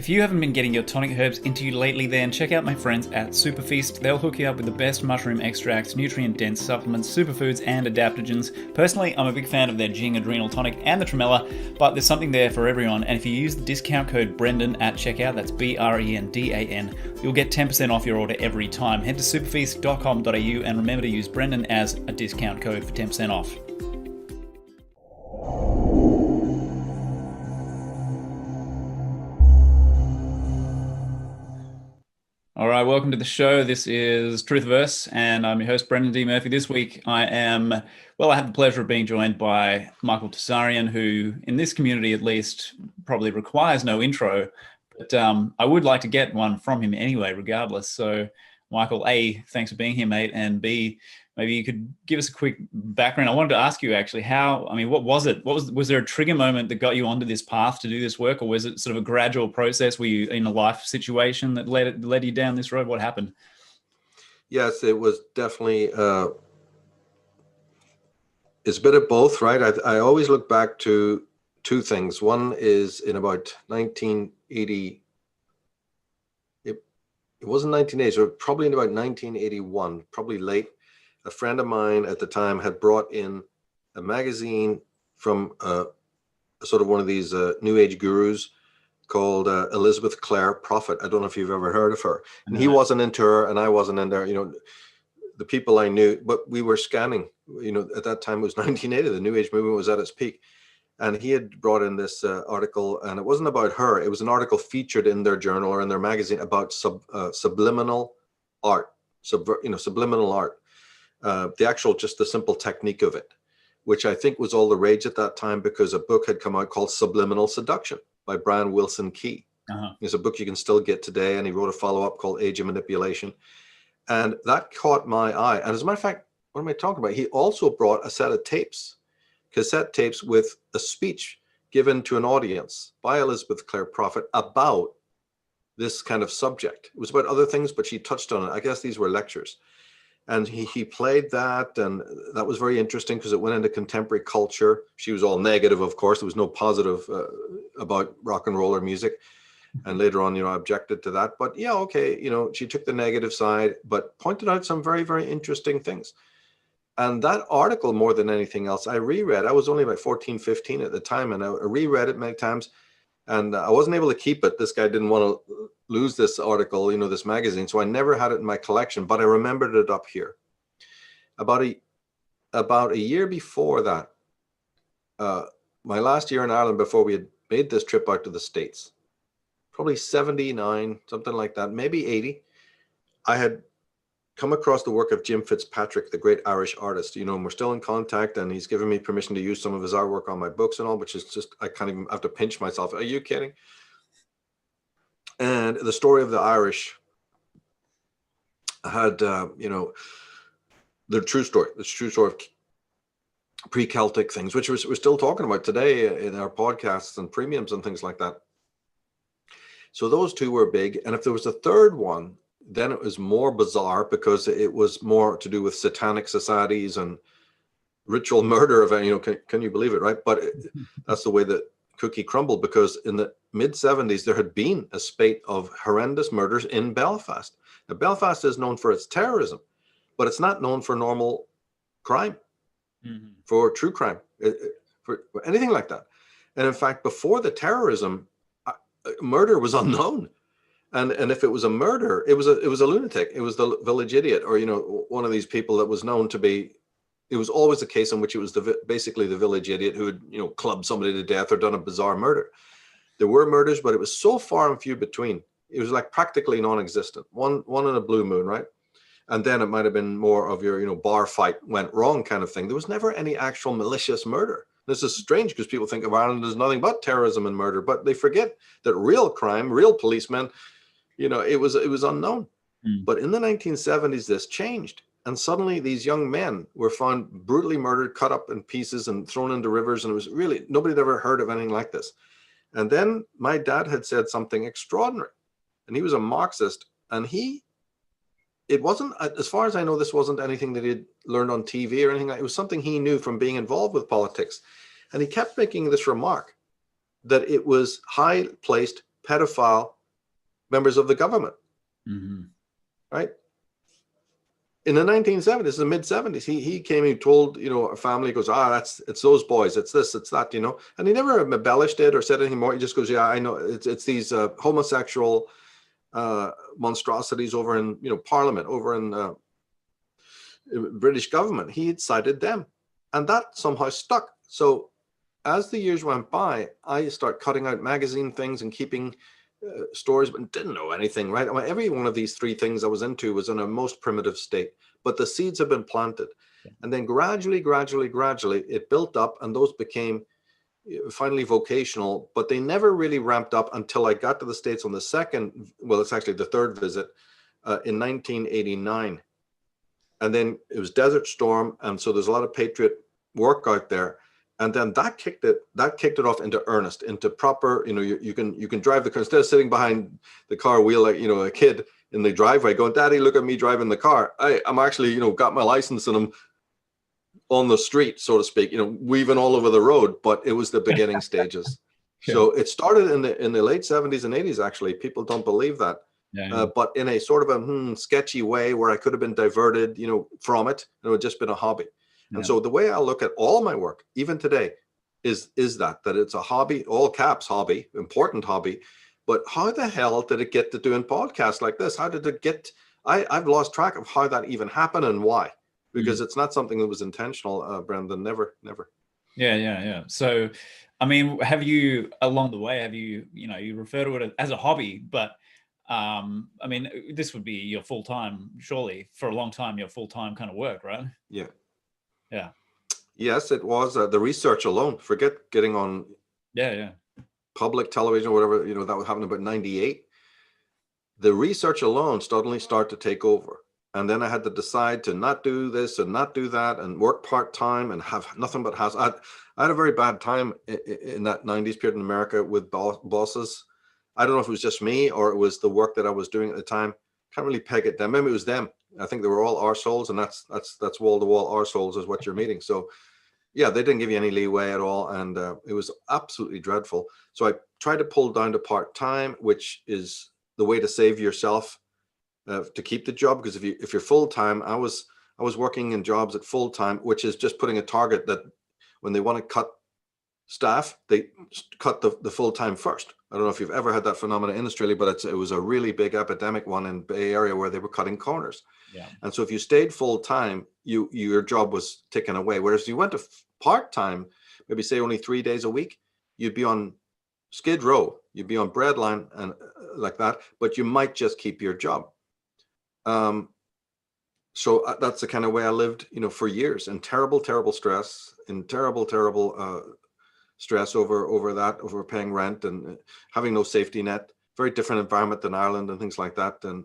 If you haven't been getting your tonic herbs into you lately, then check out my friends at Superfeast. They'll hook you up with the best mushroom extracts, nutrient-dense supplements, superfoods, and adaptogens. Personally, I'm a big fan of their Jing Adrenal Tonic and the Tremella, but there's something there for everyone. And if you use the discount code Brendan at checkout, that's BRENDAN, you'll get 10% off your order every time. Head to superfeast.com.au and remember to use Brendan as a discount code for 10% off. All right, welcome to the show. This is Truthverse, and I'm your host, Brendan D. Murphy. This week, I have the pleasure of being joined by Michael Tsarion, who, in this community at least, probably requires no intro, but I would like to get one from him anyway, regardless. So, Michael, A, thanks for being here, mate, and B, maybe you could give us a quick background. I wanted to ask you actually what was it? Was there a trigger moment that got you onto this path to do this work, or was it sort of a gradual process? Were you in a life situation that led you down this road? What happened? Yes, it was definitely, it's a bit of both, right? I always look back to two things. One is in about 1980, it wasn't 1980, so probably in about 1981, probably late. A friend of mine at the time had brought in a magazine from sort of one of these New Age gurus called Elizabeth Clare Prophet. I don't know if you've ever heard of her. And he wasn't into her and I wasn't in there. You know, the people I knew, but we were scanning, you know, at that time it was 1980, the New Age movement was at its peak. And he had brought in this article, and it wasn't about her. It was an article featured in their journal or in their magazine about subliminal art, subliminal art. The simple technique of it, which I think was all the rage at that time because a book had come out called Subliminal Seduction by Brian Wilson Key. It's a book you can still get today, and he wrote a follow-up called Age of Manipulation. And that caught my eye. And as a matter of fact, what am I talking about? He also brought a set of tapes, cassette tapes with a speech given to an audience by Elizabeth Clare Prophet about this kind of subject. It was about other things, but she touched on it. I guess these were lectures. And he played that, and that was very interesting because it went into contemporary culture. She was all negative, of course. There was no positive about rock and roll or music. And later on, I objected to that. But yeah, okay, she took the negative side, but pointed out some very, very interesting things. And that article, more than anything else, I reread. I was only about 14, 15 at the time, and I reread it many times. And I wasn't able to keep it. This guy didn't want to lose this article, this magazine. So I never had it in my collection, but I remembered it up here. About a year before that, my last year in Ireland, before we had made this trip out to the States, probably 79, something like that, maybe 80, I had come across the work of Jim Fitzpatrick, the great Irish artist, and we're still in contact, and he's given me permission to use some of his artwork on my books and all, which is just, I can't even have to pinch myself. Are you kidding? And the story of the Irish had, the true story of pre-Celtic things, which we're still talking about today in our podcasts and premiums and things like that. So those two were big. And if there was a third one, then it was more bizarre because it was more to do with satanic societies and ritual murder can you believe it, right? But that's the way that cookie crumbled, because in the mid 70s, there had been a spate of horrendous murders in Belfast. Now, Belfast is known for its terrorism, but it's not known for normal crime, for true crime, for anything like that. And in fact, before the terrorism, murder was unknown. And if it was a murder, it was a lunatic. It was the village idiot, or one of these people that was known to be. It was always a case in which it was basically the village idiot who had clubbed somebody to death or done a bizarre murder. There were murders, but it was so far and few between. It was like practically non-existent. One in a blue moon, right? And then it might have been more of your bar fight went wrong kind of thing. There was never any actual malicious murder. This is strange because people think of Ireland as nothing but terrorism and murder, but they forget that real crime, real policemen. It was unknown. But in the 1970s, this changed. And suddenly these young men were found brutally murdered, cut up in pieces and thrown into rivers. And it was really, nobody had ever heard of anything like this. And then my dad had said something extraordinary. And he was a Marxist. And it wasn't, as far as I know, this wasn't anything that he'd learned on TV or anything like that. It was something he knew from being involved with politics. And he kept making this remark that it was high placed pedophile members of the government, right? In the 1970s, the mid 70s, he came and told, a family, goes, it's those boys, it's this, it's that, and he never embellished it or said anything more. He just goes, yeah, I know it's these homosexual monstrosities over in, Parliament, over in British government. He had cited them, and that somehow stuck. So as the years went by, I started cutting out magazine things and keeping stories, but didn't know anything, right? I mean, every one of these three things I was into was in a most primitive state, but the seeds have been planted. And then gradually, it built up, and those became finally vocational, but they never really ramped up until I got to the States on the it's actually the third visit in 1989. And then it was Desert Storm, and so there's a lot of patriot work out there. And then that kicked it off into earnest, into proper, you can drive the car instead of sitting behind the car wheel like, a kid in the driveway going, Daddy, look at me driving the car. I'm actually, got my license and I'm on the street, so to speak, weaving all over the road. But it was the beginning stages. Sure. So it started in the late 70s and 80s, actually. People don't believe that. Yeah. But in a sort of a sketchy way where I could have been diverted, from it. It would just been a hobby. And so the way I look at all my work, even today, is that it's a hobby, all caps hobby, important hobby. But how the hell did it get to doing podcasts like this? How did it get? I've lost track of how that even happened and why, because it's not something that was intentional, Brendan. Never. Yeah. So, I mean, have you along the way? You refer to it as a hobby, but I mean, this would be your full time, surely, for a long time, your full time kind of work, right? Yeah. Yeah. Yes, it was the research alone. Forget getting on public television or whatever, that would happen about 98. The research alone suddenly started to take over. And then I had to decide to not do this and not do that and work part-time and have nothing but house. I had a very bad time in that 90s period in America with bosses. I don't know if it was just me or it was the work that I was doing at the time. Can't really peg it down. Maybe it was them. I think they were all arseholes, and that's wall-to-wall arseholes is what you're meeting. So yeah, they didn't give you any leeway at all, and it was absolutely dreadful. So I tried to pull down to part-time, which is the way to save yourself to keep the job, because if you're full-time, I was working in jobs at full-time, which is just putting a target that when they want to cut staff, they cut the full-time first. I don't know if you've ever had that phenomenon industrially, but it was a really big epidemic one in Bay Area where they were cutting corners. Yeah. And so if you stayed full-time, your job was taken away. Whereas if you went to part-time, maybe say only 3 days a week, you'd be on Skid Row, you'd be on Breadline and like that, but you might just keep your job. So that's the kind of way I lived, for years, in terrible stress, in terrible stress over paying rent and having no safety net, very different environment than Ireland and things like that. And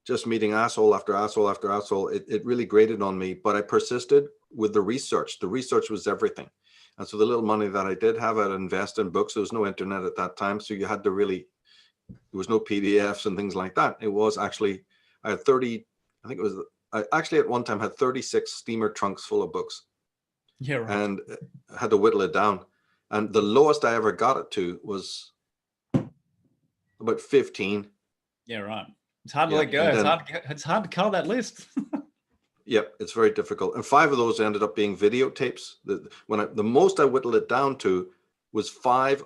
just meeting asshole after asshole after asshole, it really grated on me, but I persisted with the research. The research was everything. And so the little money that I did have, I'd invest in books. There was no internet at that time. So you had to there was no PDFs and things like that. It was actually, I had I actually at one time had 36 steamer trunks full of books. Yeah, right. And I had to whittle it down. And the lowest I ever got it to was about 15. Yeah, right. It's hard to let go. It's hard to cut that list. Yeah, it's very difficult. And 5 of those ended up being videotapes. The most I whittled it down to was 5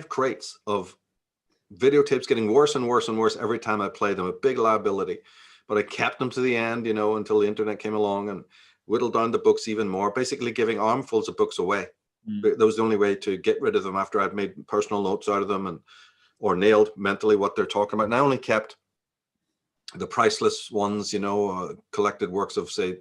crates of videotapes, getting worse and worse and worse every time I played them. A big liability, but I kept them to the end, until the internet came along, and whittled down the books even more. Basically, giving armfuls of books away. That was the only way to get rid of them after I'd made personal notes out of them or nailed mentally what they're talking about. And I only kept the priceless ones, collected works of, say,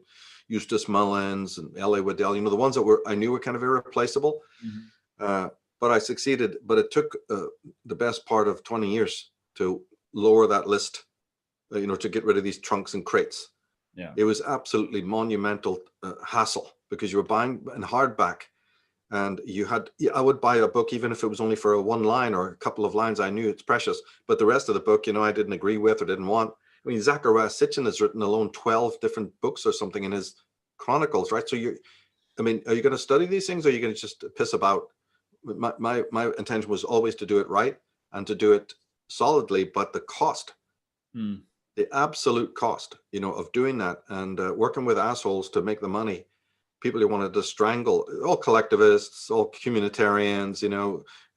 Eustace Mullins and L.A. Waddell, the ones that I knew were kind of irreplaceable. Mm-hmm. But I succeeded. But it took the best part of 20 years to lower that list, to get rid of these trunks and crates. Yeah, it was absolutely monumental hassle, because you were buying in hardback. And I would buy a book, even if it was only for one line or a couple of lines. I knew it's precious, but the rest of the book, I didn't agree with or didn't want. I mean, Zachariah Sitchin has written alone 12 different books or something in his chronicles, right? So are you going to study these things, or are you going to just piss about? My intention was always to do it right. and to do it solidly, but the cost, Mm. the absolute cost, of doing that and working with assholes to make the money, people who wanted to strangle, all collectivists, all communitarians,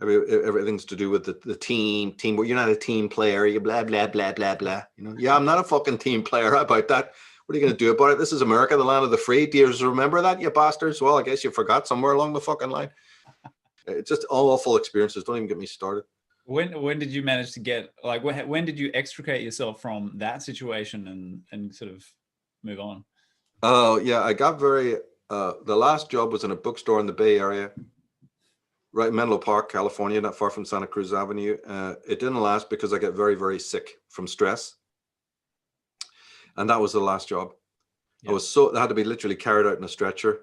everything's to do with the team, where you're not a team player, you blah, blah, blah, blah, blah. Yeah, I'm not a fucking team player. How about that? What are you going to do about it? This is America, the land of the free. Do you remember that, you bastards? Well, I guess you forgot somewhere along the fucking line. It's just all awful experiences. Don't even get me started. When did you manage to get, like, when did you extricate yourself from that situation and sort of move on? Oh, yeah, I got the last job was in a bookstore in the Bay Area, right in Menlo Park, California, not far from Santa Cruz Avenue. It didn't last because I got very, very sick from stress. And that was the last job. Yeah. I had to be literally carried out in a stretcher.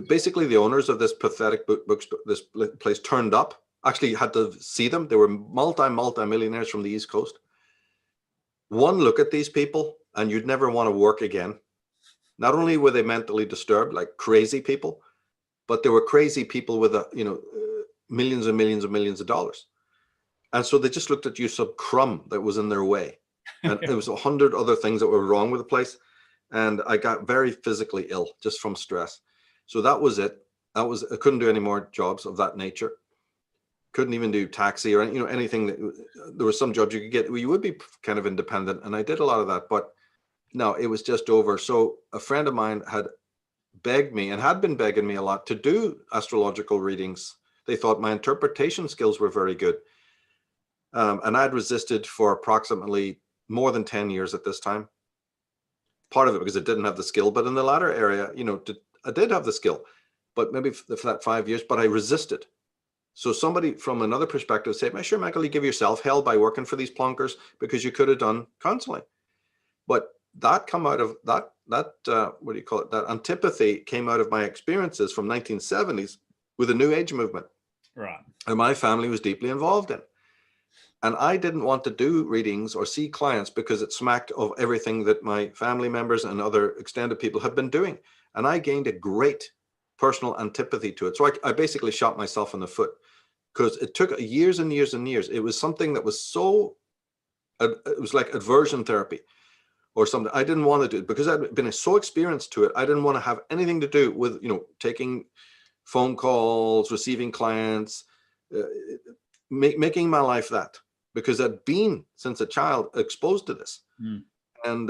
Basically, the owners of this pathetic bookstore, this place, turned up. Actually had to see them. They were multi-millionaires from the East Coast. One look at these people and you'd never want to work again. Not only were they mentally disturbed, like crazy people, but they were crazy people with millions and millions and millions of dollars. And so they just looked at you, some crumb that was in their way. And it was 100 other things that were wrong with the place. And I got very physically ill just from stress. So that was it. I couldn't do any more jobs of that nature. Couldn't even do taxi or anything. There were some jobs you could get where you would be kind of independent. And I did a lot of that, but no, it was just over. So a friend of mine had begged me and had been begging me a lot to do astrological readings. They thought my interpretation skills were very good. And I had resisted for approximately more than 10 years at this time. Part of it because I didn't have the skill, but in the latter area, I did have the skill, but maybe for that 5 years, but I resisted. So somebody from another perspective said, "Sure, Michael, you give yourself hell by working for these plonkers because you could have done counseling." But that come out of that what do you call it? That antipathy came out of my experiences from 1970s with the New Age movement. Right. And my family was deeply involved in. And I didn't want to do readings or see clients because it smacked of everything that my family members and other extended people have been doing. And I gained a great personal antipathy to it. So I basically shot myself in the foot because it took years and years and years. It was something that was it was like aversion therapy or something. I didn't want to do it because I'd been so experienced to it. I didn't want to have anything to do with, taking phone calls, receiving clients, making my life that. Because I'd been since a child exposed to this and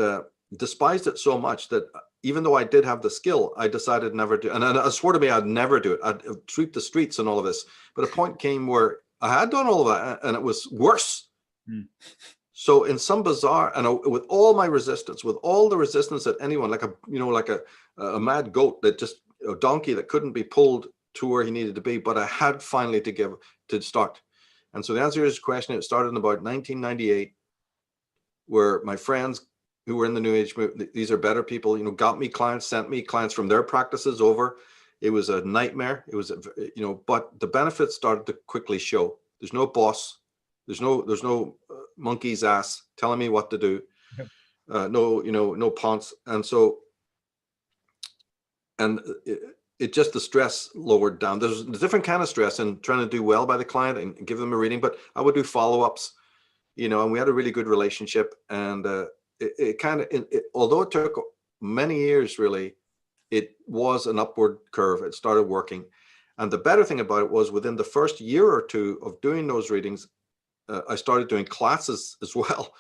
despised it so much that even though I did have the skill, I decided never to. And I swore to me I'd never do it. I'd sweep the streets and all of this. But a point came where I had done all of that and it was worse. So in some bizarre, and with all my resistance, with all the resistance that anyone, like a mad goat that just, a donkey that couldn't be pulled to where he needed to be, but I had finally to start. And so the answer to this question, it started in about 1998, where my friends who were in the New Age movement, these are better people, got me clients, sent me clients from their practices over. It was a nightmare. It was, but the benefits started to quickly show. There's no boss. There's no monkey's ass telling me what to do. Yep. No ponce. And so, it just, the stress lowered down. There's a different kind of stress in trying to do well by the client and give them a reading, but I would do follow-ups, and we had a really good relationship. And although it took many years, really, it was an upward curve. It started working. And the better thing about it was within the first year or two of doing those readings, I started doing classes as well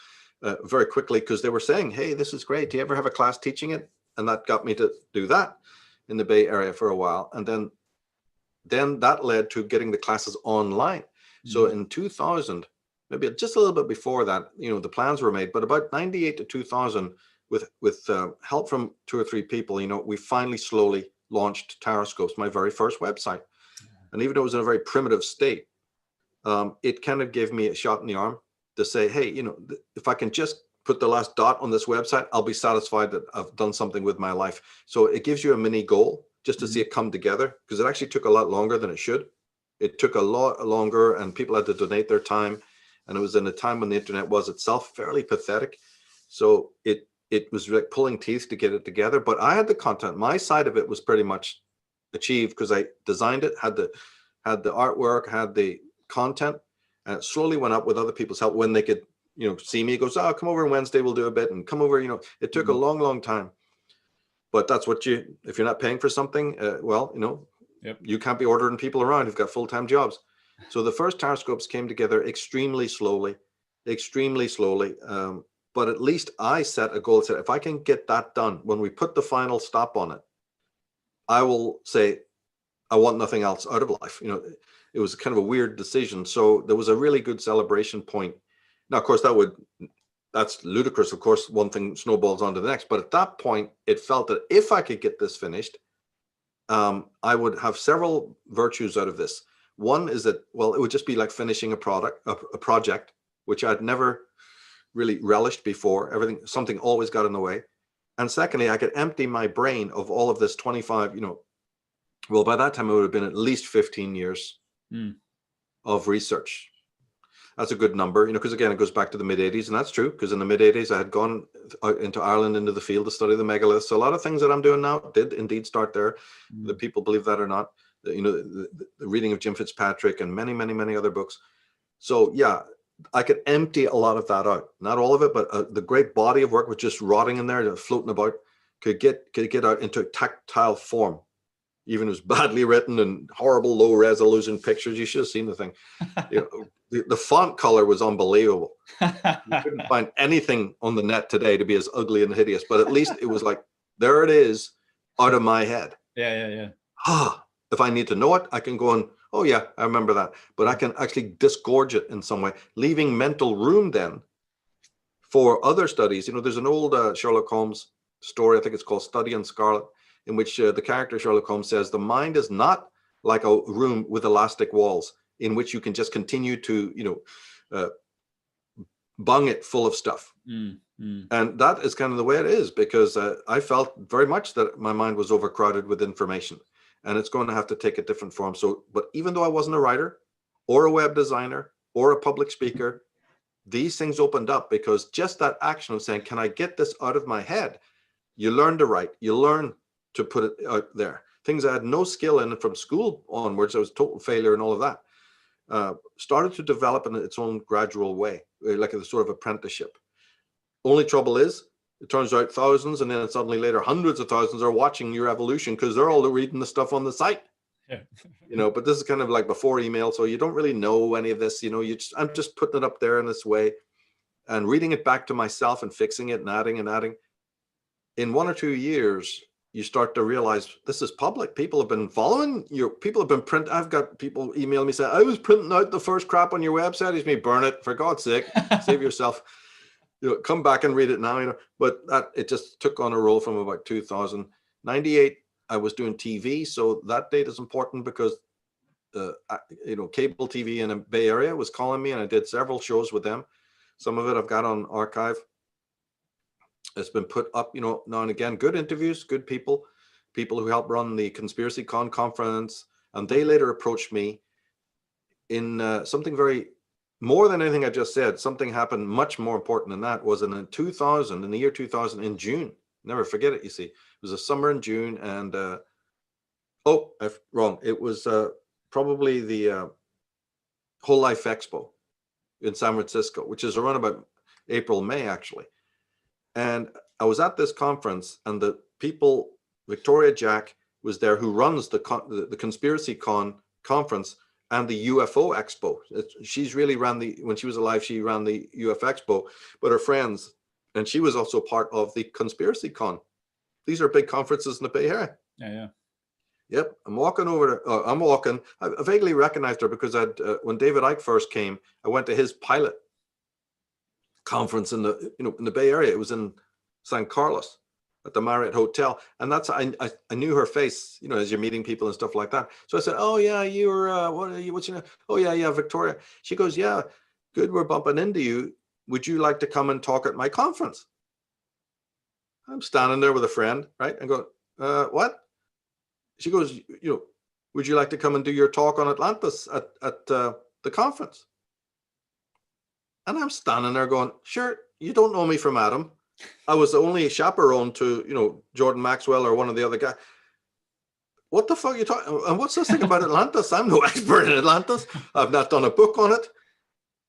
very quickly because they were saying, "Hey, this is great. Do you ever have a class teaching it?" And that got me to do that in the Bay Area for a while. And then that led to getting the classes online. So in 2000, maybe just a little bit before that, the plans were made, but about 98 to 2000 with help from 2 or 3 people, we finally slowly launched Taroscopes, my very first website. And even though it was in a very primitive state, it kind of gave me a shot in the arm to say, hey, if I can just put the last dot on this website, I'll be satisfied that I've done something with my life. So it gives you a mini goal just to see it come together, because it actually took a lot longer than it should. It took a lot longer and people had to donate their time. And it was in a time when the internet was itself fairly pathetic. So it was like pulling teeth to get it together, but I had the content. My side of it was pretty much achieved because I designed it, had the artwork, had the content, And it slowly went up with other people's help when they could, see me. It goes, oh, come over on Wednesday, we'll do a bit, and come over. It took a long, long time. But that's what if you're not paying for something, you can't be ordering people around who've got full-time jobs. So the first Tarscopes came together extremely slowly. But at least I set a goal, said, if I can get that done, when we put the final stop on it, I will say, I want nothing else out of life. It was kind of a weird decision. So there was a really good celebration point. Now, of course, that's ludicrous. Of course, one thing snowballs onto the next. But at that point, it felt that if I could get this finished, I would have several virtues out of this. One is that, well, it would just be like finishing a project, which I'd never really relished before. Something always got in the way. And secondly, I could empty my brain of all of this 25, well, by that time, it would have been at least 15 years of research. That's a good number, because again, it goes back to the mid-'80s, and that's true, because in the mid-'80s, I had gone out into Ireland, into the field to study the megaliths. So a lot of things that I'm doing now did indeed start there. The people believe that or not. The reading of Jim Fitzpatrick and many, many, many other books. So yeah, I could empty a lot of that out. Not all of it, but the great body of work was just rotting in there, floating about, could get out into tactile form. Even it was badly written and horrible low resolution pictures. You should have seen the thing. The font color was unbelievable. You couldn't find anything on the net today to be as ugly and hideous, but at least it was like, there it is, out of my head. Yeah. If I need to know it, I can go and, oh yeah, I remember that. But I can actually disgorge it in some way, leaving mental room then for other studies. There's an old Sherlock Holmes story, I think it's called Study in Scarlet, in which the character Sherlock Holmes says, the mind is not like a room with elastic walls in which you can just continue to, bung it full of stuff. And that is kind of the way it is, because I felt very much that my mind was overcrowded with information, and it's going to have to take a different form. So, but even though I wasn't a writer or a web designer or a public speaker, these things opened up, because just that action of saying, can I get this out of my head? You learn to write, you learn to put it out there. Things I had no skill in from school onwards, I was total failure and all of that, started to develop in its own gradual way, like a sort of apprenticeship. Only trouble is, it turns out thousands, and then suddenly later hundreds of thousands are watching your evolution, because they're all reading the stuff on the site. Yeah. But this is kind of like before email, so you don't really know any of this. I'm just putting it up there in this way and reading it back to myself and fixing it and adding and adding. In 1 or 2 years, you start to realize this is public. People have been following people have been I've got people email me saying, I was printing out the first crap on your website. It's me, burn it, for God's sake, save yourself. Come back and read it now, but it just took on a roll from about 2098. I was doing TV. So that date is important, because, cable TV in the Bay Area was calling me, and I did several shows with them. Some of it I've got on archive. It's been put up, now and again. Good interviews, good people who helped run the Conspiracy Con conference. And they later approached me in something more than anything I just said. Something happened much more important than that. Was in the year 2000, in June. Never forget it, you see. It was a summer in June, and wrong. It was probably the Whole Life Expo in San Francisco, which is around about April, May, actually. And I was at this conference, and the people, Victoria Jack was there, who runs the Conspiracy Con conference and the UFO Expo. She's really when she was alive, she ran the UFO Expo, but her friends, and she was also part of the Conspiracy Con. These are big conferences in the Bay Area. Yeah. Yep. I vaguely recognized her, because when David Icke first came, I went to his pilot conference in the Bay Area. It was in San Carlos at the Marriott Hotel, and I knew her face, as you're meeting people and stuff like that. So I said, oh yeah, you're what's your name? Oh yeah, Victoria. She goes, yeah, good, we're bumping into you. Would you like to come and talk at my conference? I'm standing there with a friend, right? And go, what? She goes, would you like to come and do your talk on Atlantis at the conference? And I'm standing there going, sure, you don't know me from Adam. I was the only chaperone to, Jordan Maxwell or one of the other guys. What the fuck are you talking? And what's this thing about Atlantis? I'm no expert in Atlantis. I've not done a book on it.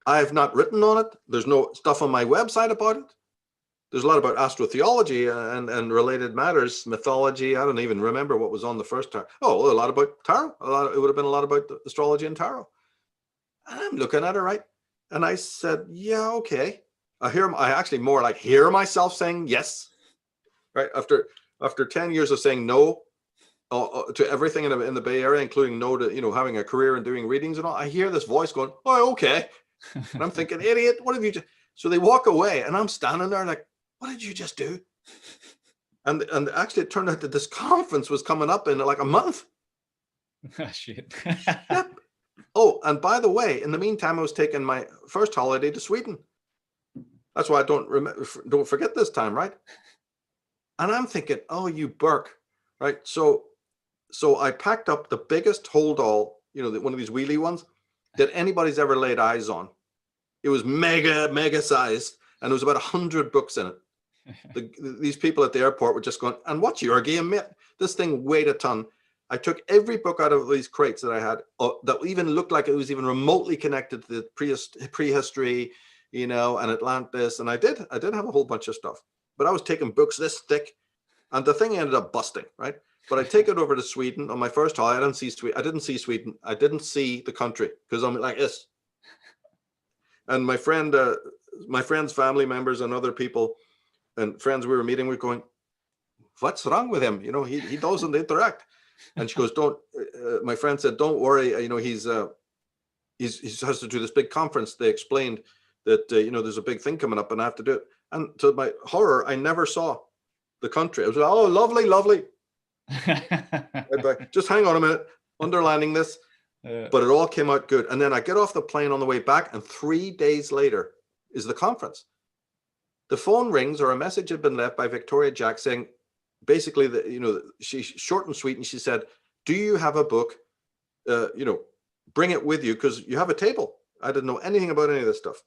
I have not written on it. There's no stuff on my website about it. There's a lot about astrotheology and related matters, mythology. I don't even remember what was on the first tarot. Oh, well, a lot about tarot. It would have been a lot about astrology and tarot. And I'm looking at it, right? And I said, yeah, okay. I actually more like hear myself saying yes, right? After 10 years of saying no to everything in the Bay Area, including no to, having a career and doing readings and all, I hear this voice going, oh, okay. And I'm thinking, idiot, what have you just... So they walk away and I'm standing there like, what did you just do? And actually it turned out that this conference was coming up in like a month. Oh, shit. Yep. Oh, and by the way, in the meantime, I was taking my first holiday to Sweden. That's why I don't forget this time, right? And I'm thinking, oh, you Burke, right? So I packed up the biggest hold all, one of these wheelie ones that anybody's ever laid eyes on. It was mega sized, and there was about 100 books in it. These people at the airport were just going, and what's your game, mate? This thing weighed a ton. I took every book out of these crates that I had that even looked like it was even remotely connected to the prehistory, and Atlantis. And I did have a whole bunch of stuff, but I was taking books this thick, and the thing ended up busting, right? But I take it over to Sweden on my first holiday. I didn't see Sweden. I didn't see the country because I'm like this. And my friend's family members and other people and friends we were meeting were going, what's wrong with him? He doesn't interact. And she goes, my friend said, don't worry. He has to do this big conference. They explained that, there's a big thing coming up and I have to do it. And to my horror, I never saw the country. I was like, oh, lovely. Just hang on a minute, underlining this. But it all came out good. And then I get off the plane on the way back, and 3 days later is the conference. The phone rings, or a message had been left by Victoria Jack saying, basically, she's short and sweet, and she said, do you have a book? Bring it with you because you have a table. I didn't know anything about any of this stuff.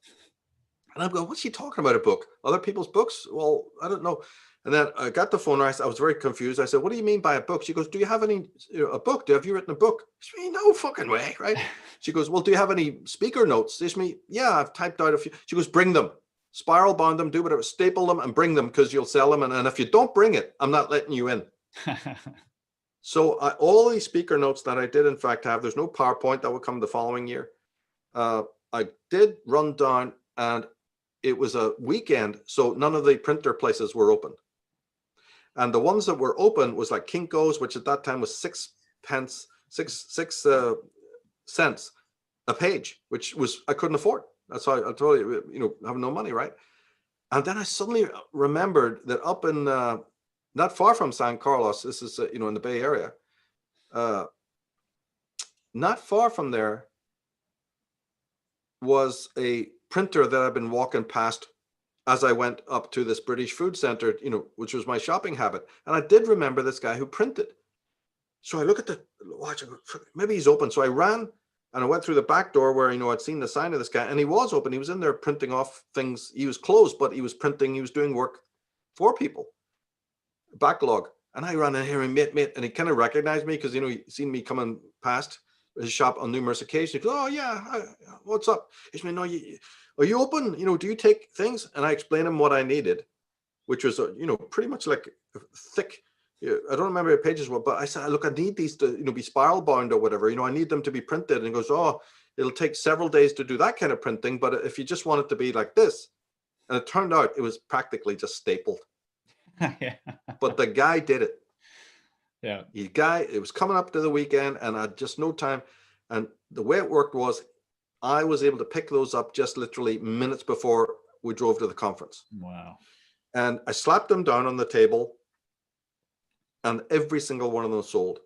And I'm going, what's she talking about, a book? Other people's books? Well, I don't know. And then I got the phone. I was very confused. I said, what do you mean by a book? She goes, do you have a book? Have you written a book? She goes, no fucking way, right? She goes, well, do you have any speaker notes? Yeah, I've typed out a few. She goes, bring them, spiral bound them, do whatever, staple them and bring them because you'll sell them. And if you don't bring it, I'm not letting you in. So all these speaker notes that I did, in fact, have, there's no PowerPoint that would come the following year. I did run down, and it was a weekend, so none of the printer places were open. And the ones that were open was like Kinko's, which at that time was 6 cents a page, which I couldn't afford. That's how I told you, having no money, right? And then I suddenly remembered that up in, not far from San Carlos, this is, in the Bay Area, not far from there was a printer that I've been walking past as I went up to this British food center, which was my shopping habit. And I did remember this guy who printed. So I look at the watch, I go, maybe he's open. So I ran and I went through the back door where, I'd seen the sign of this guy, and he was open. He was in there printing off things. He was closed, but he was printing, he was doing work for people, backlog. And I ran in here and mate, and he kind of recognized me because, he seen me coming past his shop on numerous occasions. He goes, oh yeah, what's up? He said, no, are you open? Do you take things? And I explained him what I needed, which was, pretty much like thick. I don't remember the pages were, but I said, look, I need these to, be spiral bound or whatever. I need them to be printed. And he goes, oh, it'll take several days to do that kind of printing. But if you just want it to be like this, and it turned out it was practically just stapled. Yeah. But the guy did it. Yeah. It was coming up to the weekend, and I had just no time. And the way it worked was, I was able to pick those up just literally minutes before we drove to the conference. Wow. And I slapped them down on the table, and every single one of them sold.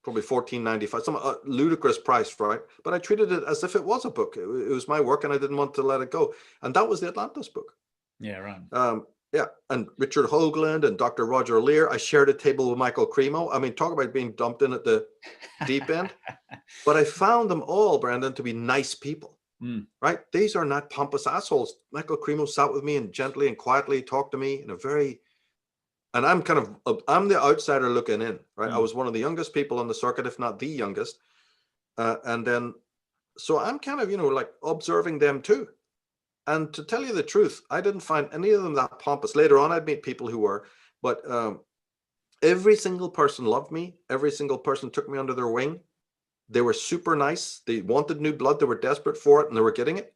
Probably $14.95, some ludicrous price, right? But I treated it as if it was a book. It was my work, and I didn't want to let it go. And that was the Atlantis book. Yeah, right. Yeah, and Richard Hoagland and Dr. Roger Lear. I shared a table with Michael Cremo. I mean, talk about being dumped in at the deep end. But I found them all, Brandon, to be nice people, right? These are not pompous assholes. Michael Cremo sat with me and gently and quietly talked to me in a very, and I'm the outsider looking in, right? I was one of the youngest people on the circuit, if not the youngest. And then so I'm kind of, like observing them too. And to tell you the truth, I didn't find any of them that pompous. Later on, I'd meet people who were, but every single person loved me. Every single person took me under their wing. They were super nice. They wanted new blood. They were desperate for it, and they were getting it.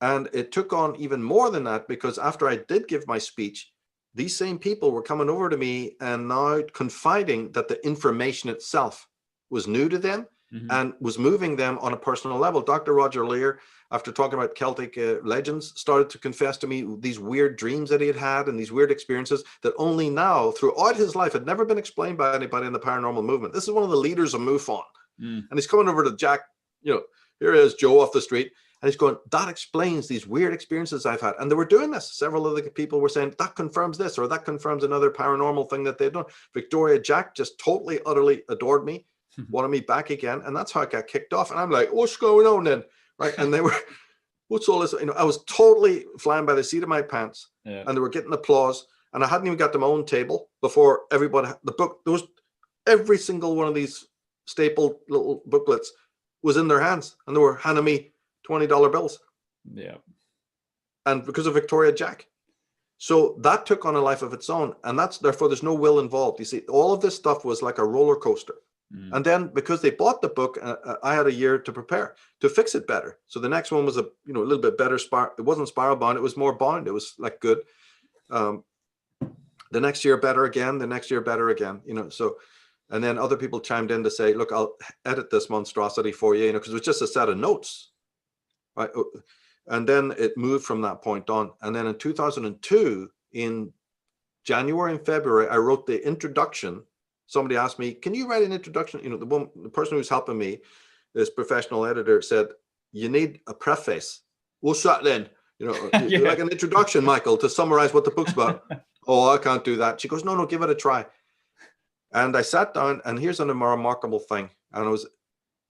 And it took on even more than that, because after I did give my speech, these same people were coming over to me and now confiding that the information itself was new to them and was moving them on a personal level. Dr. Roger Lear, after talking about Celtic legends, started to confess to me these weird dreams that he had had and these weird experiences that only now, throughout his life, had never been explained by anybody in the paranormal movement. This is one of the leaders of MUFON. And he's coming over to Jack, here is Joe off the street. And he's going, that explains these weird experiences I've had. And they were doing this. Several of the people were saying, that confirms this, or that confirms another paranormal thing that they'd done. Victoria Jack just totally, utterly adored me, wanted me back again. And that's how it got kicked off. And I'm like, what's going on then? Right. And they were, what's all this? I was totally flying by the seat of my pants. Yeah. And they were getting applause. And I hadn't even got to my own table before everybody, the book, there was every single one of these stapled little booklets was in their hands. And they were handing me $20 bills. Yeah. And because of Victoria Jack. So that took on a life of its own. And that's therefore there's no will involved. You see, all of this stuff was like a roller coaster. And then because they bought the book, I had a year to prepare to fix it better. So the next one was a little bit better. It wasn't spiral bound. It was more bound. It was like good. The next year better again. The next year better again. So, and then other people chimed in to say, look, I'll edit this monstrosity for you. Because it was just a set of notes. Right. And then it moved from that point on. And then in 2002, in January and February, I wrote the introduction. Somebody asked me, can you write an introduction? The person who's helping me, this professional editor, said, you need a preface. What's that then? Yeah. Like an introduction, Michael, to summarize what the book's about. Oh, I can't do that. She goes, no, give it a try. And I sat down, and here's a remarkable thing. And I was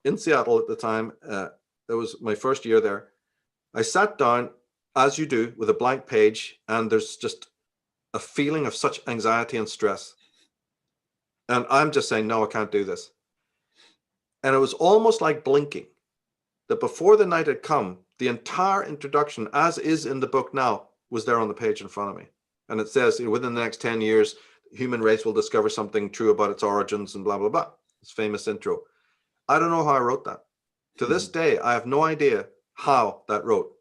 in Seattle at the time. That was my first year there. I sat down, as you do, with a blank page, and there's just a feeling of such anxiety and stress. And I'm just saying, no, I can't do this. And it was almost like blinking, that before the night had come, the entire introduction, as is in the book now, was there on the page in front of me. And it says, within the next 10 years, the human race will discover something true about its origins and blah, blah, blah. This famous intro. I don't know how I wrote that. To this day, I have no idea how that wrote.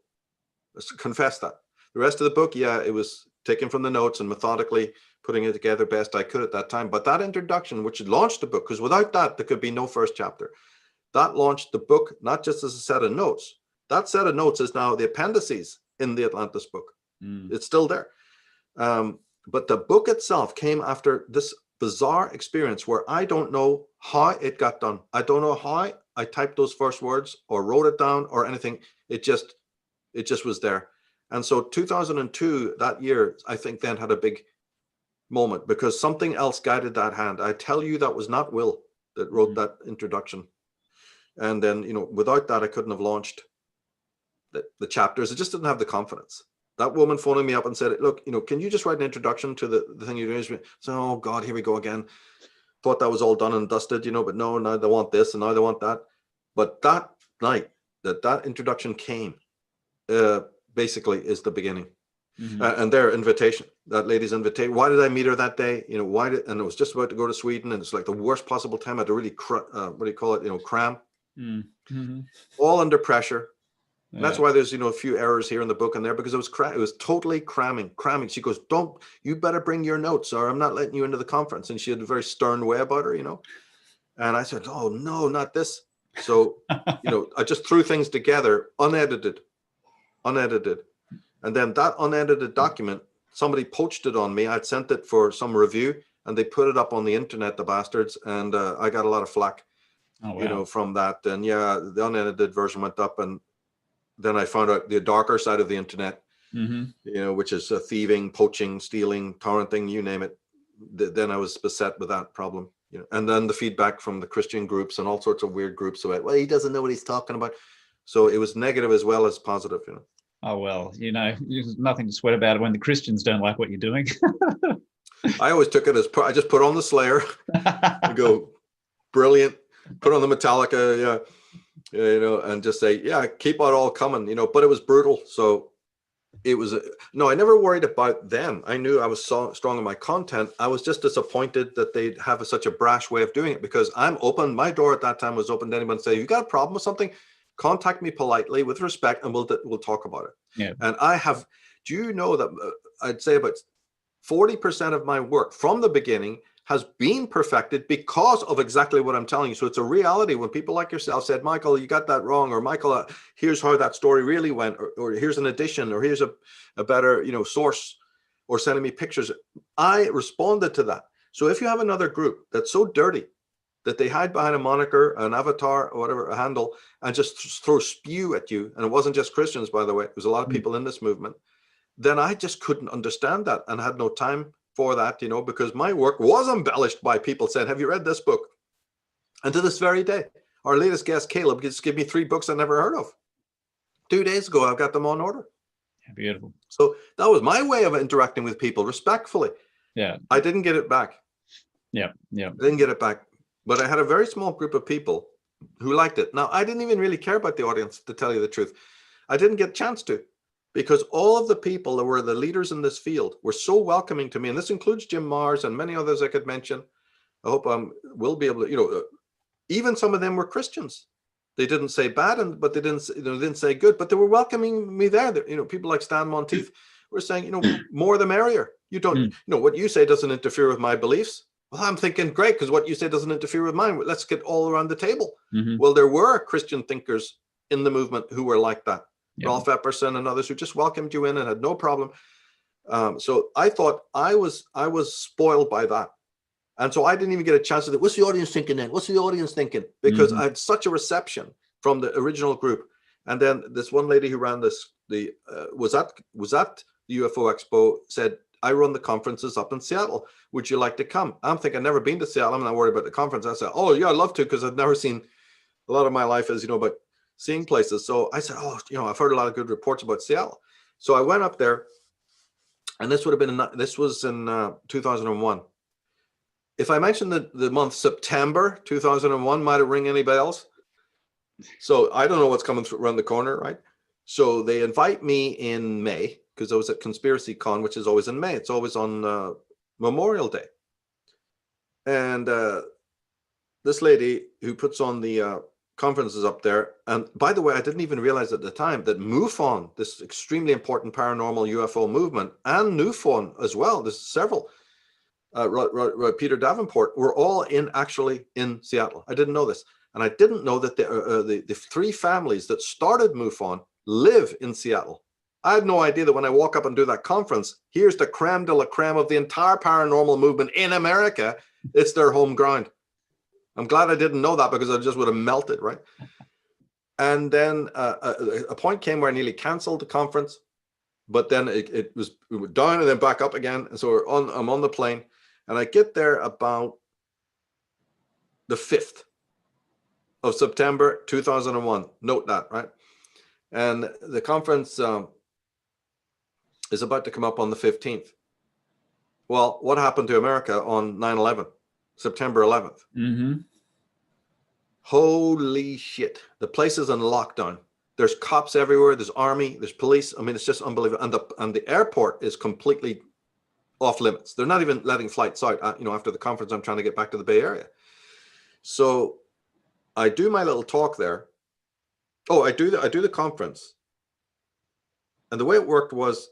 Let's confess that. The rest of the book, yeah, it was taken from the notes and methodically putting it together best I could at that time. But that introduction, which launched the book, because without that, there could be no first chapter. That launched the book, not just as a set of notes. That set of notes is now the appendices in the Atlantis book. It's still there. But the book itself came after this bizarre experience where I don't know how it got done. I don't know how I typed those first words or wrote it down or anything. It just was there. And so 2002, that year, I think then had a big moment because something else guided that hand. I tell you, that was not Will that wrote that introduction. And then, without that, I couldn't have launched the chapters. I just didn't have the confidence. That woman phoning me up and said, look, can you just write an introduction to the thing you're doing? So, oh God, here we go again. Thought that was all done and dusted, but no, now they want this and now they want that. But that night that introduction came, basically is the beginning. And their invitation, that lady's invitation. Why did I meet her that day? And it was just about to go to Sweden, and it's like the worst possible time. I had to really, cram. All under pressure. And that's why there's, a few errors here in the book and there, because it was totally cramming. She goes, you better bring your notes or I'm not letting you into the conference. And she had a very stern way about her, And I said, oh no, not this. So, I just threw things together, unedited. And then that unedited document, somebody poached it on me. I'd sent it for some review and they put it up on the internet, the bastards. And I got a lot of flack, from that. And yeah, the unedited version went up, and then I found out the darker side of the internet, which is thieving, poaching, stealing, torrenting, you name it. Then I was beset with that problem. And then the feedback from the Christian groups and all sorts of weird groups about, well, he doesn't know what he's talking about. So it was negative as well as positive. Oh, well, there's nothing to sweat about it when the Christians don't like what you're doing. I always took it as, I just put on the Slayer, and go, brilliant, put on the Metallica, yeah. and just say, yeah, keep it all coming, but it was brutal. So it was, no, I never worried about them. I knew I was so strong in my content. I was just disappointed that they'd have such a brash way of doing it, because I'm open. My door at that time was open to anyone say, you got a problem with something, contact me politely with respect, and we'll talk about it. Yeah. And do you know that I'd say about 40% of my work from the beginning has been perfected because of exactly what I'm telling you. So it's a reality when people like yourself said, Michael, you got that wrong, or Michael, here's how that story really went, or here's an addition, or here's a better, source, or sending me pictures. I responded to that. So if you have another group that's so dirty that they hide behind a moniker, an avatar, or whatever, a handle, and just throw spew at you, and it wasn't just Christians, by the way, it was a lot of people in this movement, then I just couldn't understand that and had no time for that, because my work was embellished by people saying, have you read this book? And to this very day, our latest guest, Caleb, just gave me 3 books I never heard of. 2 days ago, I've got them on order. Beautiful. So that was my way of interacting with people respectfully. Yeah. I didn't get it back. Yeah. Yeah. I didn't get it back. But I had a very small group of people who liked it. Now, I didn't even really care about the audience, to tell you the truth. I didn't get a chance to, because all of the people that were the leaders in this field were so welcoming to me. And this includes Jim Mars and many others I could mention. I hope I will be able to, even some of them were Christians. They didn't say bad, but they didn't say good, but they were welcoming me there. People like Stan Monteith were saying, more the merrier. You don't, what you say doesn't interfere with my beliefs. Well, I'm thinking, great, because what you say doesn't interfere with mine. Let's get all around the table. Well, there were Christian thinkers in the movement who were like that. Yeah. Rolf Epperson and others who just welcomed you in and had no problem. So I thought I was spoiled by that. And so I didn't even get a chance to think, what's the audience thinking then? What's the audience thinking? Because I had such a reception from the original group. And then this one lady who ran this, was at the UFO Expo, said, I run the conferences up in Seattle. Would you like to come? I'm thinking, I've never been to Seattle. I'm not worried about the conference. I said, oh yeah, I'd love to, because I've never seen, a lot of my life is, about seeing places. So I said, I've heard a lot of good reports about Seattle. So I went up there, and this was in 2001. If I mentioned the month September 2001, might it ring any bells? So I don't know what's coming around the corner, right? So they invite me in May, because I was at Conspiracy Con, which is always in May. It's always on Memorial Day. And this lady who puts on the conferences up there, and by the way, I didn't even realize at the time that MUFON, this extremely important paranormal UFO movement, and NUFON as well, there's several, Peter Davenport, were all actually in Seattle. I didn't know this. And I didn't know that the 3 families that started MUFON live in Seattle. I had no idea that when I walk up and do that conference, here's the creme de la creme of the entire paranormal movement in America. It's their home ground. I'm glad I didn't know that, because I just would have melted, right? And then a point came where I nearly canceled the conference, but then it was down and then back up again. And so I'm on the plane, and I get there about the 5th of September 2001. Note that, right? And the conference is about to come up on the 15th. Well, what happened to America on 9/11, September 11th? Holy shit. The place is in lockdown. There's cops everywhere. There's army, there's police. I mean, it's just unbelievable. And the airport is completely off limits. They're not even letting flights out. After the conference, I'm trying to get back to the Bay Area. So I do my little talk there. Oh, I do the conference. And the way it worked was,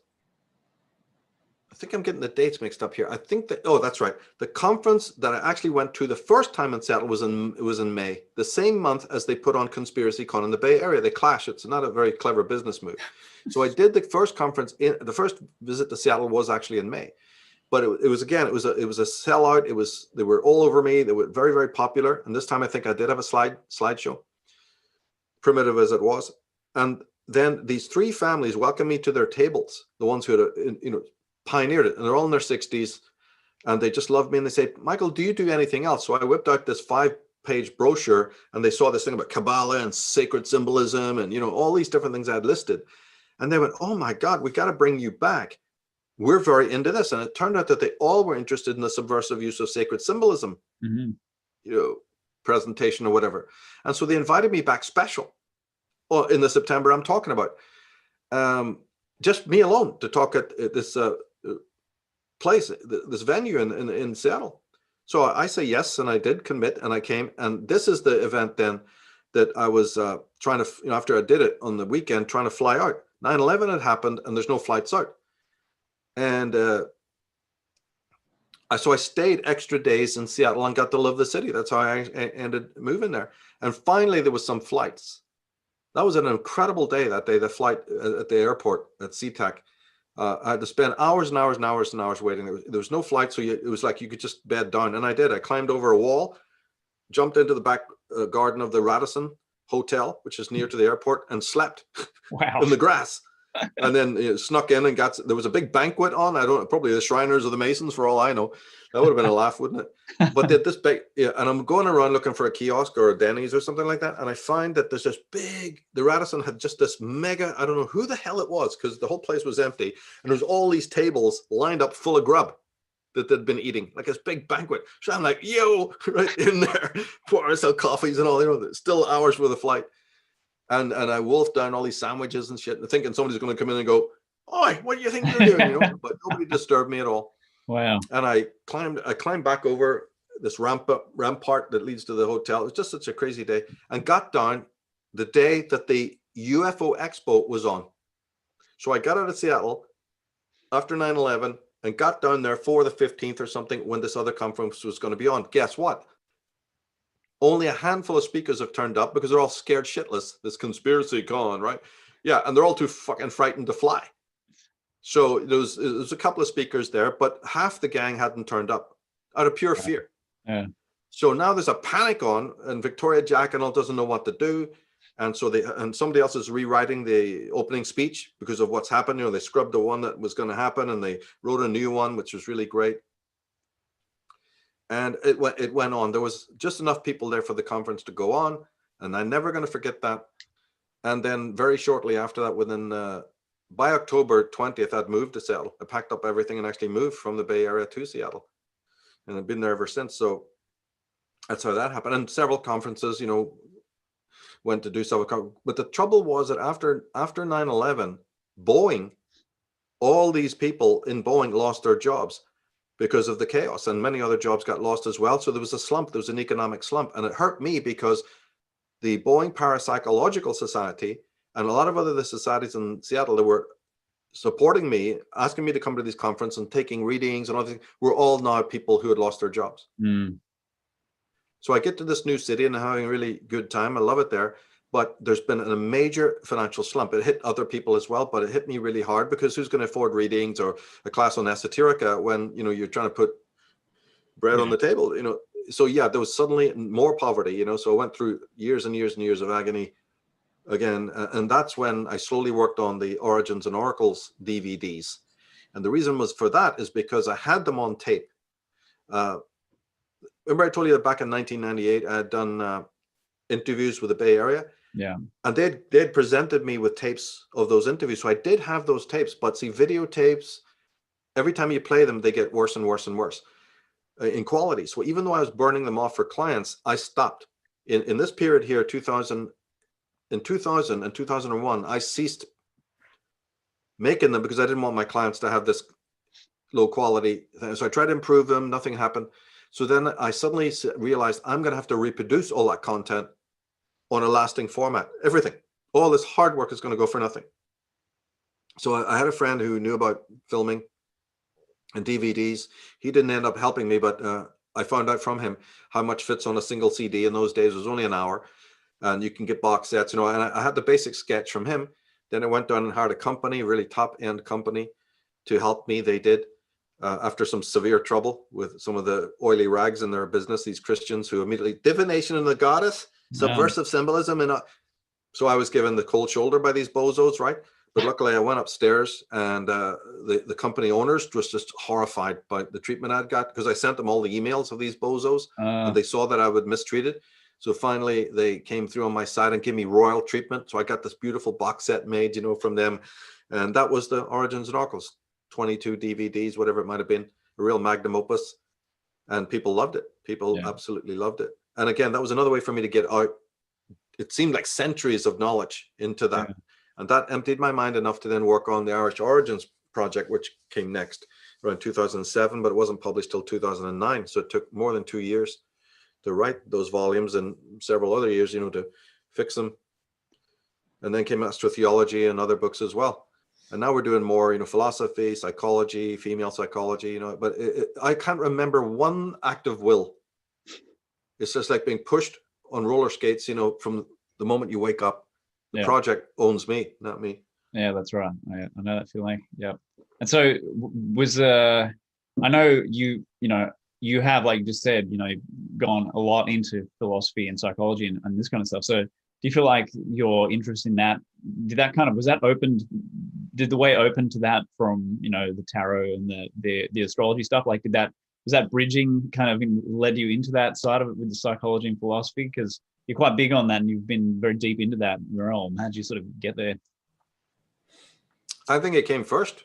I think I'm getting the dates mixed up here. I think that, that's right. The conference that I actually went to the first time in Seattle was in May, the same month as they put on Conspiracy Con in the Bay Area. They clash. It's not a very clever business move. So I did the first conference, the first visit to Seattle was actually in May. But it was a sellout. They were all over me. They were very, very popular. And this time I think I did have a slideshow, primitive as it was. And then these 3 families welcomed me to their tables, the ones who had, pioneered it, and they're all in their 60s, and they just loved me. And they say, Michael, do you do anything else? So I whipped out this 5-page brochure, and they saw this thing about Kabbalah and sacred symbolism and, all these different things I had listed. And they went, oh my God, we got to bring you back. We're very into this. And it turned out that they all were interested in the subversive use of sacred symbolism. presentation or whatever. And so they invited me back special in the September I'm talking about. Just me alone to talk at this place, this venue in Seattle. So I say yes, and I did commit, and I came. And this is the event then that I was trying to, after I did it on the weekend, trying to fly out. 9/11 had happened, and there's no flights out. And so I stayed extra days in Seattle and got to live the city. That's how I ended moving there. And finally, there was some flights. That was an incredible day that day, the flight at the airport at SeaTac. I had to spend hours and hours and hours and hours waiting. There was no flight, so it was like you could just bed down. And I did. I climbed over a wall, jumped into the back garden of the Radisson Hotel, which is near to the airport, and slept in the grass. And then snuck in and there was a big banquet on. Probably the Shriners or the Masons, for all I know. That would have been a laugh, wouldn't it? But this big, and I'm going around looking for a kiosk or a Denny's or something like that. And I find that there's this the Radisson had just this mega, I don't know who the hell it was, because the whole place was empty. And there's all these tables lined up full of grub that they'd been eating, like this big banquet. So I'm like, yo, right in there, pour ourselves coffees and all, still hours for the flight. And I wolfed down all these sandwiches and shit, thinking somebody's going to come in and go, "Oi, what do you think you're doing?" But nobody disturbed me at all. Wow. And I climbed back over this rampart that leads to the hotel. It was just such a crazy day, and got down the day that the UFO Expo was on. So I got out of Seattle after 9/11 and got down there for the 15th or something when this other conference was going to be on. Guess what? Only a handful of speakers have turned up because they're all scared shitless. This conspiracy con, right? Yeah, and they're all too fucking frightened to fly. So there was a couple of speakers there, but half the gang hadn't turned up out of pure fear. Yeah. So now there's a panic on, and Victoria Jack and all doesn't know what to do. And so somebody else is rewriting the opening speech because of what's happened. They scrubbed the one that was going to happen and they wrote a new one, which was really great. And it went on. There was just enough people there for the conference to go on, and I'm never going to forget that. And then very shortly after that, by October 20th, I'd moved to Seattle. I packed up everything and actually moved from the Bay Area to Seattle, and I've been there ever since. So that's how that happened. And several conferences, went to do stuff. But the trouble was that after 9/11, Boeing, all these people in Boeing lost their jobs because of the chaos, and many other jobs got lost as well. So there was a slump, there was an economic slump, and it hurt me because the Boeing Parapsychological Society and a lot of other societies in Seattle that were supporting me, asking me to come to these conferences and taking readings and all things, were all now people who had lost their jobs. So I get to this new city and I'm having a really good time. I love it there. But there's been a major financial slump. It hit other people as well, but it hit me really hard because who's going to afford readings or a class on esoterica when you're trying to put bread on the table? So yeah, there was suddenly more poverty. So I went through years and years and years of agony again, and that's when I slowly worked on the Origins and Oracles DVDs. And the reason was for that is because I had them on tape. Remember I told you that back in 1998 I had done interviews with the Bay Area. Yeah. And they'd presented me with tapes of those interviews. So I did have those tapes, but see, videotapes, every time you play them, they get worse and worse and worse in quality. So even though I was burning them off for clients, I stopped. In this period here, 2000 and 2001, I ceased making them because I didn't want my clients to have this low quality thing. So I tried to improve them, nothing happened. So then I suddenly realized I'm going to have to reproduce all that content on a lasting format. Everything, all this hard work is going to go for nothing. So I had a friend who knew about filming and DVDs. He didn't end up helping me, but I found out from him how much fits on a single CD. In those days, it was only an hour, and you can get box sets, and I had the basic sketch from him. Then I went down and hired a company, really top-end company, to help me. They did. After some severe trouble with some of the oily rags in their business, these Christians who immediately, divination and the goddess, subversive symbolism. And so I was given the cold shoulder by these bozos, right? But luckily I went upstairs and the company owners was just horrified by the treatment I'd got because I sent them all the emails of these bozos and they saw that I would mistreated. So finally they came through on my side and gave me royal treatment. So I got this beautiful box set made, from them. And that was the Origins and Oracles. 22 DVDs, whatever it might have been, a real magnum opus, and people loved it. People absolutely loved it. And again, that was another way for me to get out. It seemed like centuries of knowledge into that. And that emptied my mind enough to then work on the Irish Origins project, which came next around 2007, but it wasn't published till 2009. So it took more than 2 years to write those volumes and several other years, to fix them. And then came astrotheology and other books as well. And now we're doing more, philosophy, psychology, female psychology, but I can't remember one act of will. It's just like being pushed on roller skates, from the moment you wake up. The project owns me, not me. Yeah, that's right. I know that feeling. Yeah. And so was I know you have, like you just said, gone a lot into philosophy and psychology and this kind of stuff. So do you feel like your interest in that, was that opened, did the way open to that from, the tarot and the astrology stuff? Like was that bridging kind of led you into that side of it with the psychology and philosophy? Because you're quite big on that and you've been very deep into that realm. How'd you sort of get there? I think it came first.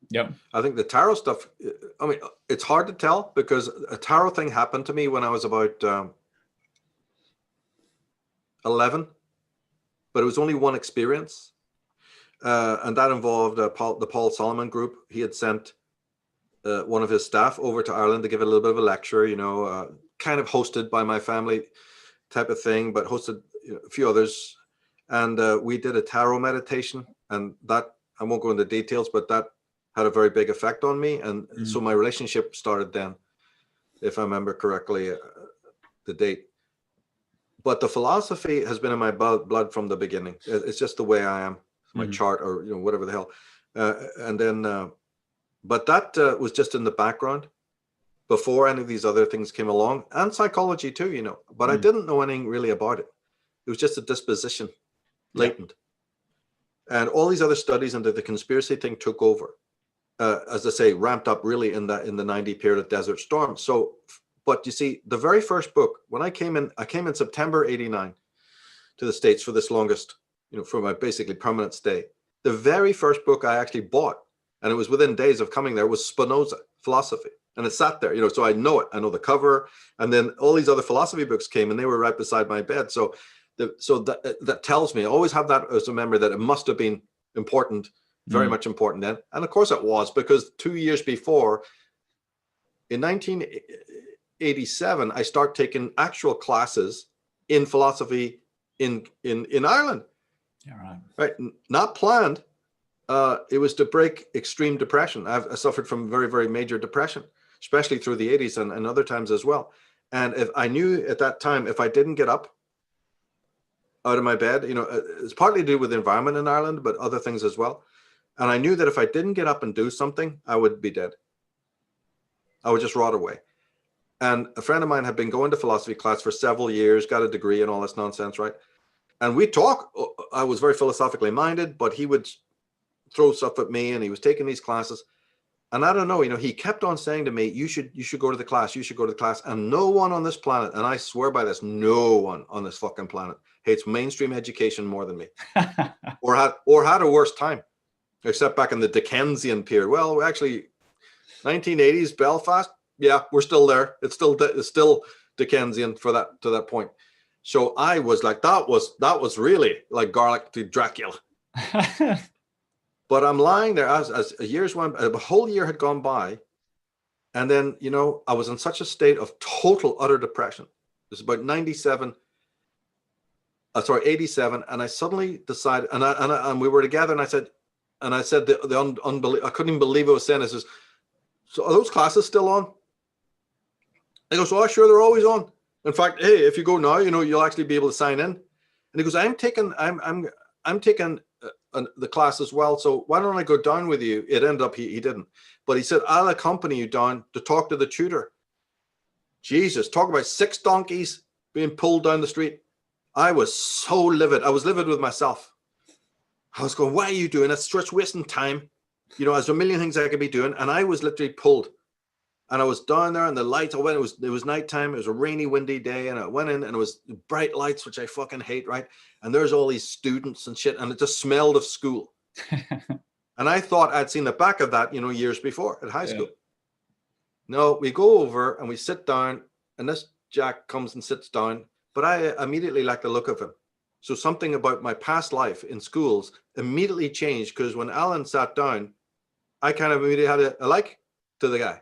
Yep. I think the tarot stuff, it's hard to tell because a tarot thing happened to me when I was about 11, but it was only one experience. And that involved the Paul Solomon group. He had sent one of his staff over to Ireland to give a little bit of a lecture, kind of hosted by my family type of thing, but hosted a few others. And we did a tarot meditation, and that, I won't go into details, but that had a very big effect on me. And so my relationship started then, if I remember correctly, the date. But the philosophy has been in my blood from the beginning. It's just the way I am, my chart, or whatever the hell. And then, but that was just in the background before any of these other things came along, and psychology too, But I didn't know anything really about it. It was just a disposition, latent. And all these other studies into the conspiracy thing took over, as I say, ramped up really in the 90 period of Desert Storm. So, but you see, the very first book, when I came in September 89 to the States for this longest, for my basically permanent stay. The very first book I actually bought, and it was within days of coming there, was Spinoza, philosophy. And it sat there, so I know it. I know the cover. And then all these other philosophy books came and they were right beside my bed. So that tells me, I always have that as a memory, that it must have been important, very much important then. And of course it was, because 2 years before, in 1987, I start taking actual classes in philosophy in Ireland. Yeah, right. Not planned. It was to break extreme depression. I suffered from very, very major depression, especially through the 80s and other times as well. And if I knew at that time, if I didn't get up out of my bed, it's partly to do with the environment in Ireland, but other things as well. And I knew that if I didn't get up and do something, I would be dead. I would just rot away. And a friend of mine had been going to philosophy class for several years, got a degree and all this nonsense, right? And we talk. I was very philosophically minded, but he would throw stuff at me, and he was taking these classes. And I don't know, he kept on saying to me, you should go to the class, you should go to the class. And no one on this planet, and I swear by this, no one on this fucking planet hates mainstream education more than me, or had a worse time, except back in the Dickensian period. Well, actually, 1980s Belfast, yeah, we're still there. It's still Dickensian to that point. So I was like, that was really like garlic to Dracula. But I'm lying there as years went, a whole year had gone by. And then, I was in such a state of total, utter depression. It was about 87. And I suddenly decided, and we were together, and I said the unbelief, I couldn't even believe I was saying this. So are those classes still on? He goes, oh, sure, they're always on. In fact, hey, if you go now, you'll actually be able to sign in. And he goes, I'm taking the class as well. So why don't I go down with you? It ended up, he didn't. But he said, I'll accompany you down to talk to the tutor. Jesus, talk about 6 donkeys being pulled down the street. I was so livid. I was livid with myself. I was going, why are you doing it? It's just wasting time. There's a million things I could be doing. And I was literally pulled. And I was down there, and the lights, it was nighttime. It was a rainy, windy day. And I went in, and it was bright lights, which I fucking hate, right? And there's all these students and shit. And it just smelled of school. And I thought I'd seen the back of that, years before at high school. No, we go over and we sit down, and this Jack comes and sits down, but I immediately like the look of him. So something about my past life in schools immediately changed, because when Alan sat down, I kind of immediately had a like to the guy.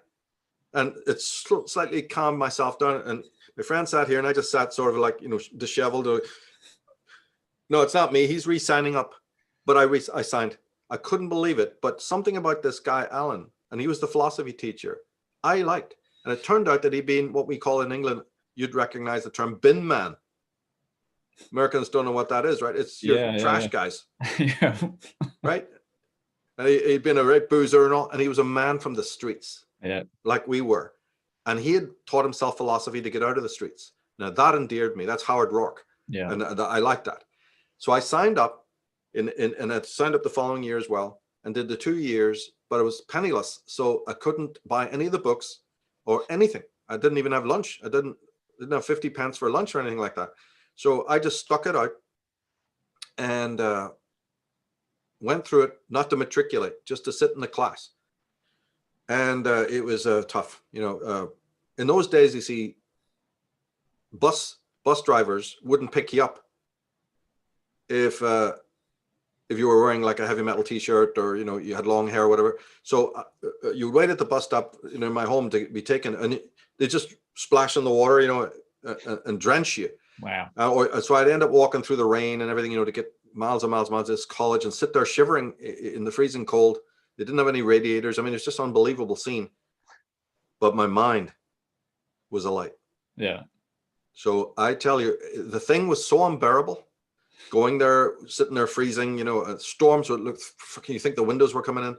And it slightly calmed myself down. And my friend sat here and I just sat sort of like, disheveled. No, it's not me. He's re-signing up. But I signed. I couldn't believe it. But something about this guy, Alan, and he was the philosophy teacher, I liked. And it turned out that he'd been what we call in England, you'd recognize the term bin man. Americans don't know what that is, right? It's your trash guys. Yeah. Right? And he'd been a right boozer and all, and he was a man from the streets. Yeah. Like we were. And he had taught himself philosophy to get out of the streets. Now that endeared me. That's Howard Rourke. Yeah. And I liked that. So I signed up and I signed up the following year as well, and did the 2 years, but it was penniless. So I couldn't buy any of the books or anything. I didn't even have lunch. I didn't have 50 pence for lunch or anything like that. So I just stuck it out and went through it, not to matriculate, just to sit in the class. And it was tough. In those days, you see, bus drivers wouldn't pick you up if you were wearing like a heavy metal t-shirt, or you had long hair or whatever. So you wait at the bus stop in my home to be taken, and they just splash in the water, and drench you. Wow. So I'd end up walking through the rain and everything, to get miles and miles and miles to this college, and sit there shivering in the freezing cold. They didn't have any radiators. I mean, it's just an unbelievable scene. But my mind was alight. Yeah. So I tell you, the thing was so unbearable. Going there, sitting there freezing, storms would look, you think the windows were coming in.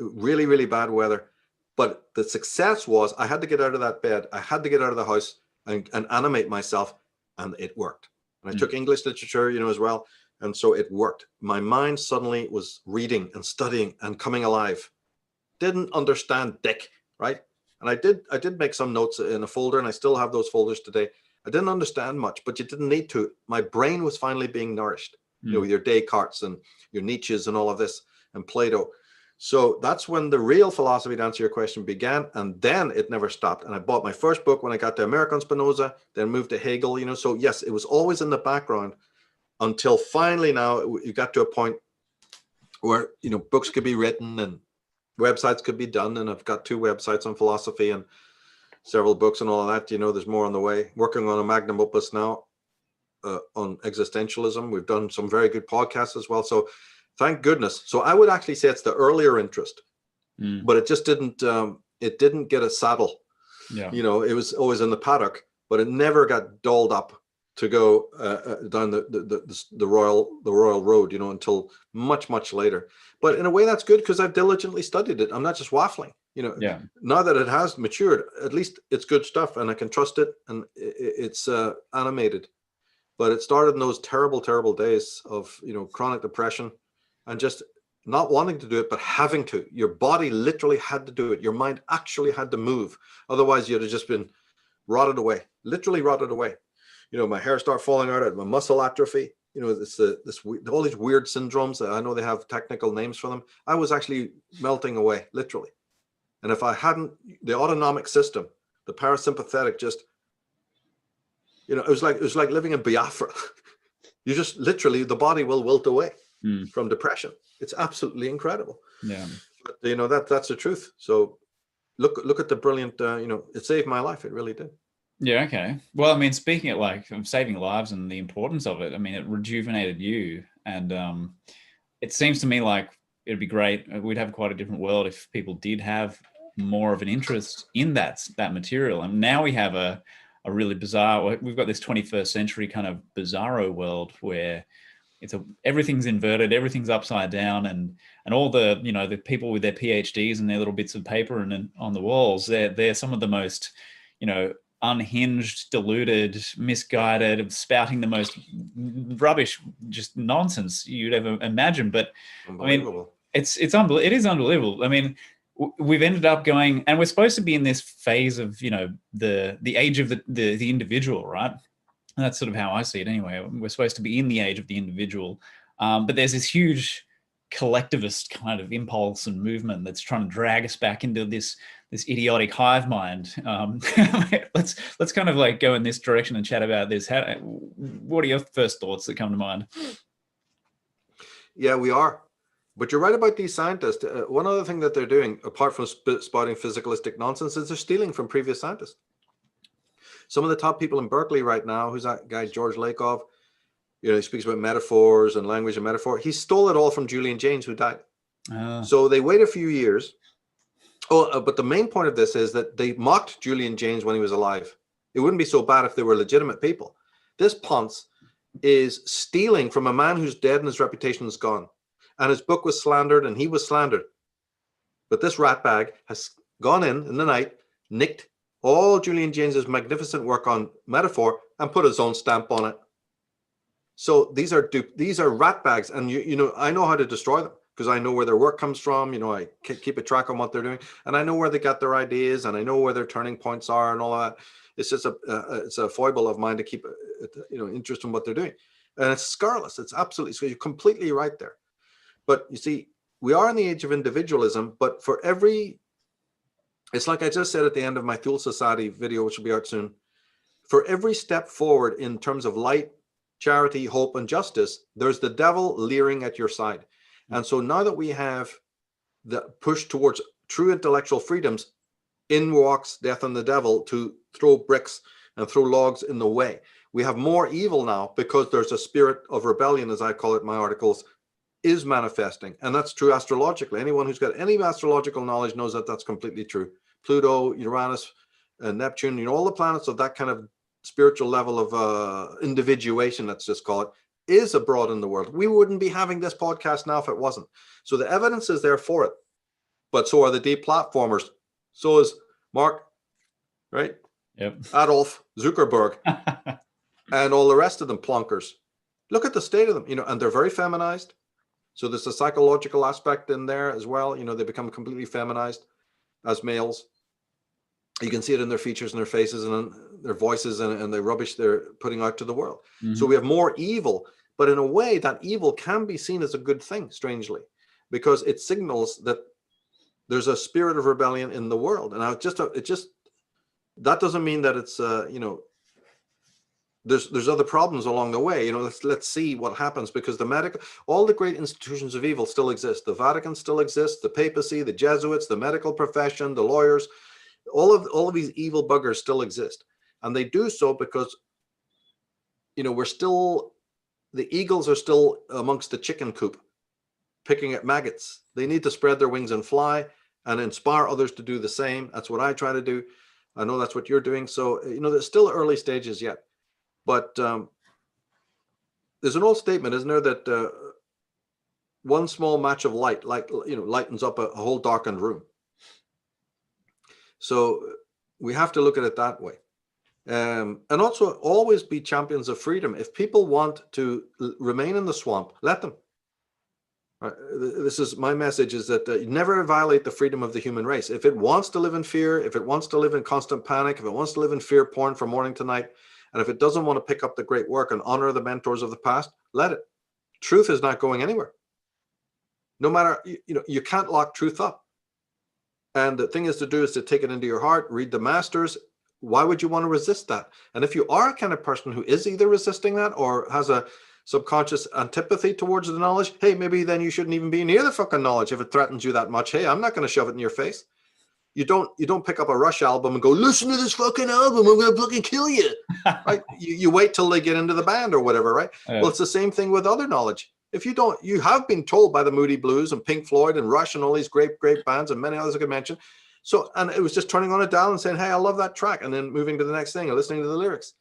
Really, really bad weather. But the success was I had to get out of that bed. I had to get out of the house and animate myself. And it worked. And I took English literature, as well. And so it worked. My mind suddenly was reading and studying and coming alive. Didn't understand dick, right? And I did make some notes in a folder, and I still have those folders today. I didn't understand much, but you didn't need to. My brain was finally being nourished, with your Descartes and your Nietzsche's and all of this, and Plato. So that's when the real philosophy, to answer your question, began. And then it never stopped. And I bought my first book when I got to American Spinoza, then moved to Hegel, So yes, it was always in the background until finally now you got to a point where, books could be written and websites could be done. And I've got 2 websites on philosophy and several books and all of that. There's more on the way. Working on a magnum opus now on existentialism. We've done some very good podcasts as well. So thank goodness. So I would actually say it's the earlier interest, but it just didn't get a saddle. Yeah. It was always in the paddock, but it never got dolled up to go down the royal road, until much later. But in a way that's good, because I've diligently studied it. I'm not just waffling, Yeah. Now that it has matured, at least it's good stuff and I can trust it, and it's animated. But it started in those terrible, terrible days of, chronic depression, and just not wanting to do it, but having to. Your body literally had to do it. Your mind actually had to move. Otherwise, you'd have just been rotted away, literally rotted away. My hair started falling out, I had my muscle atrophy. This all these weird syndromes. I know they have technical names for them. I was actually melting away, literally. And if I hadn't, the autonomic system, the parasympathetic, just, it was like living in Biafra. You just literally, the body will wilt away from depression. It's absolutely incredible. Yeah. But that's the truth. So look at the brilliant, it saved my life. It really did. Yeah. Okay. Well, I mean, speaking of saving lives and the importance of it, I mean, it rejuvenated you, and it seems to me like it'd be great. We'd have quite a different world if people did have more of an interest in that material. And now we have a really bizarre. We've got this 21st century kind of bizarro world where everything's inverted, everything's upside down, and all the the people with their PhDs and their little bits of paper and on the walls, they're some of the most unhinged, deluded, misguided, spouting the most rubbish, just nonsense you'd ever imagine. But I mean, it is unbelievable. I mean, we've ended up going, and we're supposed to be in this phase of the age of the individual, right? And that's sort of how I see it anyway. We're supposed to be in the age of the individual, but there's this huge collectivist kind of impulse and movement that's trying to drag us back into this this idiotic hive mind. Let's kind of like go in this direction and chat about this. What are your first thoughts that come to mind? Yeah, we are. But you're right about these scientists. One other thing that they're doing, apart from spouting physicalistic nonsense, is they're stealing from previous scientists. Some of the top people in Berkeley right now, who's that guy, George Lakoff, he speaks about metaphors and language and metaphor. He stole it all from Julian Jaynes, who died. So they wait a few years. But the main point of this is that they mocked Julian Jaynes when he was alive. It wouldn't be so bad if they were legitimate people. This Ponce is stealing from a man who's dead and his reputation is gone. And his book was slandered and he was slandered. But this ratbag has gone in the night, nicked all Julian Jaynes's magnificent work on metaphor and put his own stamp on it. So these are ratbags, and I know how to destroy them because I know where their work comes from. I keep a track on what they're doing, and I know where they got their ideas, and I know where their turning points are, and all of that. It's just it's a foible of mine to keep interest in what they're doing, and it's scurrilous. It's absolutely, so you're completely right there. But you see, we are in the age of individualism, but for every, it's like I just said at the end of my Thule Society video, which will be out soon, for every step forward in terms of light, charity, hope, and justice, there's the devil leering at your side. And so now that we have the push towards true intellectual freedoms, in walks death and the devil to throw bricks and throw logs in the way. We have more evil now because there's a spirit of rebellion, as I call it in my articles, is manifesting. And that's true astrologically. Anyone who's got any astrological knowledge knows that that's completely true. Pluto, Uranus, Neptune, all the planets of that kind of spiritual level of individuation, let's just call it, is abroad in the world. We wouldn't be having this podcast now if it wasn't. So the evidence is there for it. But so are the deplatformers. So is Mark, right? Yep. Adolf, Zuckerberg, and all the rest of them plonkers. Look at the state of them, and they're very feminized. So there's a psychological aspect in there as well. They become completely feminized as males. You can see it in their features and their faces and their voices and the rubbish they're putting out to the world. Mm-hmm. So we have more evil, but in a way that evil can be seen as a good thing, strangely, because it signals that there's a spirit of rebellion in the world. And that doesn't mean that it's, there's other problems along the way. Let's see what happens, because all the great institutions of evil still exist. The Vatican still exists, the papacy, the Jesuits, the medical profession, the lawyers, all of these evil buggers still exist. And they do so because, the eagles are still amongst the chicken coop, picking at maggots. They need to spread their wings and fly and inspire others to do the same. That's what I try to do. I know that's what you're doing. So, there's still early stages yet. But there's an old statement, isn't there, that one small match of light, lightens up a whole darkened room. So we have to look at it that way. And also always be champions of freedom. If people want to remain in the swamp, let them. This is my message, is that never violate the freedom of the human race. If it wants to live in fear, if it wants to live in constant panic, if it wants to live in fear porn from morning to night, and if it doesn't want to pick up the great work and honor the mentors of the past, let it. Truth is not going anywhere. No matter, you can't lock truth up. And the thing is to take it into your heart, read the masters. Why would you want to resist that? And if you are a kind of person who is either resisting that or has a subconscious antipathy towards the knowledge, hey, maybe then you shouldn't even be near the fucking knowledge if it threatens you that much. Hey, I'm not going to shove it in your face. You don't pick up a Rush album and go, listen to this fucking album, I'm going to fucking kill you. Right? You wait till they get into the band or whatever, right? Yeah. Well, it's the same thing with other knowledge. If you have been told by the Moody Blues and Pink Floyd and Rush and all these great bands and many others I could mention. So, and it was just turning on a dial and saying, hey, I love that track. And then moving to the next thing and listening to the lyrics.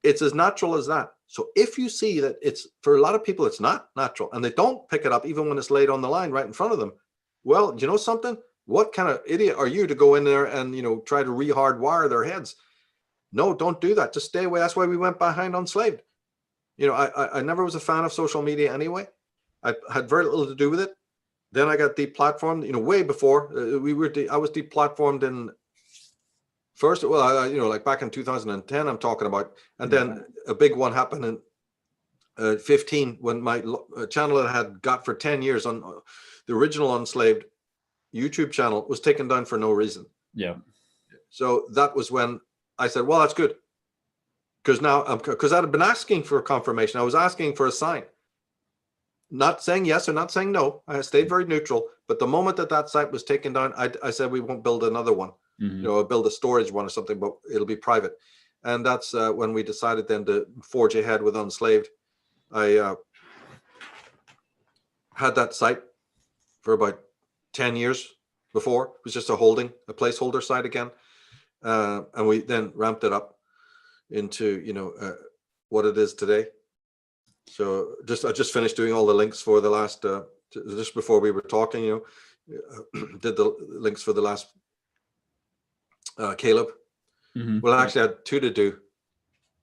It's as natural as that. So if you see that for a lot of people, it's not natural and they don't pick it up even when it's laid on the line right in front of them. Well, you know something? What kind of idiot are you to go in there and, try to re-hardwire their heads? No, don't do that. Just stay away. That's why we went behind Unslaved. I never was a fan of social media anyway. I had very little to do with it. Then I got deplatformed, way before I was deplatformed in first, like back in 2010, I'm talking about. And then a big one happened in 15 when my channel that I had got for 10 years on the original Unslaved YouTube channel was taken down for no reason. Yeah. So that was when I said, well, that's good. Because now, because I had been asking for confirmation. I was asking for a sign. Not saying yes or not saying no. I stayed very neutral. But the moment that site was taken down, I said, we won't build another one. Mm-hmm. You know, build a storage one or something, but it'll be private. And that's when we decided then to forge ahead with Unslaved. I had that site for about 10 years before. It was just a placeholder site again. And we then ramped it up into, you know, what it is today. So I just finished doing all the links for the last, just before we were talking, you know, did the links for the last Caleb. Mm-hmm. Well, actually I had two to do.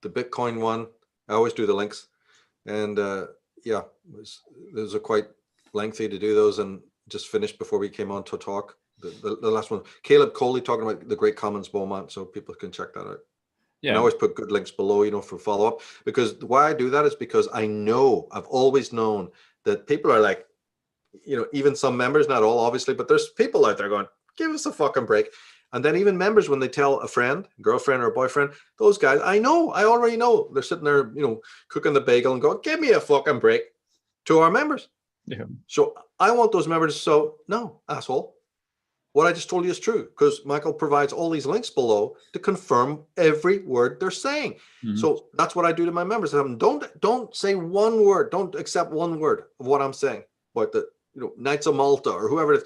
The Bitcoin one, I always do the links. And yeah, those are quite lengthy to do those, and just finished before we came on to talk. The last one, Caleb Coley, talking about the Great Commons Beaumont, so people can check that out. Yeah. And I always put good links below, you know, for follow-up, because why I do that is because I've always known that people are like, you know, even some members, not all obviously, but there's people out there going, give us a fucking break. And then even members, when they tell a friend, girlfriend or a boyfriend, those guys, I already know, they're sitting there, you know, cooking the bagel and going, give me a fucking break, to our members. Yeah. So I want those members to say, no, asshole. What I just told you is true, because Michael provides all these links below to confirm every word they're saying. Mm-hmm. So that's what I do to my members. Don't say one word. Don't accept one word of what I'm saying about the, you know, Knights of Malta or whoever it is.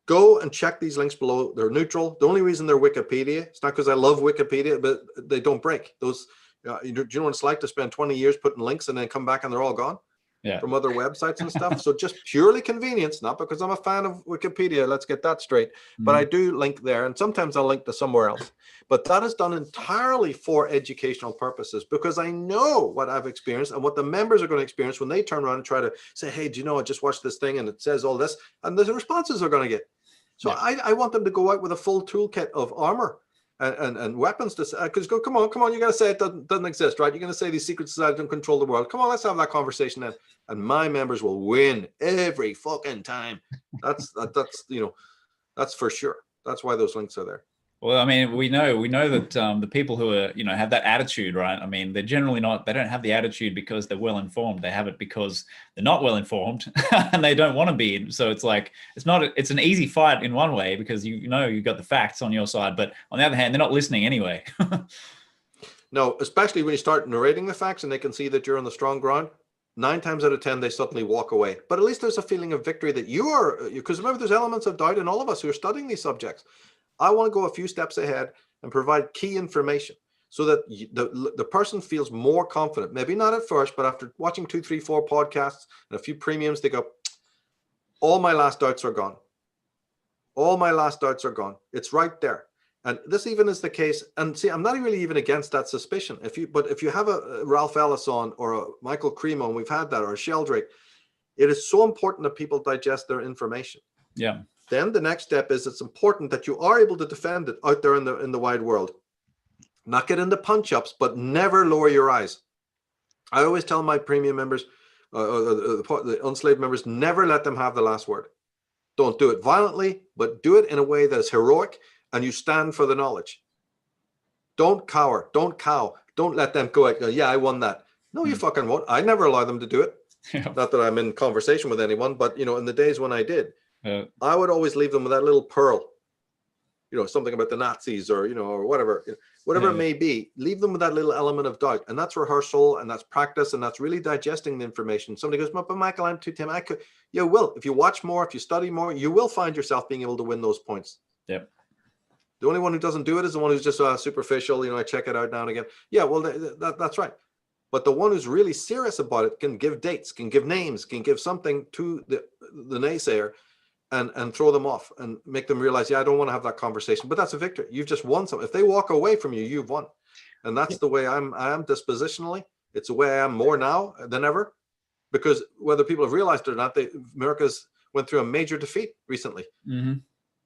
Go and check these links below. They're neutral. The only reason they're Wikipedia, it's not because I love Wikipedia, but they don't break. Those, do you know what it's like to spend 20 years putting links and then come back and they're all gone? Yeah. From other websites and stuff. So just purely convenience, not because I'm a fan of Wikipedia, let's get that straight. Mm-hmm. But I do link there, and sometimes I'll link to somewhere else. But that is done entirely for educational purposes, because I know what I've experienced and what the members are going to experience when they turn around and try to say, hey, do you know, I just watched this thing and it says all this, and the responses are going to get. So yeah. I want them to go out with a full toolkit of armor and weapons to say, because come on, you got to say it doesn't exist, right? You're going to say these secret societies don't control the world. Come on, let's have that conversation then. And my members will win every fucking time. That's you know, that's for sure. That's why those links are there. Well, I mean, we know that the people who are, you know, have that attitude, right? I mean, they're generally they don't have the attitude because they're well informed. They have it because they're not well informed and they don't want to be. So it's like, it's an easy fight in one way, because you know you've got the facts on your side, but on the other hand, they're not listening anyway. No, especially when you start narrating the facts and they can see that you're on the strong ground. 9 times out of 10, they suddenly walk away. But at least there's a feeling of victory that you are, because remember, there's elements of doubt in all of us who are studying these subjects. I want to go a few steps ahead and provide key information so that the person feels more confident. Maybe not at first, but after watching 2, 3, 4 podcasts and a few premiums, they go, all my last doubts are gone. All my last doubts are gone. It's right there. And this even is the case. And see, I'm not really even against that suspicion. If you have a Ralph Ellis on or a Michael Cremo, and we've had that, or a Sheldrake, it is so important that people digest their information. Yeah. Then the next step is it's important that you are able to defend it out there in the wide world. Not get into punch-ups, but never lower your eyes. I always tell my premium members, the unslaved members, never let them have the last word. Don't do it violently, but do it in a way that is heroic, and you stand for the knowledge. Don't cower. Don't cow. Don't let them go, yeah, I won that. No, you fucking won't. I never allow them to do it. Yeah. Not that I'm in conversation with anyone, but, you know, in the days when I did, I would always leave them with that little pearl, you know, something about the Nazis or, you know, or whatever it may be. Leave them with that little element of doubt. And that's rehearsal, and that's practice, and that's really digesting the information. Somebody goes, but Michael, I'm too timid. You will. If you watch more, if you study more, you will find yourself being able to win those points. Yep. The only one who doesn't do it is the one who's just superficial. You know, I check it out now and again. Yeah, well, that's right. But the one who's really serious about it can give dates, can give names, can give something to the naysayer and throw them off and make them realize, yeah, I don't want to have that conversation. But that's a victory. You've just won something. If they walk away from you, you've won. And that's the way I am dispositionally. It's the way I am more now than ever. Because whether people have realized it or not, America's went through a major defeat recently. Mm-hmm.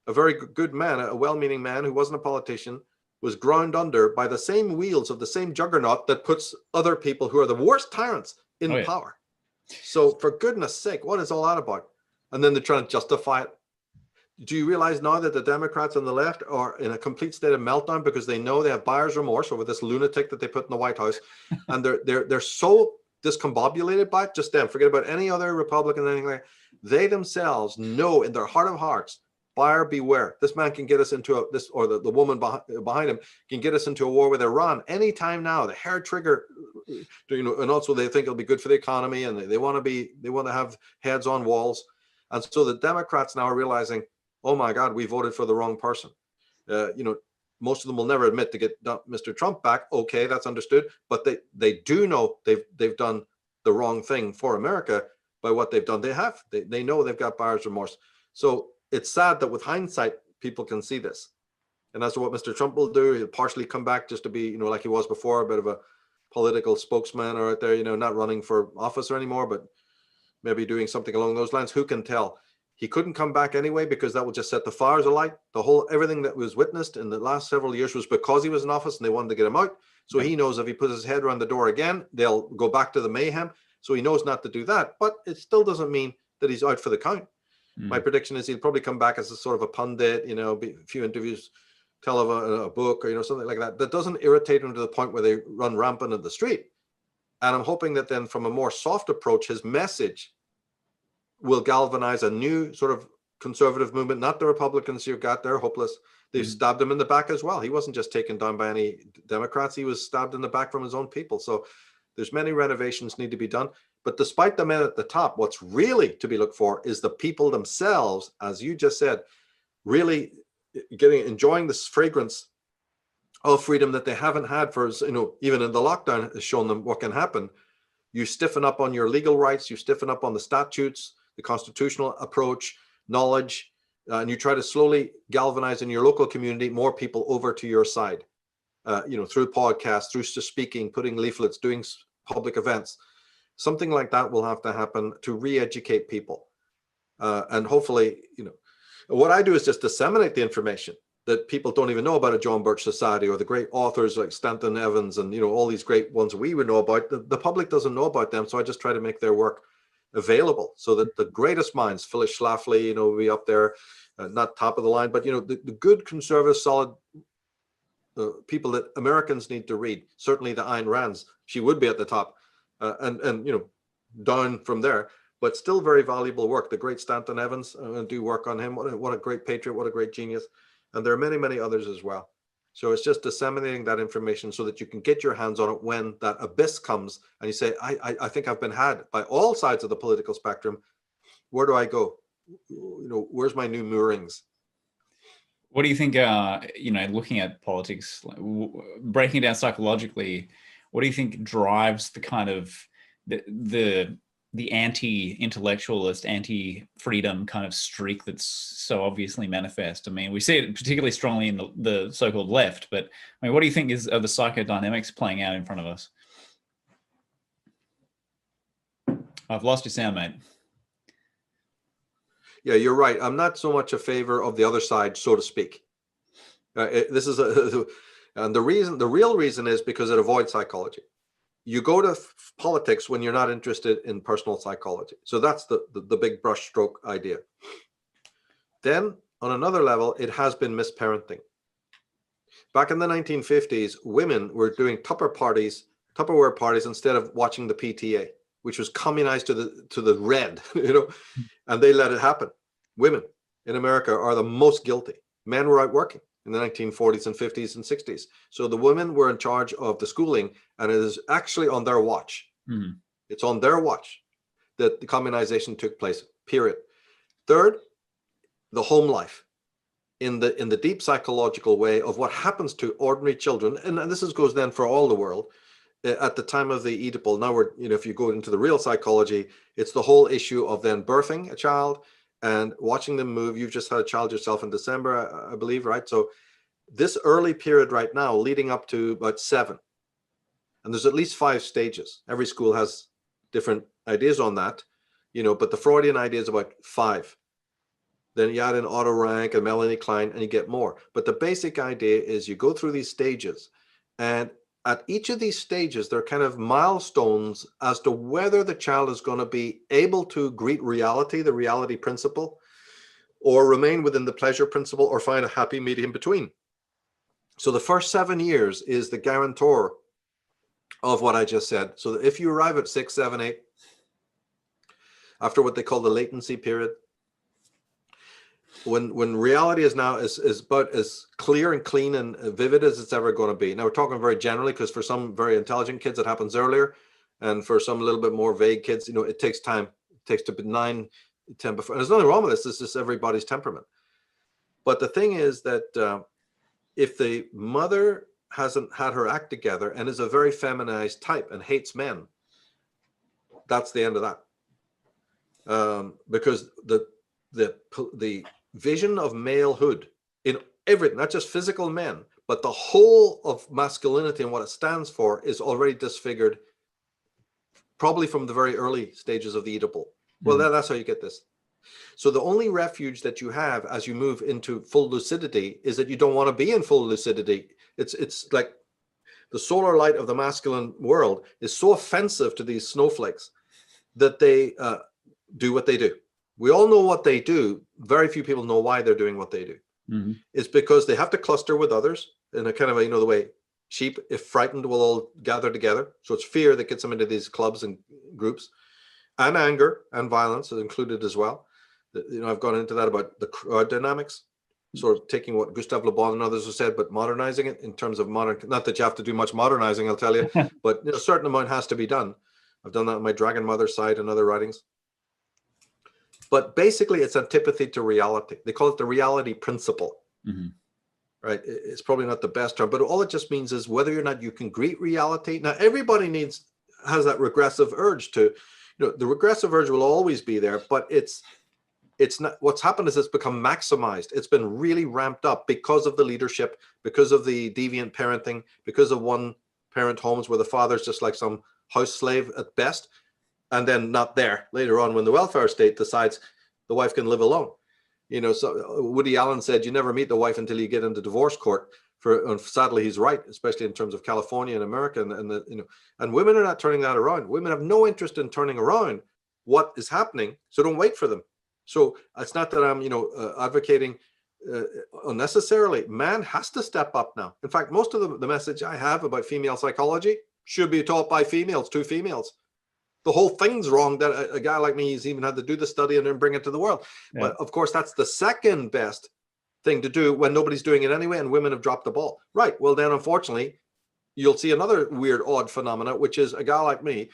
A very good man, a well-meaning man who wasn't a politician, was ground under by the same wheels of the same juggernaut that puts other people who are the worst tyrants in power. So for goodness sake, what is all that about? And then they're trying to justify it. do you realize now that the Democrats on the left are in a complete state of meltdown because they know they have buyer's remorse over this lunatic that they put in the White House, and they're so discombobulated by it, just them, forget about any other Republican, anything like that. They themselves know in their heart of hearts, buyer beware. This man can get us into this, or the woman behind him can get us into a war with Iran anytime now. The hair trigger, and also they think it'll be good for the economy, and they want to have heads on walls. And so the Democrats now are realizing, oh my God, we voted for the wrong person. Most of them will never admit to get Mr. Trump back. Okay, that's understood. But they do know they've done the wrong thing for America by what they've done. They know they've got buyer's remorse. So it's sad that with hindsight, people can see this. And as to what Mr. Trump will do, he'll partially come back just to be, like he was before, a bit of a political spokesman or out there, not running for office anymore, but maybe doing something along those lines. Who can tell? He couldn't come back anyway because that would just set the fires alight. Everything that was witnessed in the last several years was because he was in office and they wanted to get him out. So he knows if he puts his head around the door again, they'll go back to the mayhem. So he knows not to do that. But it still doesn't mean that he's out for the count. My prediction is he'll probably come back as a sort of a pundit, a few interviews, tell a book or, something like that. That doesn't irritate him to the point where they run rampant in the street. And I'm hoping that then from a more soft approach, his message will galvanize a new sort of conservative movement, not the Republicans you've got there, hopeless. They've stabbed him in the back as well. He wasn't just taken down by any Democrats. He was stabbed in the back from his own people. So there's many renovations need to be done. But despite the men at the top, what's really to be looked for is the people themselves, as you just said, really enjoying this fragrance of freedom that they haven't had for, even in the lockdown has shown them what can happen. You stiffen up on your legal rights, you stiffen up on the statutes, the constitutional approach, knowledge, and you try to slowly galvanize in your local community more people over to your side, through podcasts, through speaking, putting leaflets, doing public events. Something like that will have to happen to re-educate people. And hopefully, what I do is just disseminate the information that people don't even know about a John Birch Society or the great authors like Stanton Evans and, all these great ones we would know about. The public doesn't know about them. So I just try to make their work available so that the greatest minds, Phyllis Schlafly, will be up there, not top of the line, but, the good, conservative, solid people that Americans need to read. Certainly the Ayn Rand's, she would be at the top and down from there, but still very valuable work. The great Stanton Evans, I'm going to do work on him. What a great patriot, what a great genius. And there are many, many others as well. So it's just disseminating that information so that you can get your hands on it when that abyss comes and you say, I think I've been had by all sides of the political spectrum. Where do I go? Where's my new moorings? What do you think, looking at politics, breaking it down psychologically, what do you think drives the kind of the anti-intellectualist, anti-freedom kind of streak that's so obviously manifest? I mean, we see it particularly strongly in the so-called left, but I mean, what do you think are the psychodynamics playing out in front of us? I've lost your sound, mate. Yeah, you're right. I'm not so much a favor of the other side, so to speak. And the real reason is because it avoids psychology. You go to politics when you're not interested in personal psychology. So that's the big brushstroke idea. Then on another level, it has been misparenting. Back in the 1950s, women were doing Tupperware parties instead of watching the PTA, which was communized to the red, and they let it happen. Women in America are the most guilty. Men were out working in the 1940s and 50s and 60s. So the women were in charge of the schooling, and it is actually on their watch. Mm-hmm. It's on their watch that the communization took place, period. Third, the home life in the deep psychological way of what happens to ordinary children. And this goes then for all the world at the time of the Oedipal. Now if you go into the real psychology, it's the whole issue of then birthing a child and watching them move. You've just had a child yourself in December, I believe, right? So this early period right now, leading up to about 7, and there's at least 5 stages. Every school has different ideas on that, but the Freudian idea is about 5. Then you add in Otto Rank and Melanie Klein and you get more. But the basic idea is you go through these stages, and at each of these stages, there are kind of milestones as to whether the child is going to be able to greet reality, the reality principle, or remain within the pleasure principle, or find a happy medium between. So the first 7 years is the guarantor of what I just said. So that if you arrive at 6, 7, 8, after what they call the latency period, when reality is now is about as clear and clean and vivid as it's ever going to be. Now we're talking very generally, because for some very intelligent kids it happens earlier, and for some a little bit more vague kids, it takes time. It takes to be 9, 10 before. And there's nothing wrong with this. This is everybody's temperament. But the thing is that if the mother hasn't had her act together and is a very feminized type and hates men, that's the end of that. Because the vision of malehood in everything, not just physical men, but the whole of masculinity and what it stands for, is already disfigured, probably from the very early stages of the Oedipal. Well, that's how you get this. So the only refuge that you have as you move into full lucidity is that you don't want to be in full lucidity. It's like the solar light of the masculine world is so offensive to these snowflakes that they do what they do. We all know what they do. Very few people know why they're doing what they do. It's because they have to cluster with others in a kind of the way sheep, if frightened, will all gather together. So it's fear that gets them into these clubs and groups, and anger and violence is included as well. I've gone into that about the crowd dynamics, sort of taking what Gustave Le Bon and others have said, but modernizing it in terms of modern. Not that you have to do much modernizing, I'll tell you, but a certain amount has to be done. I've done that on my Dragon Mother side and other writings. But basically, it's antipathy to reality. They call it the reality principle, right? It's probably not the best term, but all it just means is whether or not you can greet reality. Now, everybody has that regressive urge to, the regressive urge will always be there, but it's not. What's happened is it's become maximized. It's been really ramped up because of the leadership, because of the deviant parenting, because of one-parent homes where the father's just like some house slave at best, and then not there later on when the welfare state decides the wife can live alone. So Woody Allen said, you never meet the wife until you get into divorce court. And sadly, he's right, especially in terms of California and America, and women are not turning that around. Women have no interest in turning around what is happening, so don't wait for them. So it's not that I'm, advocating unnecessarily. Man has to step up now. In fact, most of the message I have about female psychology should be taught by females, to females. The whole thing's wrong that a guy like me has even had to do the study and then bring it to the world. Yeah. But of course, that's the second best thing to do when nobody's doing it anyway and women have dropped the ball. Right. Well, then, unfortunately, you'll see another weird, odd phenomena, which is a guy like me,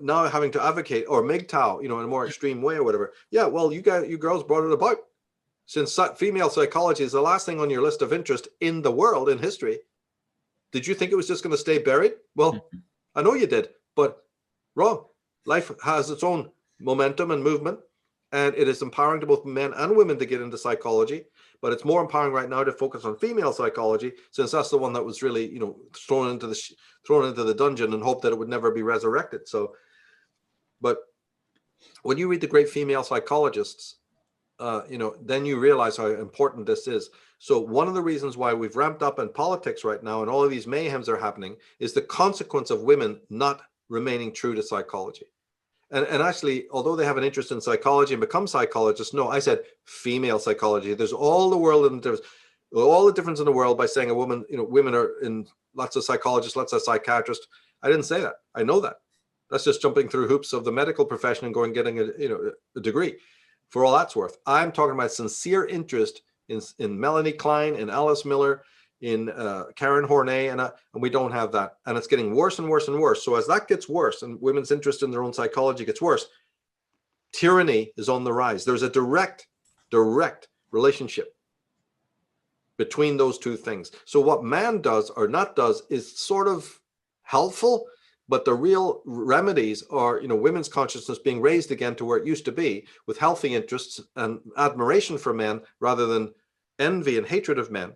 now having to advocate, or MGTOW, in a more extreme way or whatever. Yeah, well, you girls brought it about. Since female psychology is the last thing on your list of interest in the world, in history, did you think it was just going to stay buried? Well, I know you did, but wrong. Life has its own momentum and movement, and it is empowering to both men and women to get into psychology. But it's more empowering right now to focus on female psychology, since that's the one that was really, thrown into the dungeon and hope that it would never be resurrected. So, but when you read the great female psychologists, then you realize how important this is. So one of the reasons why we've ramped up in politics right now and all of these mayhems are happening is the consequence of women not remaining true to psychology. And actually, although they have an interest in psychology and become psychologists, no, I said female psychology. There's all the world and there's all the difference in the world by saying a woman, women are in lots of psychologists, lots of psychiatrists. I didn't say that. I know that. That's just jumping through hoops of the medical profession and getting a degree. For all that's worth, I'm talking about sincere interest in Melanie Klein, in Alice Miller, in Karen Horney, and we don't have that. And it's getting worse and worse and worse. So as that gets worse and women's interest in their own psychology gets worse, tyranny is on the rise. There's a direct relationship between those two things. So what man does or not does is sort of helpful, but the real remedies are, women's consciousness being raised again to where it used to be, with healthy interests and admiration for men rather than envy and hatred of men.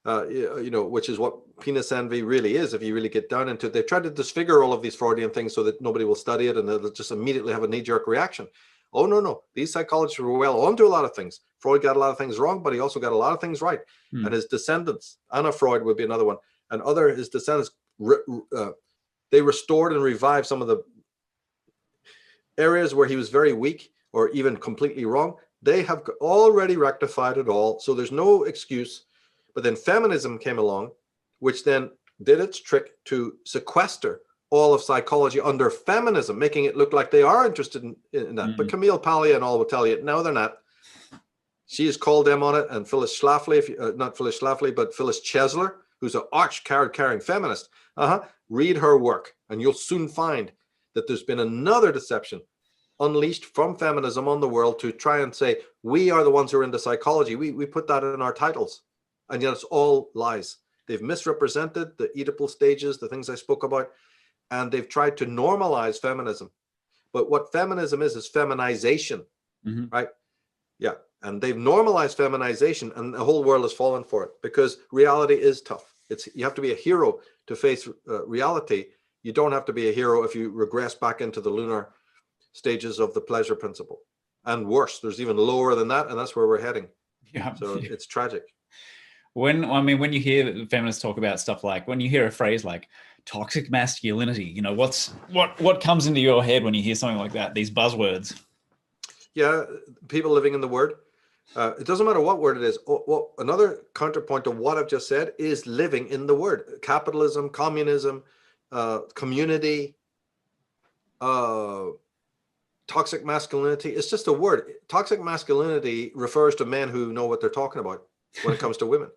Which is what penis envy really is. If you really get down into it, they've tried to disfigure all of these Freudian things so that nobody will study it and they'll just immediately have a knee-jerk reaction. Oh, no. These psychologists were well onto a lot of things. Freud got a lot of things wrong, but he also got a lot of things right. And his descendants, Anna Freud would be another one, and his descendants, they restored and revived some of the areas where he was very weak or even completely wrong. They have already rectified it all, so there's no excuse. But then feminism came along, which then did its trick to sequester all of psychology under feminism, making it look like they are interested in that. But Camille Paglia and all will tell you, no, they're not. She has called them on it, and Phyllis Schlafly, not Phyllis Schlafly, but Phyllis Chesler, who's an arch card-carrying feminist. Read her work, and you'll soon find that there's been another deception unleashed from feminism on the world to try and say, we are the ones who are into psychology. We put that in our titles, and yet it's all lies. They've misrepresented the Oedipal stages, the things I spoke about, and they've tried to normalize feminism. But what feminism is feminization, right? Yeah, and they've normalized feminization, and the whole world has fallen for it because reality is tough. You have to be a hero to face reality. You don't have to be a hero if you regress back into the lunar stages of the pleasure principle. And worse, there's even lower than that, and that's where we're heading. Yeah. So it's tragic. When you hear feminists talk about stuff like, when you hear a phrase like toxic masculinity, you know, what comes into your head when you hear something like that, these buzzwords? Yeah, people living in the word. It doesn't matter what word it is. Another counterpoint to what I've just said is living in the word. Capitalism, communism, community, toxic masculinity. It's just a word. Toxic masculinity refers to men who know what they're talking about when it comes to women.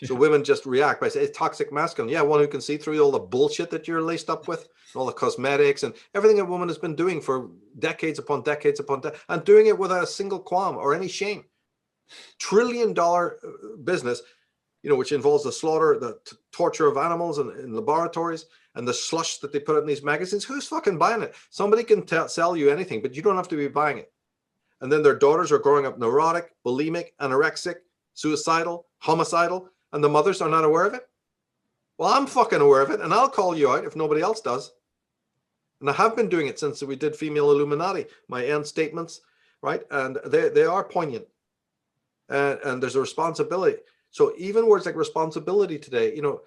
So women just react by saying, it's toxic masculine. Yeah, one who can see through all the bullshit that you're laced up with, all the cosmetics and everything a woman has been doing for decades upon decades upon decades, and doing it without a single qualm or any shame. $1 trillion business, you know, which involves the slaughter, the torture of animals in laboratories, and the slush that they put in these magazines. Who's fucking buying it? Somebody can sell you anything, but you don't have to be buying it. And then their daughters are growing up neurotic, bulimic, anorexic, suicidal, homicidal, and the mothers are not aware of it. Well, I'm fucking aware of it, and I'll call you out if nobody else does. And I have been doing it since we did Female Illuminati, my end statements, right? And they are poignant. And there's a responsibility. So even words like responsibility today, you know,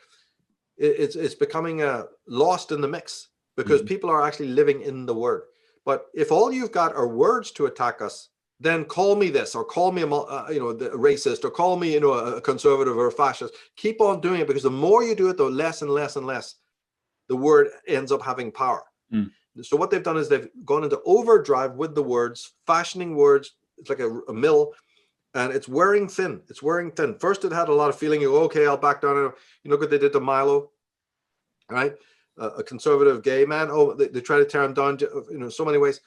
it's becoming lost in the mix because people are actually living in the word. But if all you've got are words to attack us, then call me this, or call me a racist, or call me, you know, a conservative or a fascist. Keep on doing it, because the more you do it, the less and less and less the word ends up having power. So what they've done is they've gone into overdrive with the words, fashioning words. It's like a mill, and it's wearing thin. It's wearing thin. First, it had a lot of feeling. You go, okay, I'll back down. You look what they did to Milo, right? A conservative gay man. Oh, they try to tear him down, you know, so many ways.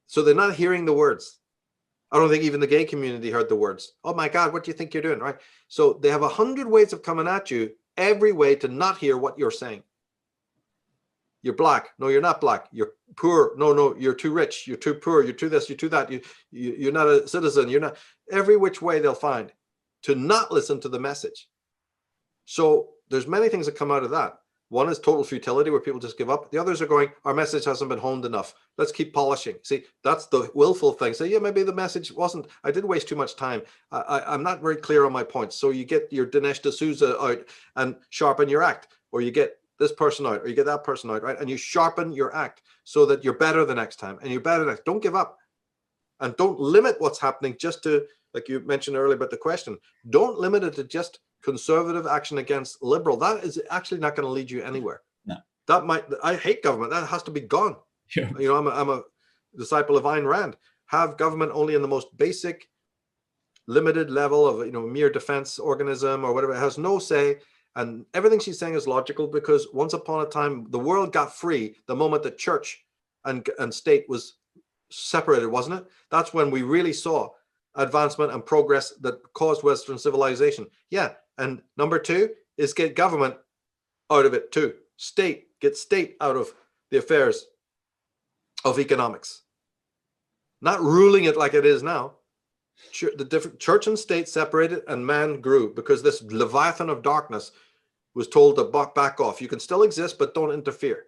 So they're not hearing the words. I don't think even the gay community heard the words. Oh my God, what do you think you're doing, right? So they have 100 ways of coming at you, every way to not hear what you're saying. You're black. No, you're not black. You're poor. No, you're too rich. You're too poor. You're too this. You're too that. You're not a citizen. You're not. Every which way they'll find to not listen to the message. So there's many things that come out of that. One is total futility, where people just give up. The others are going, our message hasn't been honed enough. Let's keep polishing. See, that's the willful thing. So yeah, maybe the message wasn't, I did waste too much time. I'm not very clear on my points. So you get your Dinesh D'Souza out and sharpen your act, or you get this person out, or you get that person out, right? And you sharpen your act so that you're better the next time, and you're better next. Don't give up, and don't limit what's happening just to, like you mentioned earlier about the question, don't limit it to just conservative action against liberal. That is actually not going to lead you anywhere. No. I hate government. That has to be gone. Yeah. You know, I'm a disciple of Ayn Rand. Have government only in the most basic, limited level of, you know, mere defense organism or whatever. It has no say. And everything she's saying is logical, because once upon a time, the world got free the moment that church and state was separated, wasn't it? That's when we really saw advancement and progress that caused Western civilization. Yeah. And number two is get government out of it too. Get state out of the affairs of economics. Not ruling it like it is now. The different church and state separated, and man grew, because this leviathan of darkness was told to back off. You can still exist, but don't interfere.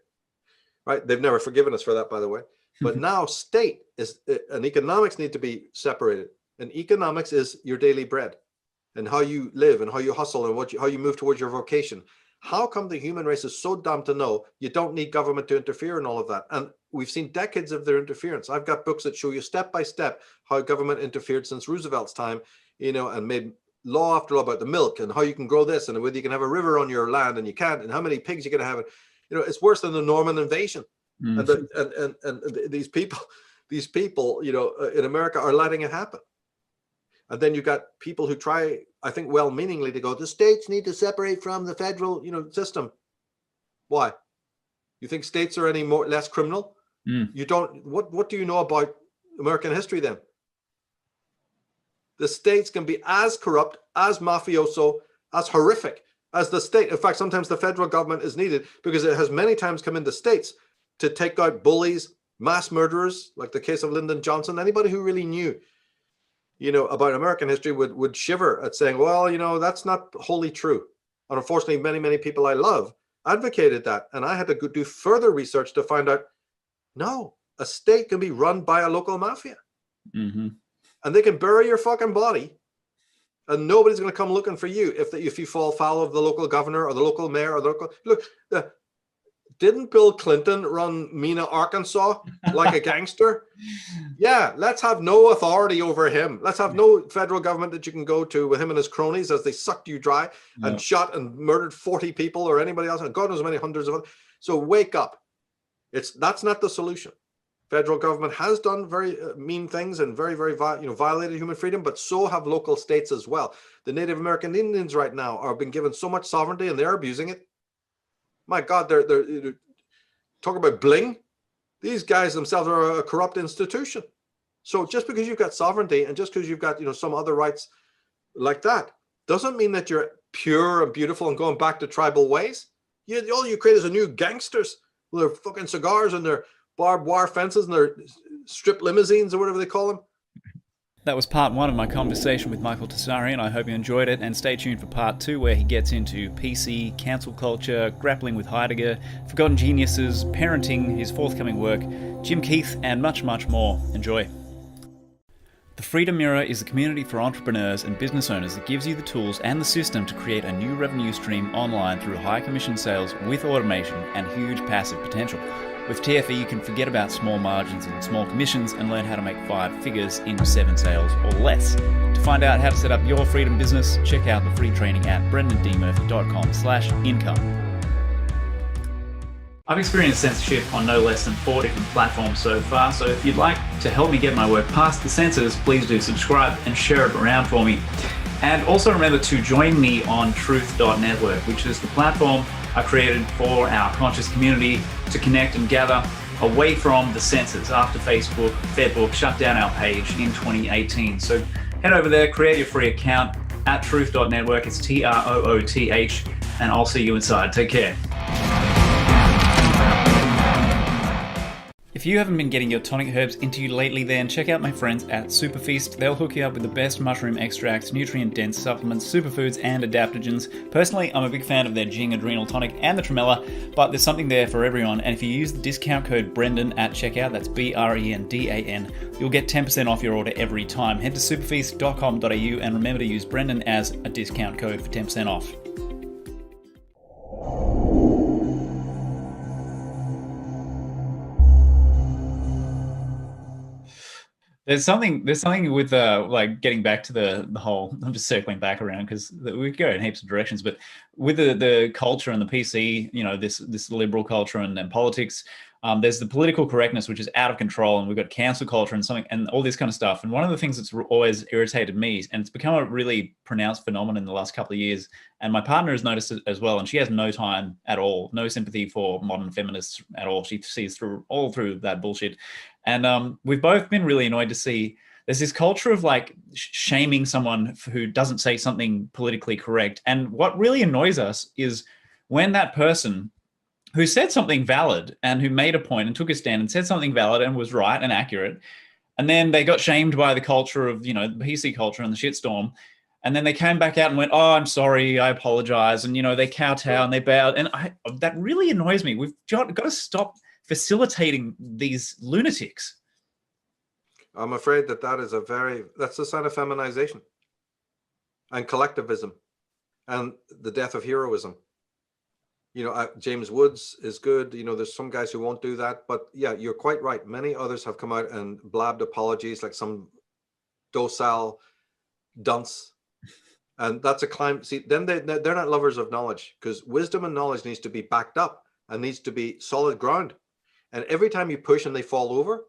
Right? They've never forgiven us for that, by the way. But now state and economics need to be separated. And economics is your daily bread, and how you live, and how you hustle, and how you move towards your vocation. How come the human race is so dumb to know you don't need government to interfere in all of that? And we've seen decades of their interference. I've got books that show you step by step how government interfered since Roosevelt's time, and made law after law about the milk and how you can grow this and whether you can have a river on your land and you can't, and how many pigs you can have. It's worse than the Norman invasion. And these people, in America are letting it happen. And then you got people who try, I think, well-meaningly to go, the states need to separate from the federal, system. Why? You think states are any less criminal? You don't. What do you know about American history then? The states can be as corrupt, as mafioso, as horrific as the state. In fact, sometimes the federal government is needed because it has many times come into states to take out bullies, mass murderers, like the case of Lyndon Johnson. Anybody who really knew about American history would shiver at saying, well, that's not wholly true. And unfortunately, many, many people I love advocated that. And I had to go do further research to find out, no, a state can be run by a local mafia. And they can bury your fucking body and nobody's going to come looking for you if you fall foul of the local governor or the local mayor or the local... Look, didn't Bill Clinton run Mena, Arkansas like a gangster? Yeah, let's have no authority over him. Let's have no federal government that you can go to with him and his cronies as they sucked you dry and shot and murdered 40 people or anybody else. And God knows how many hundreds of others. So wake up. That's not the solution. Federal government has done very mean things and very, very, violated human freedom, but so have local states as well. The Native American Indians right now are being given so much sovereignty and they're abusing it. My God, they're talk about bling. These guys themselves are a corrupt institution. So just because you've got sovereignty and just because you've got some other rights like that doesn't mean that you're pure and beautiful and going back to tribal ways. All you create is a new gangsters with their fucking cigars and their barbed wire fences and their strip limousines or whatever they call them. That was part one of my conversation with Michael Tsarion. I hope you enjoyed it, and stay tuned for part two, where he gets into PC, cancel culture, grappling with Heidegger, forgotten geniuses, parenting, his forthcoming work, Jim Keith, and much, much more. Enjoy. The Freedom Mirror is a community for entrepreneurs and business owners that gives you the tools and the system to create a new revenue stream online through high commission sales with automation and huge passive potential. With TFE, you can forget about small margins and small commissions and learn how to make 5 figures in 7 sales or less. To find out how to set up your freedom business, check out the free training at brendandmurphy.com/income. I've experienced censorship on no less than 4 different platforms so far, so if you'd like to help me get my work past the censors, please do subscribe and share it around for me. And also remember to join me on truth.network, which is the platform I created for our conscious community to connect and gather away from the censors after Facebook shut down our page in 2018. So head over there, create your free account at truth.network. It's TROOTH, and I'll see you inside. Take care. If you haven't been getting your tonic herbs into you lately, then check out my friends at Superfeast. They'll hook you up with the best mushroom extracts, nutrient-dense supplements, superfoods, and adaptogens. Personally, I'm a big fan of their Jing Adrenal Tonic and the Tremella, but there's something there for everyone. And if you use the discount code Brendan at checkout, that's BRENDAN, you'll get 10% off your order every time. Head to superfeast.com.au and remember to use Brendan as a discount code for 10% off. There's something with like getting back to the whole, I'm just circling back around because we could go in heaps of directions, but with the culture and the PC, this liberal culture and politics, there's the political correctness, which is out of control, and we've got cancel culture and all this kind of stuff. And one of the things that's always irritated me, and it's become a really pronounced phenomenon in the last couple of years, and my partner has noticed it as well, and she has no time at all, no sympathy for modern feminists at all. She sees all through that bullshit. And we've both been really annoyed to see there's this culture of like shaming someone who doesn't say something politically correct. And what really annoys us is when that person who said something valid and who made a point and took a stand and said something valid and was right and accurate, and then they got shamed by the culture of, the PC culture and the shitstorm. And then they came back out and went, oh, I'm sorry, I apologize. And, they kowtow and they bowed. And that really annoys me. We've got to stop facilitating these lunatics. I'm afraid that's a sign of feminization and collectivism and the death of heroism. James Woods is good. There's some guys who won't do that, but yeah, you're quite right. Many others have come out and blabbed apologies, like some docile dunce. And that's a climb. See, then they're not lovers of knowledge, because wisdom and knowledge needs to be backed up and needs to be solid ground. And every time you push and they fall over,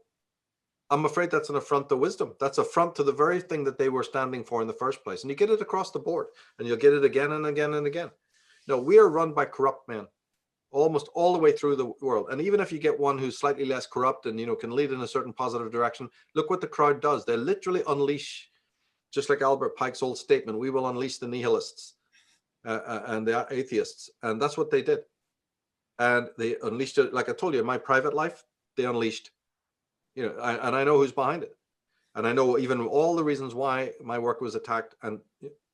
I'm afraid that's an affront to wisdom. That's an affront to the very thing that they were standing for in the first place. And you get it across the board, and you'll get it again and again and again. No, we are run by corrupt men almost all the way through the world. And even if you get one who's slightly less corrupt and, can lead in a certain positive direction, look what the crowd does. They literally unleash, just like Albert Pike's old statement, we will unleash the nihilists and the atheists. And that's what they did. And they unleashed it. Like I told you, in my private life, they unleashed, and I know who's behind it. And I know even all the reasons why my work was attacked, and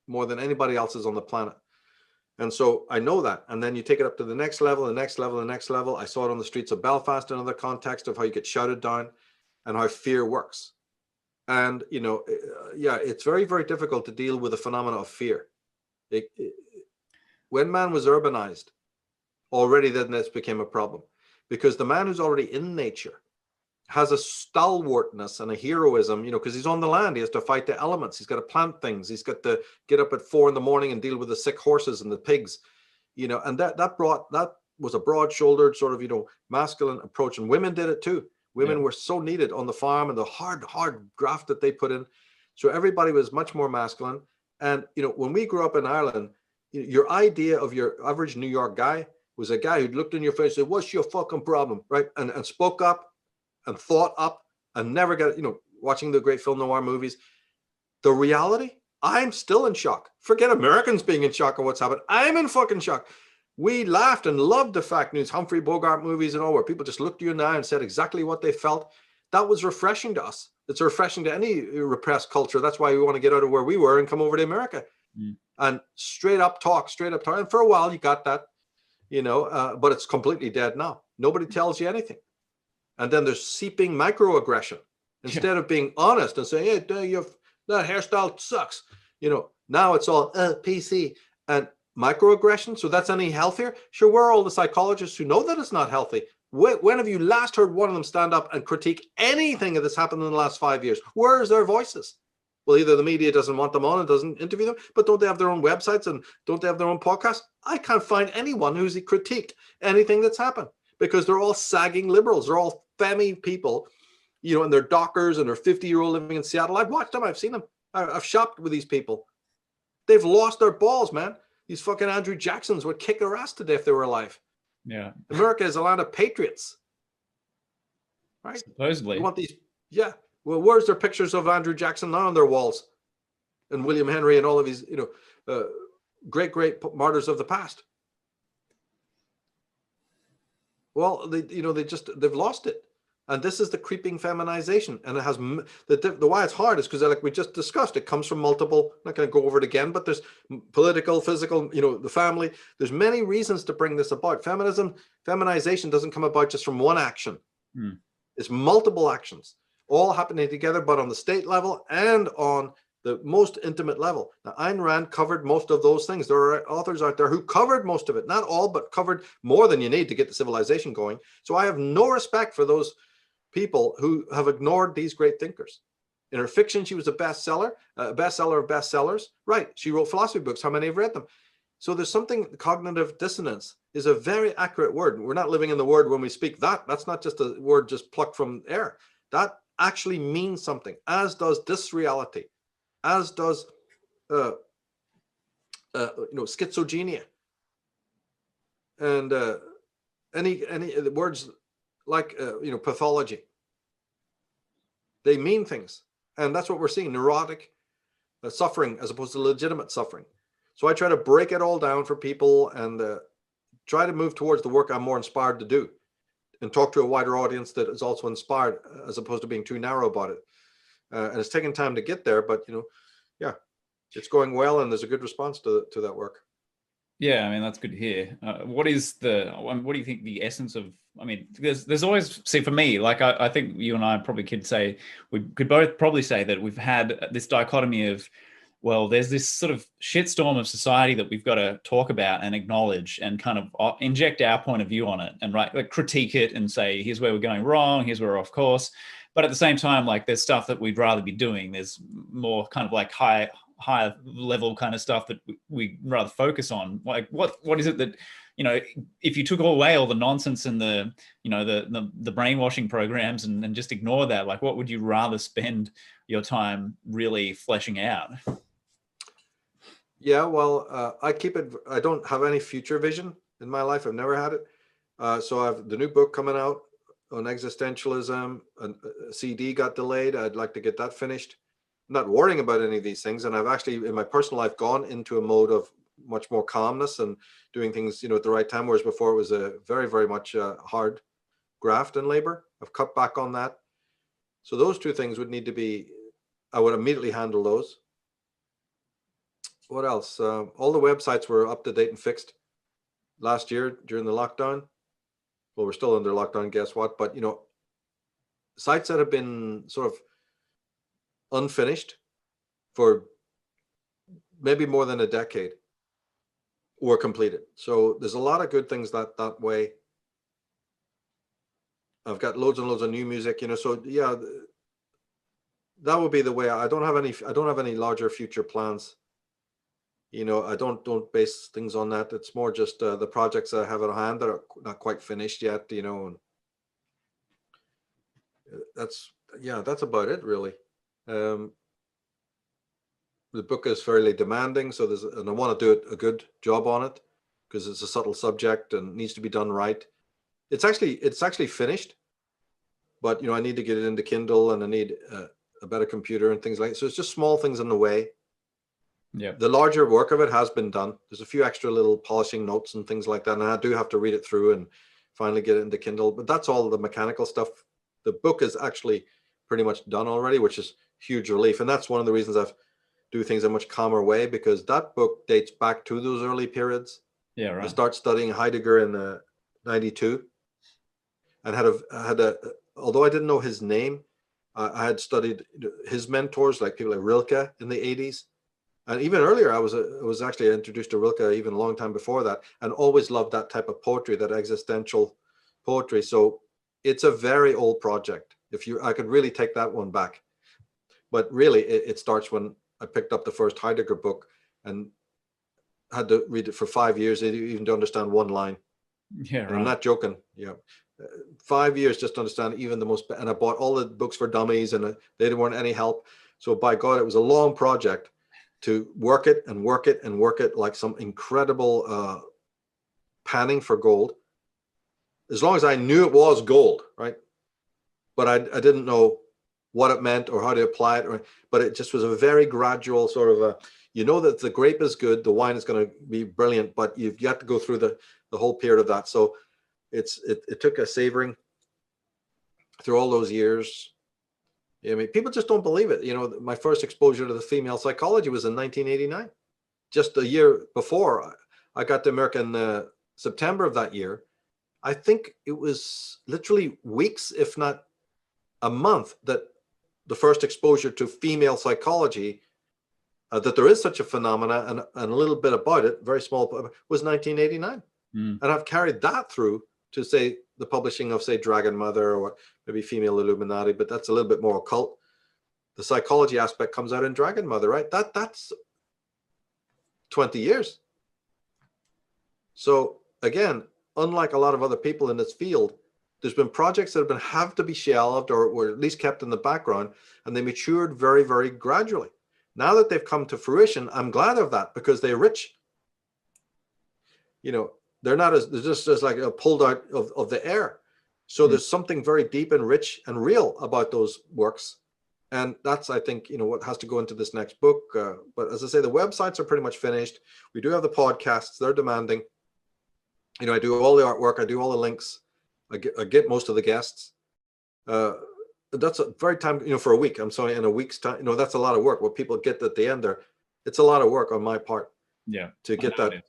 more than anybody else's on the planet. And so I know that. And then you take it up to the next level, the next level, the next level. I saw it on the streets of Belfast in another context of how you get shouted down and how fear works. And, it's very, very difficult to deal with the phenomena of fear. When man was urbanized, already then this became a problem, because the man who's already in nature has a stalwartness and a heroism, because he's on the land. He has to fight the elements. He's got to plant things. He's got to get up at 4 a.m. and deal with the sick horses and the pigs, and that was a broad-shouldered sort of, masculine approach. And women did it too. Women were so needed on the farm, and the hard graft that they put in. So everybody was much more masculine. And, when we grew up in Ireland, your idea of your average New York guy was a guy who looked in your face and said, what's your fucking problem? Right. And spoke up and thought up and never got, watching the great film noir movies. The reality, I'm still in shock. Forget Americans being in shock of what's happened. I'm in fucking shock. We laughed and loved the fact news, Humphrey Bogart movies and all, where people just looked you in the eye and said exactly what they felt. That was refreshing to us. It's refreshing to any repressed culture. That's why we want to get out of where we were and come over to America. And straight up talk. And for a while you got that, but it's completely dead now. Nobody tells you anything. And then there's seeping microaggression. Instead of being honest and saying, hey, that hairstyle sucks. Now it's all PC and microaggression. So that's any healthier? Sure, where are all the psychologists who know that it's not healthy? When have you last heard one of them stand up and critique anything that's happened in the last 5 years? Where is their voices? Well, either the media doesn't want them on and doesn't interview them, but don't they have their own websites and don't they have their own podcasts? I can't find anyone who's critiqued anything that's happened, because they're all sagging liberals. They're all femmy people, and they're dockers and they're 50-year-old living in Seattle. I've watched them. I've seen them. I've shopped with these people. They've lost their balls, man. These fucking Andrew Jacksons would kick their ass to death if they were alive. Yeah. America is a land of patriots. Right? Supposedly. You want these? Yeah. Well, where's their pictures of Andrew Jackson now on their walls? And William Henry and all of these, great martyrs of the past. Well, they've lost it. And this is the creeping feminization. And it has the why it's hard is because, like we just discussed, it comes from multiple, I'm not going to go over it again, but there's political, physical, the family. There's many reasons to bring this about. Feminization doesn't come about just from one action. It's multiple actions, all happening together, but on the state level and on the most intimate level. Now, Ayn Rand covered most of those things. There are authors out there who covered most of it, not all, but covered more than you need to get the civilization going. So I have no respect for those people who have ignored these great thinkers. In her fiction, she was a bestseller of bestsellers. Right. She wrote philosophy books. How many have read them? So there's something, cognitive dissonance is a very accurate word. We're not living in the word when we speak that. That's not just a word just plucked from air. That actually means something, as does disreality, as does schizophrenia, and any words like pathology. They mean things, and that's what we're seeing: neurotic suffering as opposed to legitimate suffering. So I try to break it all down for people and try to move towards the work I'm more inspired to do, and talk to a wider audience that is also inspired, as opposed to being too narrow about it. And it's taken time to get there, but it's going well, and there's a good response to that work. Yeah, I mean, that's good to hear. What do you think the essence of? I mean, there's always, see, for me, like I think you and I probably could both probably say that we've had this dichotomy of well, there's this sort of shitstorm of society that we've got to talk about and acknowledge and kind of inject our point of view on it and like critique it and say, here's where we're going wrong, here's where we're off course. But at the same time, like there's stuff that we'd rather be doing. There's more kind of like higher level kind of stuff that we rather focus on. Like what is it that, if you took away all the nonsense and the brainwashing programs and just ignore that, like what would you rather spend your time really fleshing out? Yeah, well, I don't have any future vision in my life. I've never had it. So I have the new book coming out on existentialism. A CD got delayed. I'd like to get that finished. I'm not worrying about any of these things. And I've actually, in my personal life, gone into a mode of much more calmness and doing things, at the right time. Whereas before it was a very, very much hard graft and labor. I've cut back on that. So those two things would need to be, I would immediately handle those. What else? All the websites were up to date and fixed last year during the lockdown. Well, we're still under lockdown, guess what? But, sites that have been sort of unfinished for maybe more than a decade were completed. So there's a lot of good things that way. I've got loads and loads of new music, so yeah, that would be the way. I don't have any larger future plans. I don't base things on that. It's more just the projects that I have at hand that are not quite finished yet, and that's about it really. The book is fairly demanding, and I want to do a good job on it because it's a subtle subject and needs to be done right. It's actually finished, but I need to get it into Kindle and I need a better computer and things like that. So it's just small things in the way. Yeah. The larger work of it has been done. There's a few extra little polishing notes and things like that. And I do have to read it through and finally get it into Kindle, but that's all the mechanical stuff. The book is actually pretty much done already, which is huge relief. And that's one of the reasons I've do things in a much calmer way, because that book dates back to those early periods. Yeah, right. I started studying Heidegger in 92 and although I didn't know his name, I had studied his mentors, like people like Rilke in the 80s. And even earlier, I was actually introduced to Rilke even a long time before that, and always loved that type of poetry, that existential poetry. So it's a very old project. I could really take that one back. But really, it starts when I picked up the first Heidegger book and had to read it for 5 years, even to understand one line. Yeah, right. And I'm not joking. Yeah. 5 years just to understand even the most, and I bought all the books for dummies and they weren't any help. So by God, it was a long project to work it and work it and work it like some incredible panning for gold. As long as I knew it was gold, right? But I didn't know what it meant or how to apply it, but it just was a very gradual sort of that the grape is good, the wine is going to be brilliant, but you've got to go through the whole period of that. So it took a savoring through all those years. I mean, people just don't believe it. My first exposure to the female psychology was in 1989. Just a year before I got to America in September of that year. I think it was literally weeks, if not a month, that the first exposure to female psychology, that there is such a phenomena and a little bit about it, very small, was 1989. And I've carried that through to, say, the publishing of, say, Dragon Mother or maybe Female Illuminati, but that's a little bit more occult. The psychology aspect comes out in Dragon Mother, right? That's 20 years. So again, unlike a lot of other people in this field, there's been projects that have to be shelved or were at least kept in the background, and they matured very, very gradually. Now that they've come to fruition, I'm glad of that, because they're rich. They're just as like pulled out of the air. So there's something very deep and rich and real about those works. And that's, I think, what has to go into this next book. But as I say, the websites are pretty much finished. We do have the podcasts. They're demanding. I do all the artwork. I do all the links. I get most of the guests. That's a very time, for a week. I'm sorry, in a week's time, that's a lot of work. What people get at the end there, it's a lot of work on my part. Yeah. To get that,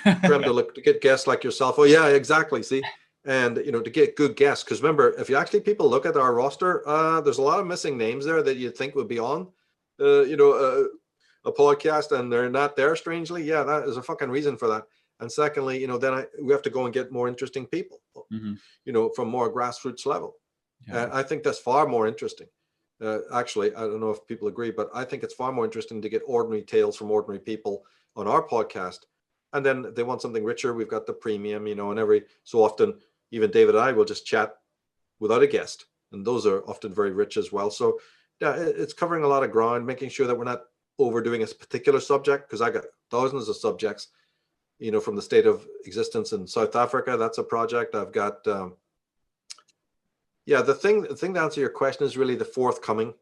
to get guests like yourself. Oh yeah, exactly. See, and to get good guests, because remember, if you actually people look at our roster, there's a lot of missing names there that you'd think would be on. A a podcast and they're not there, strangely, yeah, that is a fucking reason for that. And secondly, then we have to go and get more interesting people, from more grassroots level. Yeah. I think that's far more interesting. Actually, I don't know if people agree, but I think it's far more interesting to get ordinary tales from ordinary people on our podcast. And then if they want something richer, we've got the premium, and every so often, even David and I will just chat without a guest. And those are often very rich as well. So yeah, it's covering a lot of ground, making sure that we're not overdoing a particular subject, because I got thousands of subjects, from the state of existence in South Africa. That's a project I've got. The thing to answer your question is really the forthcoming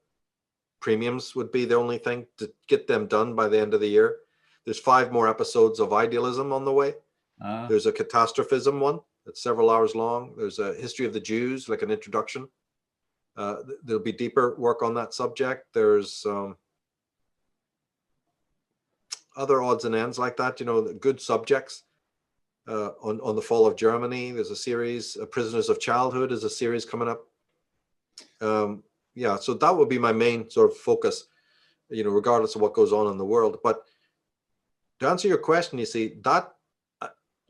premiums would be the only thing to get them done by the end of the year. There's 5 more episodes of Idealism on the way. There's a Catastrophism one that's several hours long. There's a History of the Jews, like an introduction. There'll be deeper work on that subject. There's other odds and ends like that, good subjects. On the fall of Germany, there's a series. Prisoners of Childhood is a series coming up. So that would be my main sort of focus, regardless of what goes on in the world. But to answer your question, you see, that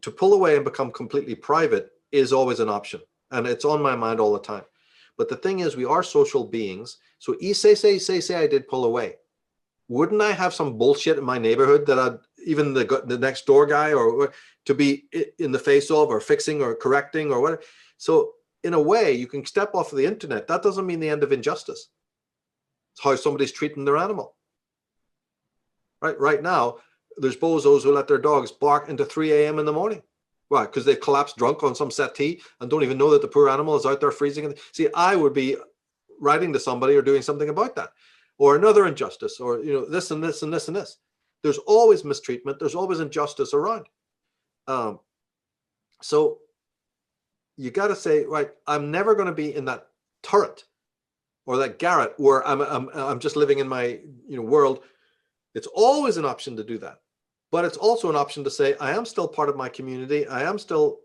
to pull away and become completely private is always an option, and it's on my mind all the time. But the thing is, we are social beings. So say I did pull away. Wouldn't I have some bullshit in my neighborhood that I'd, even the next door guy or to be in the face of, or fixing or correcting or whatever? So in a way, you can step off of the internet. That doesn't mean the end of injustice. It's how somebody's treating their animal. Right now, there's bozos who let their dogs bark into 3 a.m. in the morning. Why? Because they've collapsed drunk on some settee and don't even know that the poor animal is out there freezing. See, I would be writing to somebody or doing something about that. Or another injustice, or this and this and this and this. There's always mistreatment. There's always injustice around. So you got to say, right, I'm never going to be in that turret or that garret where I'm just living in my world. It's always an option to do that, but it's also an option to say I am still part of my community. I am still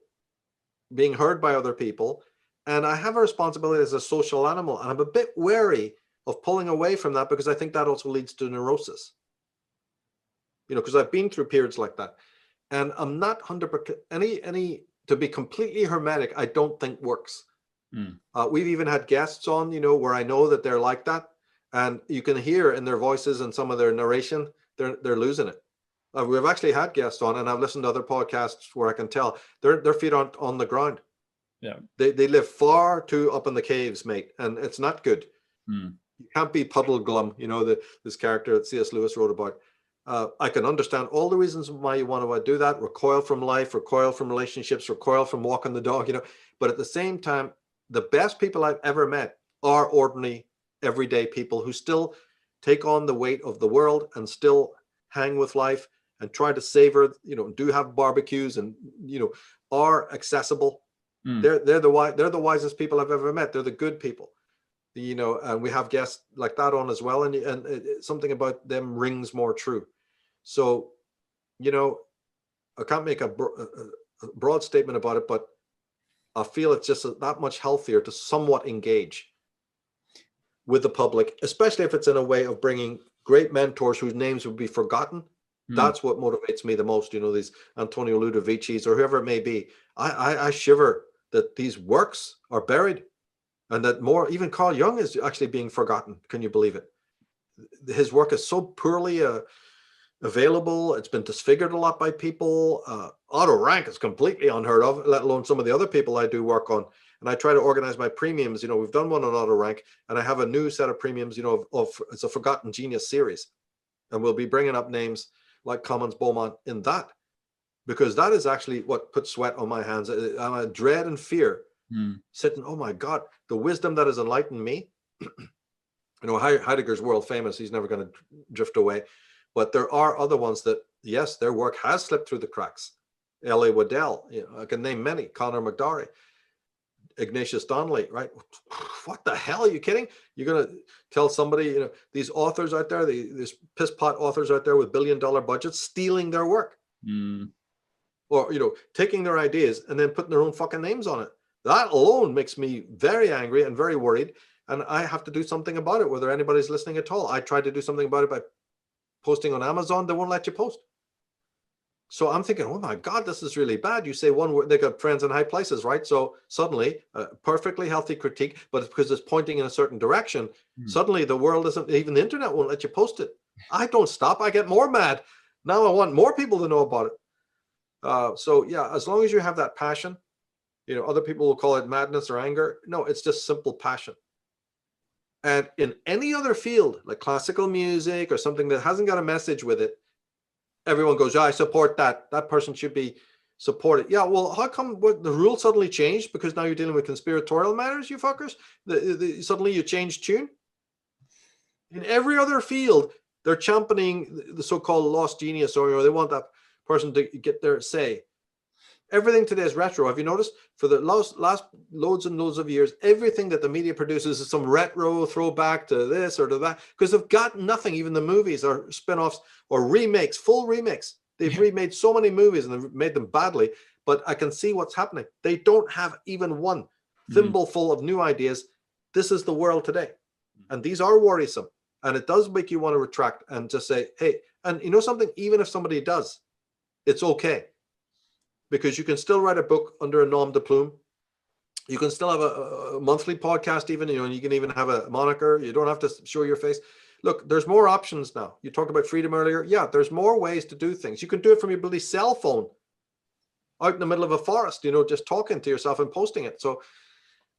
being heard by other people, and I have a responsibility as a social animal. And I'm a bit wary of pulling away from that, because I think that also leads to neurosis. Because I've been through periods like that, and I'm not 100% any to be completely hermetic. I don't think works. We've even had guests on, where I know that they're like that, and you can hear in their voices and some of their narration, they're losing it. We've actually had guests on, and I've listened to other podcasts where I can tell their feet aren't on the ground. Yeah, they live far too up in the caves, mate, and it's not good. You can't be puddle glum, this character that C.S. Lewis wrote about. I can understand all the reasons why you want to do that, recoil from life, recoil from relationships, recoil from walking the dog, but at the same time, the best people I've ever met are ordinary, everyday people who still take on the weight of the world and still hang with life and try to savor, do have barbecues and, are accessible. They're the wisest people I've ever met. They're the good people. And we have guests like that on as well, and something about them rings more true. So, I can't make a broad statement about it, but I feel it's just that much healthier to somewhat engage with the public, especially if it's in a way of bringing great mentors whose names would be forgotten. That's what motivates me the most. These Antonio Ludovicis or whoever it may be. I shiver that these works are buried. And that even Carl Jung is actually being forgotten. Can you believe it? His work is so poorly available. It's been disfigured a lot by people. Otto Rank is completely unheard of, let alone some of the other people I do work on. And I try to organize my premiums. We've done one on Otto Rank, and I have a new set of premiums, of it's a Forgotten Genius series. And we'll be bringing up names like Commons Beaumont in that, because that is actually what puts sweat on my hands. I'm a dread and fear. Sitting, oh my God, the wisdom that has enlightened me. Heidegger's world famous. He's never going to drift away. But there are other ones that, yes, their work has slipped through the cracks. L.A. Waddell, I can name many. Conor McDowry, Ignatius Donnelly, right? What the hell? Are you kidding? You're going to tell somebody, these authors out there, these piss pot authors out there with billion-dollar budgets, stealing their work. Or, taking their ideas and then putting their own fucking names on it. That alone makes me very angry and very worried, and I have to do something about it, whether anybody's listening at all. I try to do something about it by posting on Amazon, they won't let you post. So I'm thinking, oh my God, this is really bad. You say one word, they got friends in high places, right? So suddenly, a perfectly healthy critique, but it's because it's pointing in a certain direction. Suddenly the world isn't, even the internet won't let you post it. I don't stop. I get more mad. Now I want more people to know about it. So yeah, as long as you have that passion, other people will call it madness or anger. No, it's just simple passion. And in any other field, like classical music or something that hasn't got a message with it, everyone goes, yeah, I support that. That person should be supported. Yeah, well, how come the rule suddenly changed because now you're dealing with conspiratorial matters, you fuckers? Suddenly you change tune? In every other field, they're championing the so-called lost genius, or they want that person to get their say. Everything today is retro. Have you noticed? For the last loads and loads of years, everything that the media produces is some retro throwback to this or to that, because they've got nothing. Even the movies or spin-offs or remakes, full remakes. They've remade so many movies and they've made them badly, but I can see what's happening. They don't have even one thimbleful of new ideas. This is the world today. And these are worrisome. And it does make you want to retract and just say, hey, and you know something, even if somebody does, it's okay. Because you can still write a book under a nom de plume. You can still have a monthly podcast even, and you can even have a moniker. You don't have to show your face. Look, there's more options now. You talked about freedom earlier. Yeah, there's more ways to do things. You can do it from your bloody cell phone out in the middle of a forest, just talking to yourself and posting it. So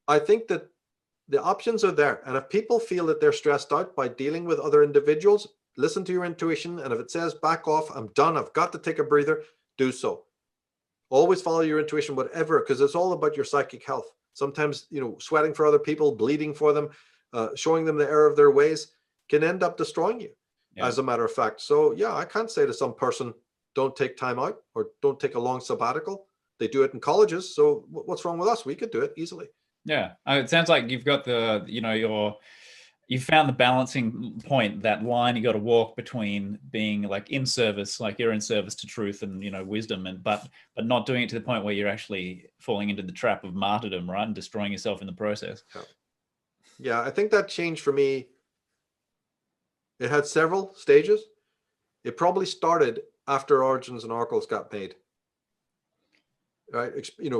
I think that the options are there. And if people feel that they're stressed out by dealing with other individuals, listen to your intuition. And if it says back off, I'm done, I've got to take a breather, do so. Always follow your intuition, whatever, because it's all about your psychic health. Sometimes, sweating for other people, bleeding for them, showing them the error of their ways can end up destroying you, as a matter of fact. So, yeah, I can't say to some person, don't take time out or don't take a long sabbatical. They do it in colleges. So what's wrong with us? We could do it easily. Yeah. It sounds like you've got you found the balancing point, that line you got to walk between being like in service, like you're in service to truth and, wisdom, but not doing it to the point where you're actually falling into the trap of martyrdom, right? And destroying yourself in the process. Yeah, I think that changed for me. It had several stages. It probably started after Origins and Oracles got made. Right,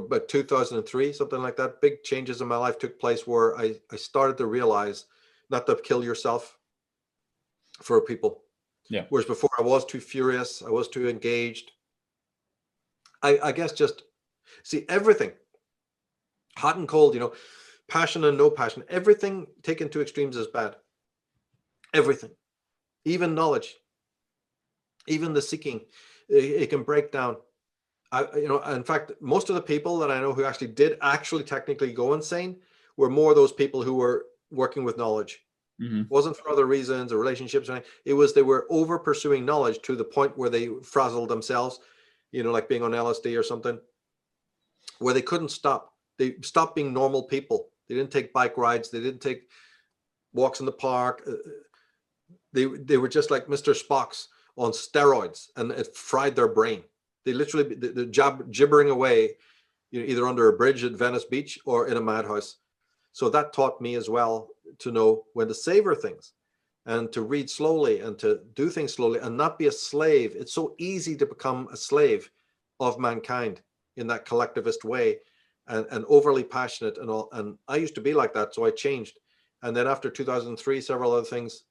but 2003, something like that. Big changes in my life took place where I started to realize not to kill yourself for people. Yeah. Whereas before I was too furious, I was too engaged. I guess just see everything, hot and cold, passion and no passion. Everything taken to extremes is bad. Everything, even knowledge, even the seeking, it can break down. In fact, most of the people that I know who actually did technically go insane were more those people who were working with knowledge. It wasn't for other reasons or relationships or anything. It was they were over pursuing knowledge to the point where they frazzled themselves, like being on LSD or something, where they couldn't stop. They stopped being normal people. They didn't take bike rides. They didn't take walks in the park. They were just like Mr. Spock's on steroids, and it fried their brain. They literally gibbering away, either under a bridge at Venice Beach or in a madhouse. So that taught me as well to know when to savor things and to read slowly and to do things slowly and not be a slave. It's so easy to become a slave of mankind in that collectivist way and overly passionate and all. And I used to be like that, so I changed. And then after 2003, several other things,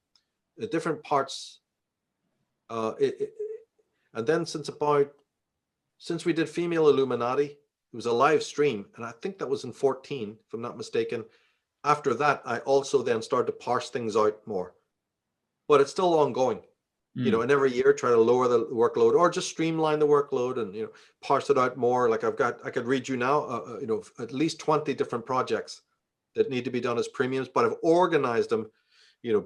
different parts. And then since we did Female Illuminati, it was a live stream, and I think that was in 2014, if I'm not mistaken. After that, I also then started to parse things out more, but it's still ongoing. And every year try to lower the workload or just streamline the workload and parse it out more. Like I could read you now, at least 20 different projects that need to be done as premiums, but I've organized them,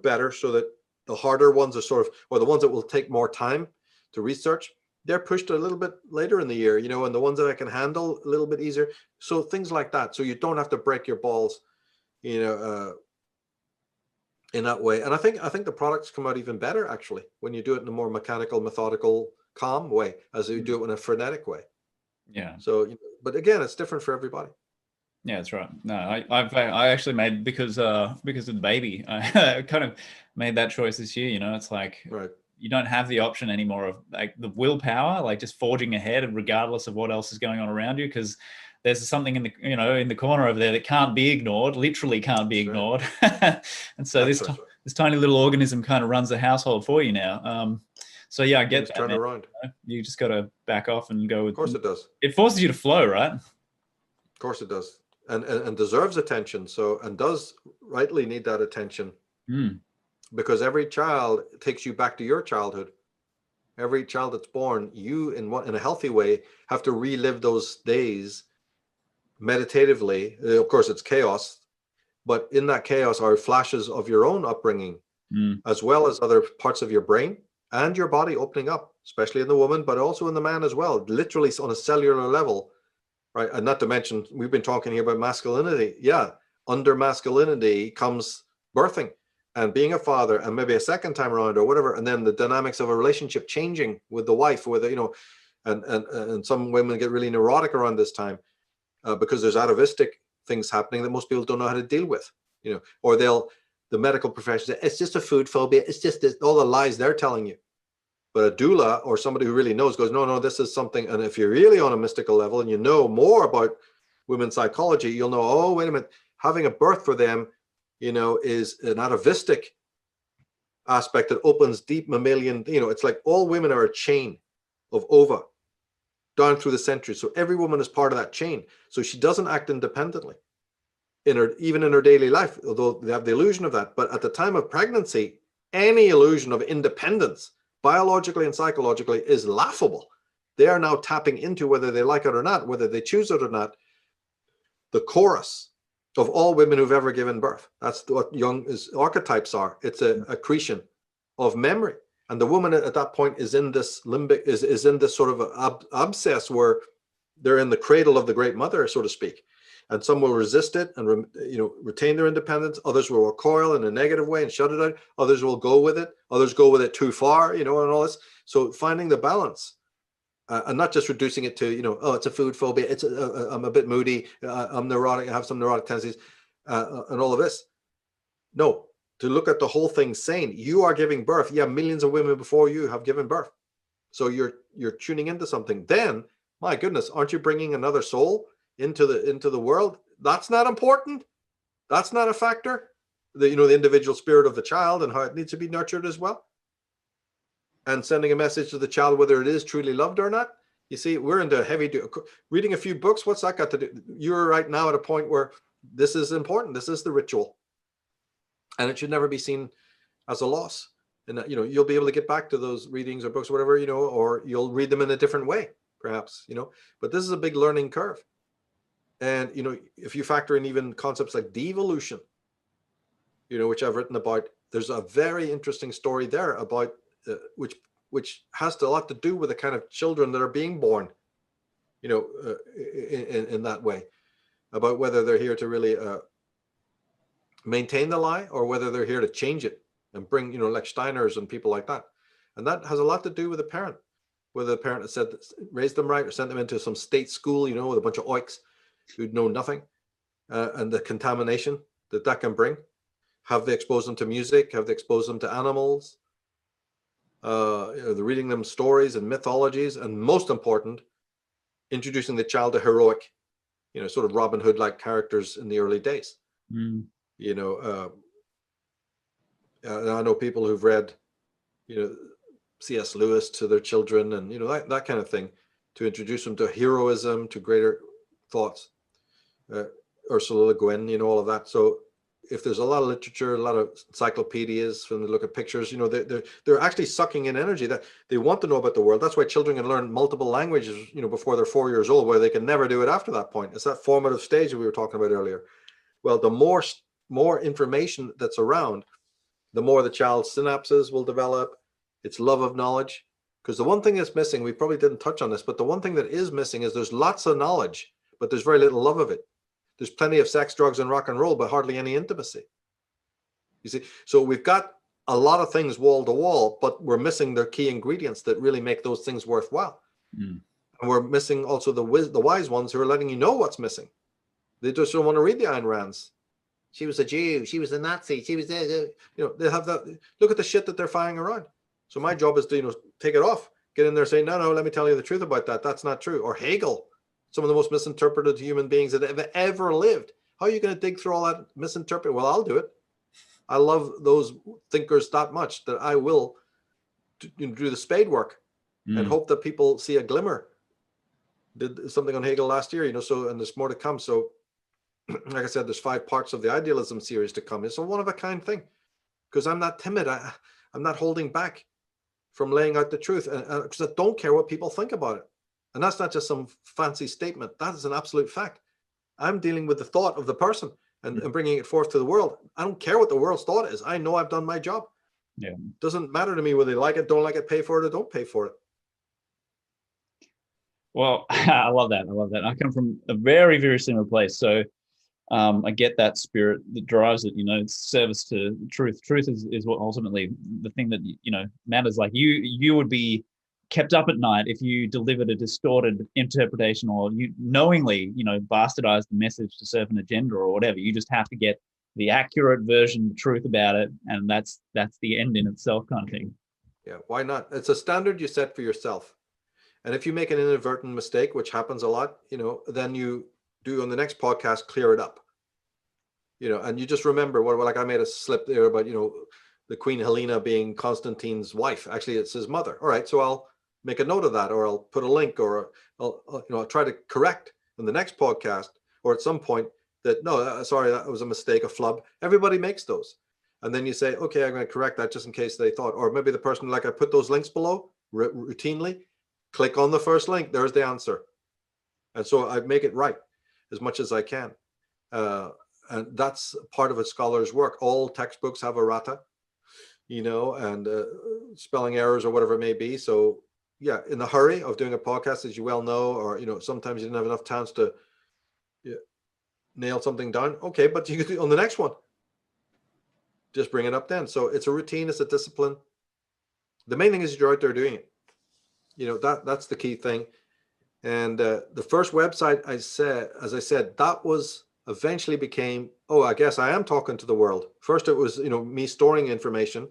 better so that the harder ones are or the ones that will take more time to research, they're pushed a little bit later in the year, and the ones that I can handle a little bit easier. So things like that. So you don't have to break your balls, in that way. And I think the products come out even better, actually, when you do it in a more mechanical, methodical, calm way, as you do it in a frenetic way. Yeah. So, but again, it's different for everybody. Yeah, that's right. No, I actually made because of the baby. I kind of made that choice this year. It's like, right. you don't have the option anymore of like the willpower, like just forging ahead regardless of what else is going on around you, because there's something in the, you know, in the corner over there that can't be ignored, literally can't be ignored. And so this tiny little organism kind of runs the household for you now. So yeah, I get that, turn man. around. You just got to back off and go with. Of course it does. It forces you to flow, right? Of course it does, and deserves attention. So, and does rightly need that attention. Because every child takes you back to your childhood. Every child that's born, you in a healthy way have to relive those days meditatively. Of course, it's chaos, but in that chaos are flashes of your own upbringing, as well as other parts of your brain and your body opening up, especially in the woman, but also in the man as well, literally on a cellular level, right? And not to mention, we've been talking here about masculinity. Yeah, under masculinity comes birthing and being a father, and maybe a second time around or whatever, and then the dynamics of a relationship changing with the wife, with, you know, and some women get really neurotic around this time because there's atavistic things happening that most people don't know how to deal with, you know, or the medical profession say, it's just a food phobia, it's just this, all the lies they're telling you. But a doula or somebody who really knows goes, no, this is something. And if you're really on a mystical level and you know more about women's psychology, you'll know, oh, wait a minute, having a birth for them, you know, is an atavistic aspect that opens deep mammalian, you know, it's like all women are a chain of ova down through the centuries. So every woman is part of that chain. So she doesn't act independently even in her daily life, although they have the illusion of that. But at the time of pregnancy, any illusion of independence, biologically and psychologically, is laughable. They are now tapping into, whether they like it or not, whether they choose it or not, the chorus of all women who've ever given birth. That's what archetypes are. It's a accretion of memory. And the woman at that point is in this limbic, is in this sort of abscess where they're in the cradle of the great mother, so to speak. And some will resist it and retain their independence. Others will recoil in a negative way and shut it out. Others will go with it. Others go with it too far, you know, and all this. So finding the balance. And not just reducing it to, you know, oh, it's a food phobia, it's I'm a bit moody, I'm neurotic, I have some neurotic tendencies, and all of this. No, to look at the whole thing sane. You are giving birth. Yeah, millions of women before you have given birth. So you're tuning into something. Then, my goodness, aren't you bringing another soul into the world? That's not important. That's not a factor. The individual spirit of the child and how it needs to be nurtured as well. And sending a message to the child, whether it is truly loved or not. You see, we're into reading a few books. What's that got to do? You're right now at a point where this is important. This is the ritual. And it should never be seen as a loss. And, you know, you'll be able to get back to those readings or books or whatever, you know, or you'll read them in a different way, perhaps, you know. But this is a big learning curve. And, you know, if you factor in even concepts like devolution, you know, which I've written about, there's a very interesting story there about which has a lot to do with the kind of children that are being born, you know, in that way, about whether they're here to really maintain the lie or whether they're here to change it and bring, you know, like Steiners and people like that. And that has a lot to do with the parent, whether the parent has raised them right or sent them into some state school, you know, with a bunch of oiks who know nothing, and the contamination that can bring. Have they exposed them to music? Have they exposed them to animals? They're reading them stories and mythologies, and most important, introducing the child to heroic, you know, sort of Robin Hood-like characters in the early days. You know, I know people who've read, you know, C.S. Lewis to their children, and you know that kind of thing, to introduce them to heroism, to greater thoughts. Ursula Le Guin, you know, all of that. So if there's a lot of literature, a lot of encyclopedias, when they look at pictures, you know, they're actually sucking in energy that they want to know about the world. That's why children can learn multiple languages, you know, before they're 4 years old, where they can never do it after that point. It's that formative stage that we were talking about earlier. Well, the more information that's around, the more the child's synapses will develop, its love of knowledge. Because the one thing that's missing, we probably didn't touch on this, but the one thing that is missing is there's lots of knowledge, but there's very little love of it. There's plenty of sex, drugs, and rock and roll, but hardly any intimacy. You see, so we've got a lot of things wall to wall, but we're missing the key ingredients that really make those things worthwhile. And we're missing also the wise ones who are letting you know what's missing. They just don't want to read the Ayn Rands. She was a Jew. She was a Nazi. She was, you know, they have that. Look at the shit that they're firing around. So my job is to, take it off, get in there, say, no, let me tell you the truth about that. That's not true. Or Hegel, some of the most misinterpreted human beings that have ever lived. How are you going to dig through all that misinterpret? Well, I'll do it. I love those thinkers that much that I will do the spade work and hope that people see a glimmer. Did something on Hegel last year, so, and there's more to come. So like I said, there's 5 parts of the idealism series to come. It's a one of a kind thing because I'm not timid. I'm not holding back from laying out the truth because I don't care what people think about it. And that's not just some fancy statement. That is an absolute fact. I'm dealing with the thought of the person and bringing it forth to the world. I don't care what the world's thought is. I know I've done my job. Yeah. Doesn't matter to me whether they like it, don't like it, pay for it, or don't pay for it. Well, I love that. I come from a very, very similar place. So I get that spirit that drives it, it's service to truth. Truth is what ultimately the thing that, matters. Like you would be kept up at night if you delivered a distorted interpretation or you knowingly, bastardized the message to serve an agenda or whatever. You just have to get the accurate version, the truth about it. And that's the end in itself kind of thing. Yeah, why not? It's a standard you set for yourself. And if you make an inadvertent mistake, which happens a lot, then you do on the next podcast, clear it up. And you just remember like I made a slip there about, the Queen Helena being Constantine's wife. Actually, it's his mother. All right, so I'll make a note of that, or I'll put a link, or I'll try to correct in the next podcast, or at some point that, no, sorry, that was a mistake, a flub. Everybody makes those. And then you say, okay, I'm going to correct that just in case they thought, or maybe the person, like I put those links below routinely, click on the first link, there's the answer. And so I make it right as much as I can. And that's part of a scholar's work. All textbooks have errata, and spelling errors or whatever it may be. So yeah, in the hurry of doing a podcast, as you well know, or, sometimes you didn't have enough chance to nail something down. Okay, but you could do on the next one. Just bring it up then. So it's a routine, it's a discipline. The main thing is you're out there doing it. That's the key thing. And the first website as I said, that was eventually became, I guess I am talking to the world. First, it was, me storing information.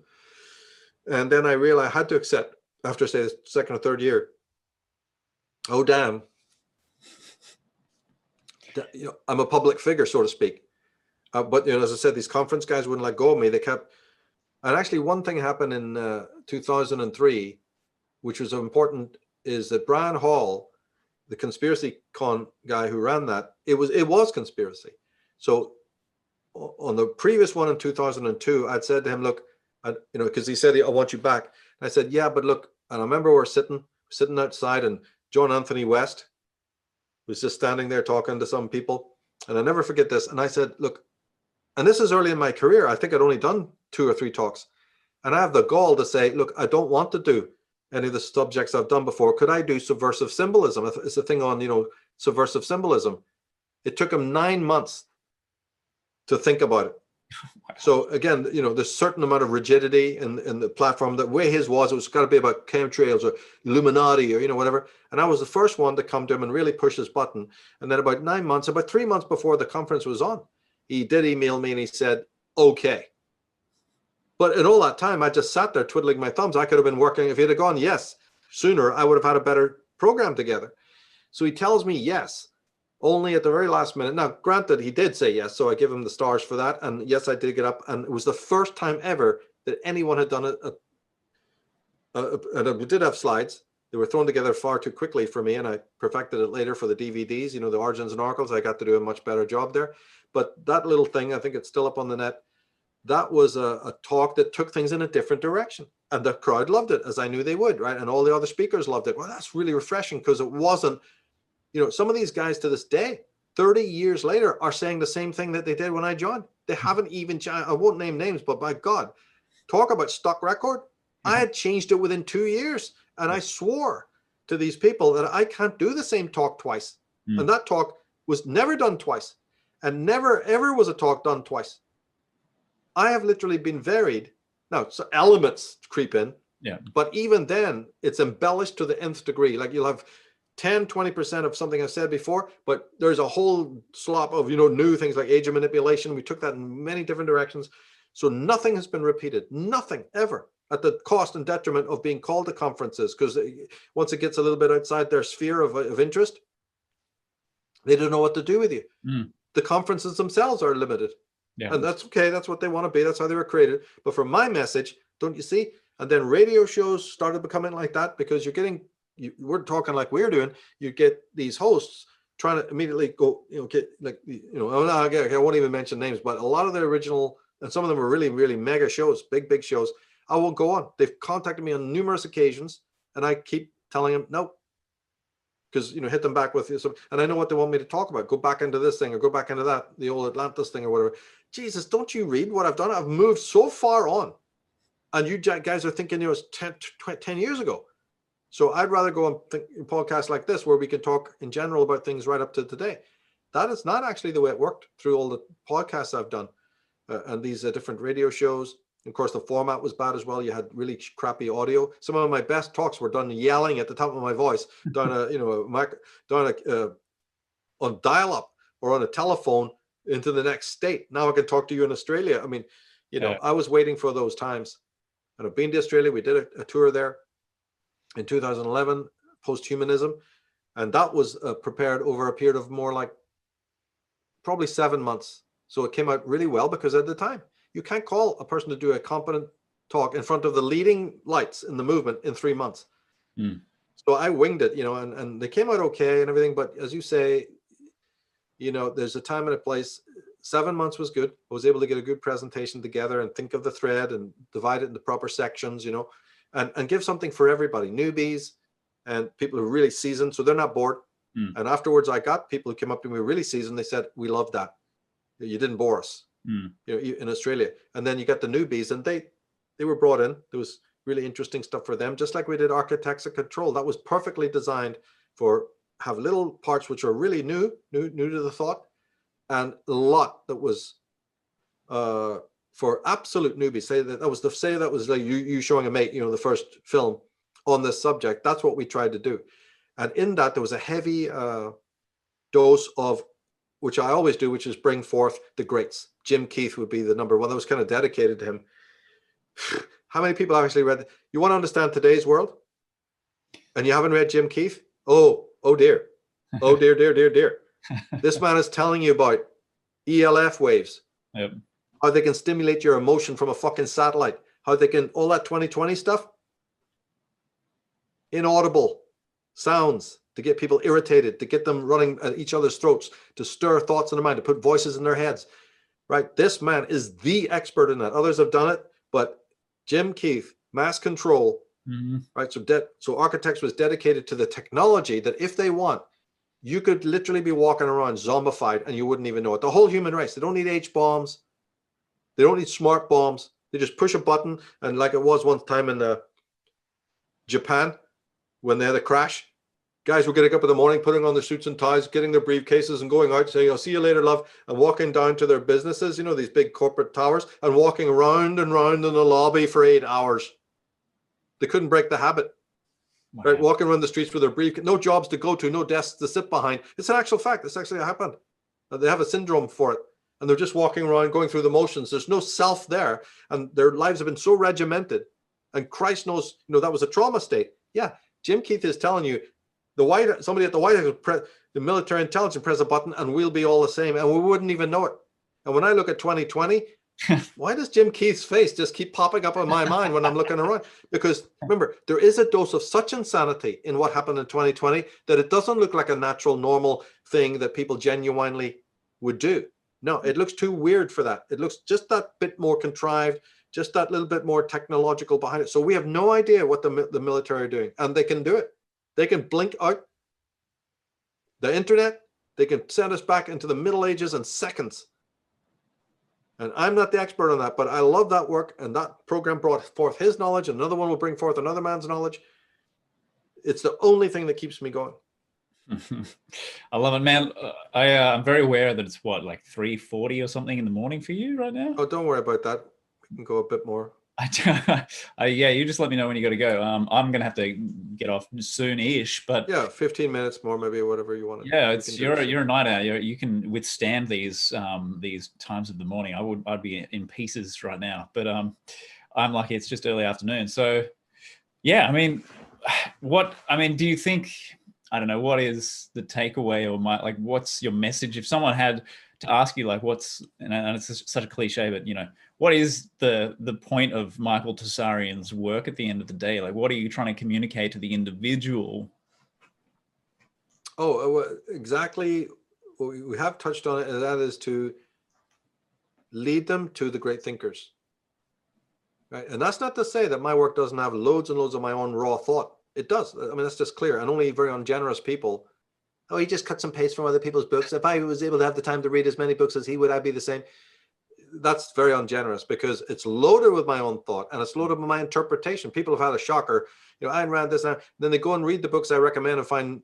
And then I realized I had to accept, after say the second or third year, oh, damn, I'm a public figure, so to speak. But, as I said, these conference guys wouldn't let go of me. They kept, and actually one thing happened in 2003, which was important, is that Brian Hall, the conspiracy con guy who ran that, it was conspiracy. So on the previous one in 2002, I'd said to him, look, because he said, I want you back. And I said, yeah, but look, and I remember we're sitting outside, and John Anthony West was just standing there talking to some people. And I never forget this. And I said, look, and this is early in my career. I think I'd only done 2 or 3 talks. And I have the gall to say, look, I don't want to do any of the subjects I've done before. Could I do subversive symbolism? It's a thing on, subversive symbolism. It took him 9 months to think about it. Wow. So again, there's a certain amount of rigidity in the platform. The way his was, it was got to be about chemtrails or Illuminati or, whatever. And I was the first one to come to him and really push his button. And then about 3 months before the conference was on, he did email me and he said, okay. But in all that time, I just sat there twiddling my thumbs. I could have been working. If he'd have gone yes sooner, I would have had a better program together. So he tells me yes, only at the very last minute. Now, granted, he did say yes, so I give him the stars for that. And yes, I did get up. And it was the first time ever that anyone had done it. And we did have slides. They were thrown together far too quickly for me, and I perfected it later for the DVDs, the Origins and Oracles. I got to do a much better job there. But that little thing, I think it's still up on the net. That was a talk that took things in a different direction. And the crowd loved it, as I knew they would, right? And all the other speakers loved it. Well, that's really refreshing because it wasn't, some of these guys to this day, 30 years later, are saying the same thing that they did when I joined. They haven't even, I won't name names, but by God, talk about stock record. I had changed it within 2 years. And I swore to these people that I can't do the same talk twice. And that talk was never done twice. And never, ever was a talk done twice. I have literally been varied. Now, so elements creep in. Yeah. But even then, it's embellished to the nth degree. Like you'll have 10, 20% of something I've said before, but there's a whole slop of, new things like age of manipulation. We took that in many different directions. So nothing has been repeated. Nothing ever. at the cost and detriment of being called to conferences, because once it gets a little bit outside their sphere of interest, they don't know what to do with you. The conferences themselves are limited. Yeah. And that's okay. That's what they want to be. That's how they were created. But for my message, don't you see? And then radio shows started becoming like that, because we're talking like we're doing. You get these hosts trying to immediately go, get like, I won't even mention names, but a lot of the original, and some of them were really, really mega shows, big shows. I won't go on. They've contacted me on numerous occasions, and I keep telling them, no, because, hit them back with some, and I know what they want me to talk about. Go back into this thing or go back into that, the old Atlantis thing or whatever. Jesus, don't you read what I've done? I've moved so far on, and you guys are thinking it was 10 years ago. So I'd rather go on podcasts like this, where we can talk in general about things right up to today. That is not actually the way it worked through all the podcasts I've done, and these different radio shows. Of course, the format was bad as well. You had really crappy audio. Some of my best talks were done yelling at the top of my voice down on dial-up or on a telephone into the next state. Now I can talk to you in Australia. I mean, I was waiting for those times, and I've been to Australia. We did a tour there in 2011, post-humanism, and that was prepared over a period of more like probably 7 months. So it came out really well, because at the time, you can't call a person to do a competent talk in front of the leading lights in the movement in 3 months. So I winged it, and they came out okay and everything. But as you say, there's a time and a place. 7 months was good. I was able to get a good presentation together and think of the thread and divide it into proper sections, and give something for everybody, newbies and people who are really seasoned, so they're not bored. And afterwards, I got people who came up to me really seasoned. They said, we love that. You didn't bore us. In Australia. And then you got the newbies, and they were brought in. There was really interesting stuff for them, just like we did Architects of Control. That was perfectly designed for have little parts which are really new to the thought, and a lot that was for absolute newbies. That was like you showing a mate, the first film on this subject. That's what we tried to do. And in that, there was a heavy dose of, which I always do, which is bring forth the greats. Jim Keith would be the number one. That was kind of dedicated to him. How many people have actually read? You want to understand today's world, and you haven't read Jim Keith? Oh dear. Oh dear, dear, dear, dear. This man is telling you about ELF waves. Yep. How they can stimulate your emotion from a fucking satellite. How they can, all that 2020 stuff. Inaudible sounds to get people irritated, to get them running at each other's throats, to stir thoughts in their mind, to put voices in their heads. Right? This man is the expert in that. Others have done it, but Jim Keith, Mass Control, right? So Architects was dedicated to the technology that if they want, you could literally be walking around zombified and you wouldn't even know it. The whole human race. They don't need H-bombs. They don't need smart bombs. They just push a button, and like it was one time in Japan when they had a crash, guys were getting up in the morning, putting on their suits and ties, getting their briefcases and going out saying, I'll see you later, love, and walking down to their businesses, these big corporate towers, and walking round and round in the lobby for 8 hours. They couldn't break the habit. Wow. Right? Walking around the streets with their briefcase, no jobs to go to, no desks to sit behind. It's an actual fact. This actually happened. They have a syndrome for it. And they're just walking around, going through the motions. There's no self there. And their lives have been so regimented. And Christ knows, that was a trauma state. Yeah. Jim Keith is telling you, somebody at the White House, the military intelligence, press a button and we'll be all the same, and we wouldn't even know it. And when I look at 2020, why does Jim Keith's face just keep popping up in my mind when I'm looking around? Because remember, there is a dose of such insanity in what happened in 2020 that it doesn't look like a natural, normal thing that people genuinely would do. No, it looks too weird for that. It looks just that bit more contrived, just that little bit more technological behind it. So we have no idea what the military are doing, and they can do it. They can blink out the internet. They can send us back into the Middle Ages in seconds. And I'm not the expert on that, but I love that work. And that program brought forth his knowledge. And another one will bring forth another man's knowledge. It's the only thing that keeps me going. I love it, man. I'm very aware that it's like 3:40 or something in the morning for you right now. Oh, don't worry about that. We can go a bit more. Yeah, you just let me know when you got to go. I'm gonna have to get off soon-ish, but yeah, 15 minutes more, maybe, whatever you want to. Yeah, you're a night owl. You can withstand these times of the morning. I'd be in pieces right now, but I'm lucky it's just early afternoon. So yeah, I mean, do you think, I don't know, what is the takeaway, or what's your message? If someone had to ask you, like, and it's just such a cliche, but what is the point of Michael Tsarion's work at the end of the day? Like, what are you trying to communicate to the individual? Exactly. We have touched on it, and that is to lead them to the great thinkers. Right? And that's not to say that my work doesn't have loads and loads of my own raw thought. It does. I mean, that's just clear. And only very ungenerous people, oh, he just cuts and pastes from other people's books. If I was able to have the time to read as many books as he would, I'd be the same. That's very ungenerous, because it's loaded with my own thought, and it's loaded with my interpretation. People have had a shocker. Ayn Rand this and that. Then they go and read the books I recommend and find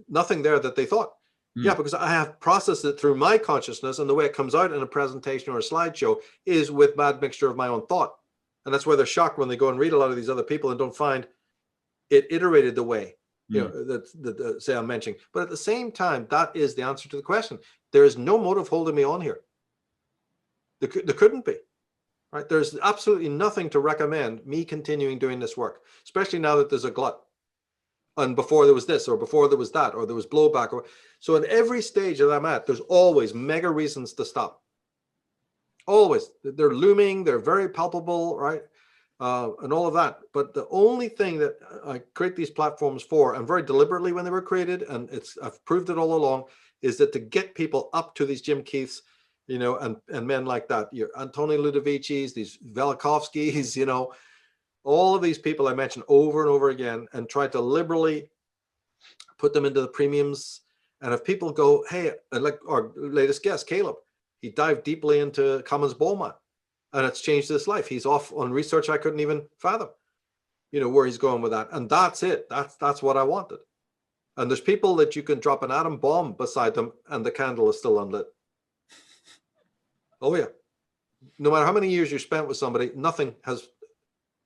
nothing there that they thought. Yeah, because I have processed it through my consciousness, and the way it comes out in a presentation or a slideshow is with bad mixture of my own thought. And that's why they're shocked when they go and read a lot of these other people and don't find it iterated the way that say I'm mentioning. But at the same time, that is the answer to the question. There is no motive holding me on here. There couldn't be. Right? There's absolutely nothing to recommend me continuing doing this work, especially now that there's a glut. And before there was this, or before there was that, or there was blowback. So at every stage that I'm at, there's always mega reasons to stop. Always. They're looming, they're very palpable, right? And all of that. But the only thing that I create these platforms for, and very deliberately when they were created, and I've proved it all along, is that to get people up to these Jim Keiths, and men like that, your Antonio Ludovicis, these Velikovskis, all of these people I mentioned over and over again, and try to liberally put them into the premiums. And if people go, hey, like our latest guest, Caleb, he dived deeply into Commons Bowman, and it's changed his life. He's off on research I couldn't even fathom, where he's going with that. And that's it. That's what I wanted. And there's people that you can drop an atom bomb beside them and the candle is still unlit. Oh yeah. No matter how many years you spent with somebody, nothing has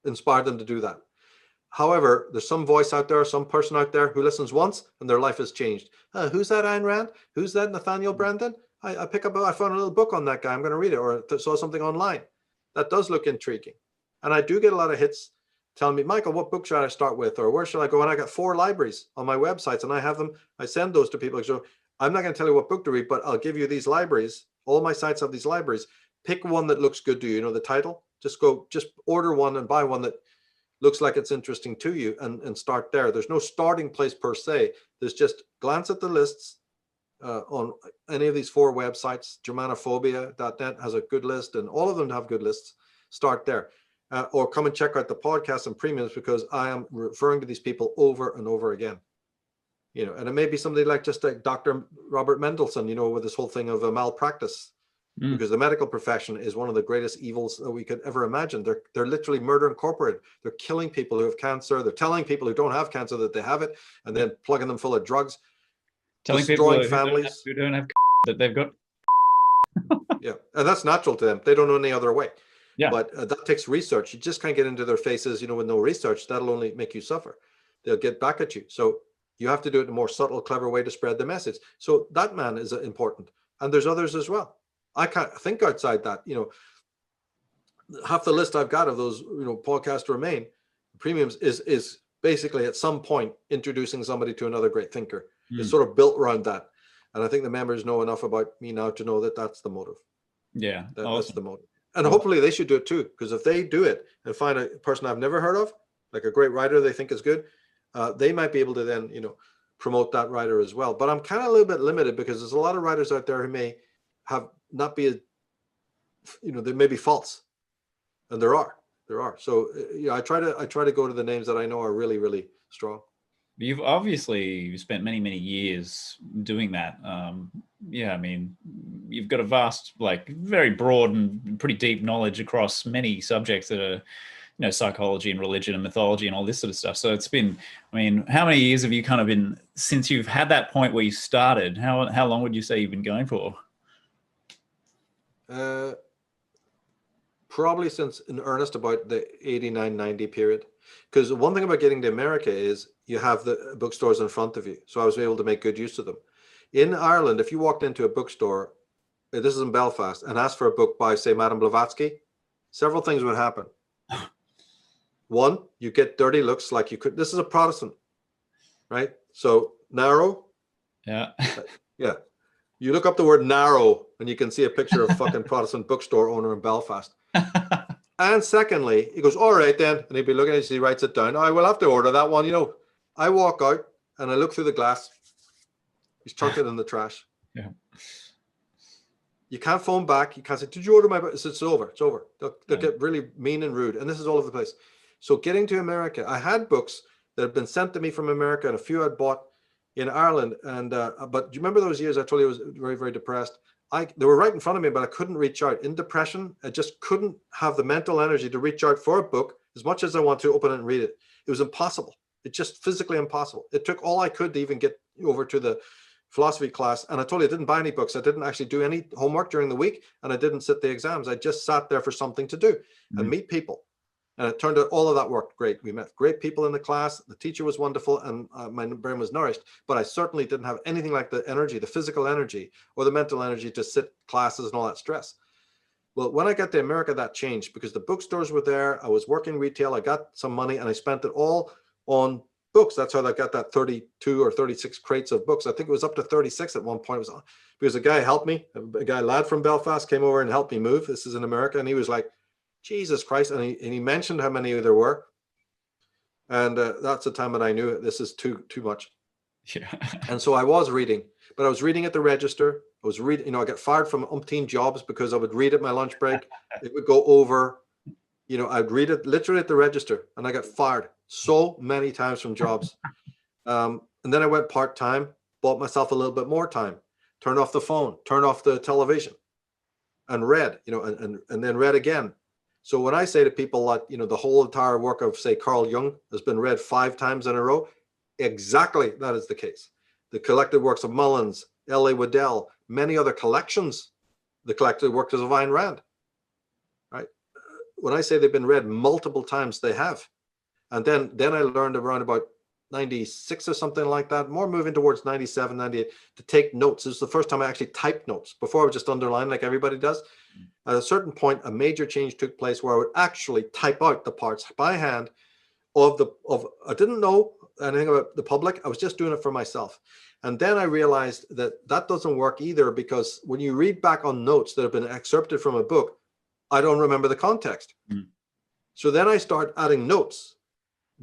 inspired them to do that. However, there's some voice out there, some person out there who listens once and their life has changed. Who's that Ayn Rand? Who's that Nathaniel Branden? I found a little book on that guy. I'm going to read it, or saw something online. That does look intriguing. And I do get a lot of hits telling me, Michael, what book should I start with? Or where should I go? And I got 4 libraries on my websites, and I have them. I send those to people. So I'm not going to tell you what book to read, but I'll give you these libraries. All my sites have these libraries. Pick one that looks good to you. The title. Just order one and buy one that looks like it's interesting to you, and start there. There's no starting place per se. There's just glance at the lists on any of these 4 websites. Germanophobia.net has a good list, and all of them have good lists. Start there. Or come and check out the podcast and premiums, because I am referring to these people over and over again. And it may be somebody like Dr. Robert Mendelsohn, with this whole thing of a malpractice. Because the medical profession is one of the greatest evils that we could ever imagine. They're literally murder incorporated. They're killing people who have cancer. They're telling people who don't have cancer that they have it, and then plugging them full of drugs. Telling destroying people families who don't have that they've got. Yeah, and that's natural to them. They don't know any other way. Yeah. But that takes research. You just can't get into their faces, with no research. That'll only make you suffer. They'll get back at you. So you have to do it in a more subtle, clever way to spread the message. So that man is important. And there's others as well. I can't think outside that. Half the list I've got of those, podcast remain premiums is basically at some point introducing somebody to another great thinker. It's sort of built around that. And I think the members know enough about me now to know that that's the motive. Yeah. That's the motive. And hopefully they should do it too, because if they do it and find a person I've never heard of, like a great writer they think is good, they might be able to then, promote that writer as well. But I'm kind of a little bit limited, because there's a lot of writers out there who may have not be, they may be false, and there are. So I try to go to the names that I know are really, really strong. You've obviously spent many, many years doing that. You've got a vast, very broad and pretty deep knowledge across many subjects that are, psychology and religion and mythology and all this sort of stuff. So it's been, how many years have you kind of been, since you've had that point where you started, how long would you say you've been going for? Probably since in earnest about the 89-90 period. Because one thing about getting to America is you have the bookstores in front of you. So I was able to make good use of them. In Ireland, if you walked into a bookstore, this is in Belfast, and asked for a book by, say, Madame Blavatsky, several things would happen. One, you get dirty looks like you could. This is a Protestant, right? So narrow. Yeah. Yeah. You look up the word narrow and you can see a picture of fucking Protestant bookstore owner in Belfast. And secondly, he goes, all right then. And he'd be looking at it, he writes it down. I will have to order that one. You know, I walk out and I look through the glass. He's chucked it in the trash. Yeah. You can't phone back. You can't say, did you order my book? It's over. It's over. They'll get really mean and rude. And this is all over the place. So getting to America, I had books that had been sent to me from America and a few I'd bought in Ireland. And but do you remember those years I told you I was very, very depressed? They were right in front of me, but I couldn't reach out. In depression, I just couldn't have the mental energy to reach out for a book as much as I want to open it and read it. It was impossible. It's just physically impossible. It took all I could to even get over to the philosophy class. And I told you I didn't buy any books. I didn't actually do any homework during the week, and I didn't sit the exams. I just sat there for something to do and meet people. And it turned out all of that worked great. We met great people in the class. The teacher was wonderful, and my brain was nourished. But I certainly didn't have anything like the energy, the physical energy or the mental energy to sit classes and all that stress. Well, when I got to America, that changed because the bookstores were there. I was working retail. I got some money and I spent it all on books. That's how I got that 32 or 36 crates of books. I think it was up to 36 at one point. It was because a guy helped me. A lad from Belfast came over and helped me move. This is in America. And he was like, Jesus Christ. And he mentioned how many there were. And that's the time that I knew this is too much. Yeah. And so I was reading, but I was reading at the register. I was reading, I got fired from umpteen jobs because I would read at my lunch break. It would go over, I'd read it literally at the register, and I got fired so many times from jobs. And then I went part-time, bought myself a little bit more time, turned off the phone, turned off the television, and read, and then read again. So when I say to people like, the whole entire work of, say, Carl Jung has been read 5 times in a row, exactly that is the case. The collected works of Mullins, L.A. Waddell, many other collections, the collected works of Ayn Rand, right? When I say they've been read multiple times, they have. And then I learned around about 96 or something like that, more moving towards 97, 98, to take notes. This is the first time I actually typed notes. Before I would just underline like everybody does. At a certain point, a major change took place where I would actually type out the parts by hand of I didn't know anything about the public. I was just doing it for myself. And then I realized that doesn't work either, because when you read back on notes that have been excerpted from a book, I don't remember the context. So then I start adding notes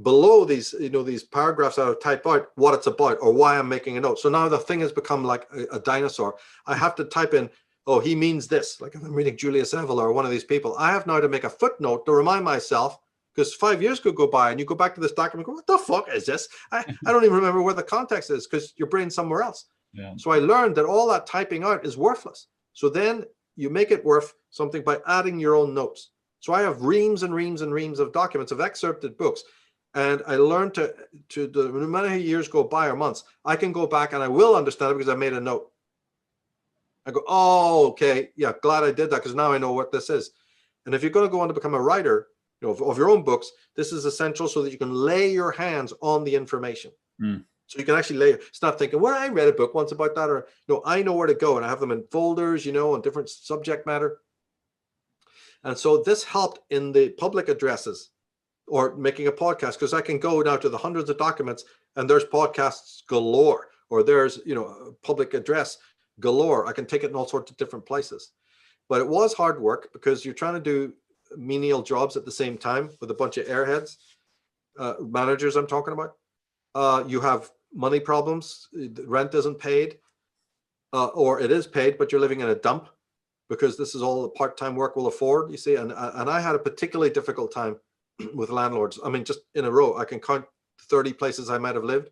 below these, these paragraphs I would type out what it's about or why I'm making a note. So now the thing has become like a dinosaur. I have to type in, oh, he means this. Like if I'm reading Julius Evola or one of these people, I have now to make a footnote to remind myself, because 5 years could go by and you go back to this document, go, what the fuck is this? I don't even remember where the context is because your brain's somewhere else. Yeah. So I learned that all that typing out is worthless. So then you make it worth something by adding your own notes. So I have reams and reams and reams of documents of excerpted books. And I learned no matter how years go by or months, I can go back and I will understand it because I made a note. I go, oh, okay. Yeah, glad I did that because now I know what this is. And if you're going to go on to become a writer, of your own books, this is essential so that you can lay your hands on the information. So you can actually stop thinking, well, I read a book once about that, or I know where to go, and I have them in folders, on different subject matter. And so this helped in the public addresses or making a podcast, because I can go now to the hundreds of documents and there's podcasts galore, or there's, public address galore. I can take it in all sorts of different places. But it was hard work because you're trying to do menial jobs at the same time with a bunch of airheads, managers I'm talking about. You have money problems, rent isn't paid, or it is paid, but you're living in a dump because this is all the part-time work will afford, you see. And I had a particularly difficult time with landlords. I mean, just in a row, I can count 30 places I might have lived.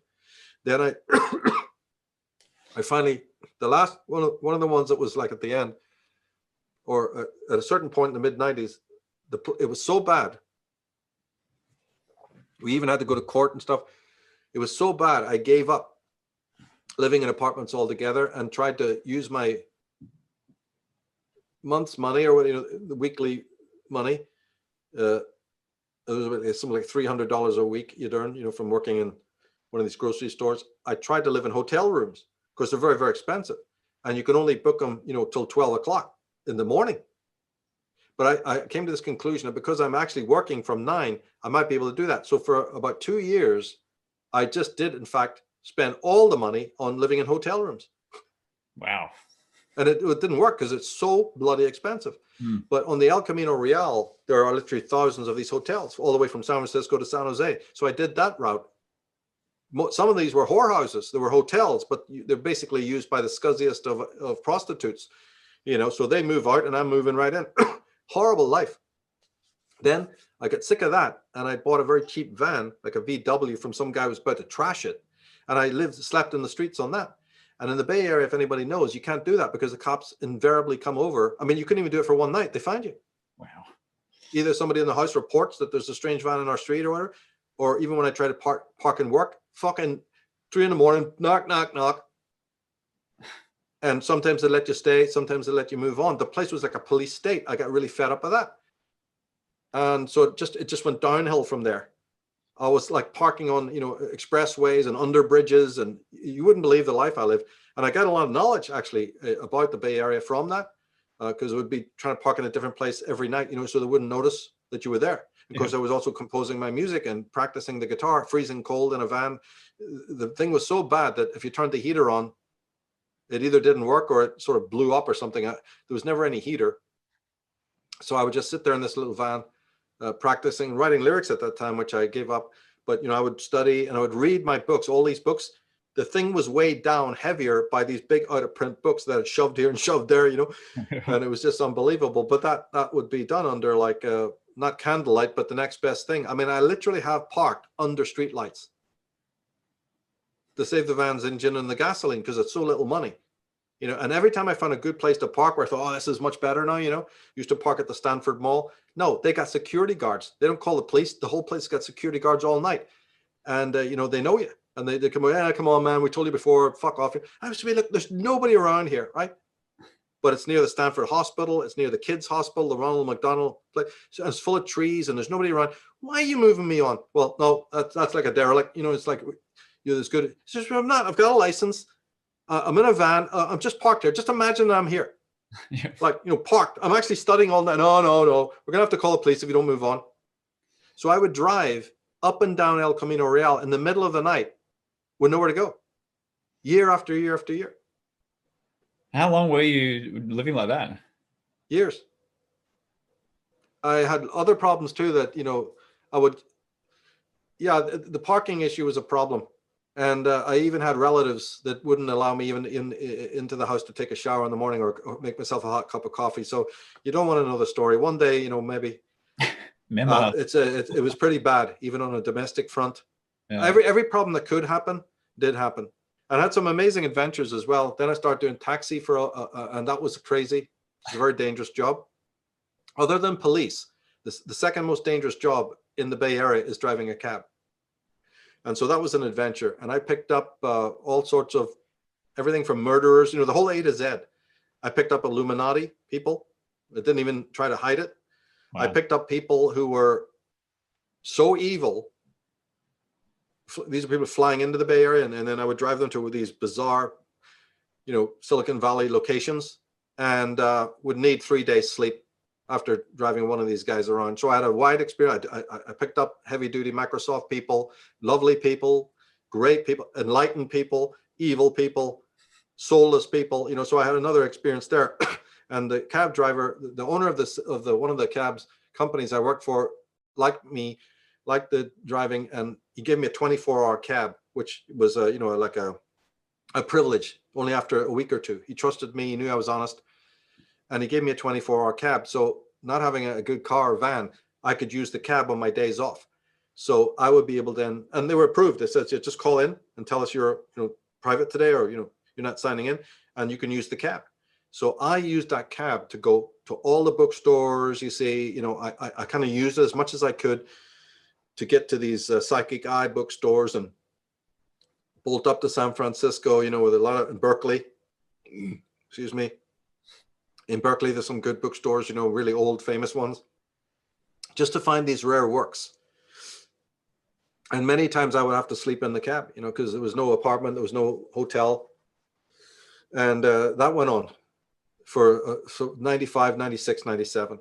Then I finally, the last one of the ones that was like at the end, or at a certain point in the mid-90s, it was so bad. We even had to go to court and stuff. It was so bad, I gave up living in apartments altogether and tried to use my month's money or the weekly money. It was something like $300 a week you'd earn, from working in one of these grocery stores. I tried to live in hotel rooms because they're very, very expensive, and you can only book them, till 12 o'clock in the morning. But I came to this conclusion that because I'm actually working from 9, I might be able to do that. So for about 2 years, I just did, in fact, spend all the money on living in hotel rooms. Wow. And it didn't work because it's so bloody expensive. Mm. But on the El Camino Real, there are literally thousands of these hotels all the way from San Francisco to San Jose. So I did that route. Some of these were whorehouses. There were hotels, but they're basically used by the scuzziest of prostitutes, you know, so they move out and I'm moving right in. Horrible life. Then I got sick of that and I bought a very cheap van, like a VW, from some guy who was about to trash it. And I slept in the streets on that. And in the Bay Area, if anybody knows, you can't do that because the cops invariably come over. I mean, you couldn't even do it for one night. They find you. Wow. Either somebody in the house reports that there's a strange van in our street or whatever, or even when I try to park and work, fucking 3 a.m, knock, knock, knock. And sometimes they let you stay, sometimes they let you move on. The place was like a police state. I got really fed up with that. And so it just went downhill from there. I was like parking on, you know, expressways and under bridges, and you wouldn't believe the life I lived. And I got a lot of knowledge actually about the Bay Area from that, because it would be trying to park in a different place every night, you know, so they wouldn't notice that you were there. Of course, I was also composing my music and practicing the guitar, freezing cold in a van. The thing was so bad that if you turned the heater on, it either didn't work or it sort of blew up or something. There was never any heater. So I would just sit there in this little van, practicing, writing lyrics at that time, which I gave up. But, you know, I would study and I would read my books, all these books. The thing was weighed down heavier by these big out of print books that I shoved here and shoved there, you know, and it was just unbelievable. But that would be done under like, not candlelight, but the next best thing. I mean, I literally have parked under street lights to save the van's engine and the gasoline because it's so little money, you know. And every time I found a good place to park where I thought, oh, this is much better now, you know, used to park at the Stanford Mall. No, they got security guards. They don't call the police. The whole place got security guards all night. And, you know, they know you. And they come, yeah, come on, man. We told you before, fuck off. I was like, look, there's nobody around here, right? But it's near the Stanford Hospital. It's near the kids' hospital, the Ronald McDonald place. So it's full of trees and there's nobody around. Why are you moving me on? Well, no, that's like a derelict. You know, it's like, you're as good. It's just, I'm not. I've got a license. I'm in a van. I'm just parked here. Just imagine that I'm here. Yeah. Like, you know, parked. I'm actually studying all night. No. We're going to have to call the police if you don't move on. So I would drive up and down El Camino Real in the middle of the night with nowhere to go. Year after year after year. How long were you living like that? Years. I had other problems too that, you know, the parking issue was a problem. And I even had relatives that wouldn't allow me even into the house to take a shower in the morning or make myself a hot cup of coffee. So you don't want to know the story. One day, you know, maybe it was pretty bad, even on a domestic front. Yeah. Every problem that could happen did happen. And I had some amazing adventures as well. Then I started doing taxi and that was crazy. It's a very dangerous job. Other than police, the second most dangerous job in the Bay Area is driving a cab. And so that was an adventure. And I picked up all sorts of everything from murderers, you know, the whole A to Z. I picked up Illuminati people that didn't even try to hide it. Wow. I picked up people who were so evil. These are people flying into the Bay Area, and then I would drive them to these bizarre, you know, Silicon Valley locations, and would need 3 days sleep after driving one of these guys around. So I had a wide experience. I picked up heavy-duty Microsoft people, lovely people, great people, enlightened people, evil people, soulless people. You know, so I had another experience there. And the cab driver, the owner of one of the cabs companies I worked for, liked me, liked the driving, and he gave me a 24-hour cab, which was you know, like a privilege. Only after a week or two, he trusted me. He knew I was honest. And he gave me a 24-hour cab. So not having a good car or van, I could use the cab on my days off. So I would be able then, and they were approved. They said, just call in and tell us you're, you know, private today, or, you know, you're not signing in, and you can use the cab. So I used that cab to go to all the bookstores. You see, you know, I kind of used it as much as I could to get to these Psychic Eye bookstores and bolt up to San Francisco, you know, with a lot of, in Berkeley, excuse me. In Berkeley, there's some good bookstores, you know, really old, famous ones, just to find these rare works. And many times I would have to sleep in the cab, you know, because there was no apartment, there was no hotel. And that went on for so 95, 96, 97.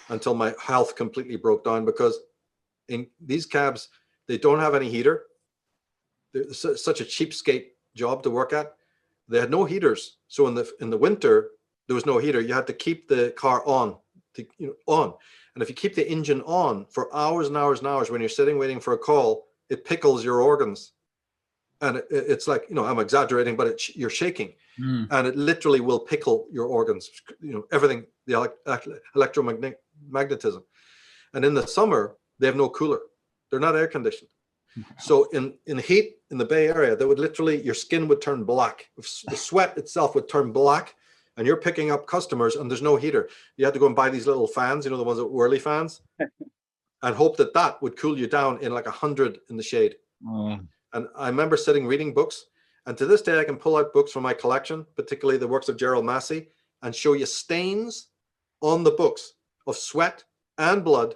until my health completely broke down, because in these cabs, they don't have any heater. They're such a cheapskate job to work at. They had no heaters. So in the winter, there was no heater. You had to keep the car on, on. And if you keep the engine on for hours and hours and hours when you're sitting waiting for a call, it pickles your organs. And it's like, I'm exaggerating, but you're shaking. And it literally will pickle your organs, everything, the electromagnetism. And in the summer, they have no cooler. They're not air conditioned. So in heat in the Bay Area, that would literally, your skin would turn black. The sweat itself would turn black, and you're picking up customers and there's no heater. You had to go and buy these little fans, the ones that whirly fans, and hope that would cool you down in like 100 in the shade. And I remember sitting reading books, and to this day I can pull out books from my collection, particularly the works of Gerald Massey, and show you stains on the books of sweat and blood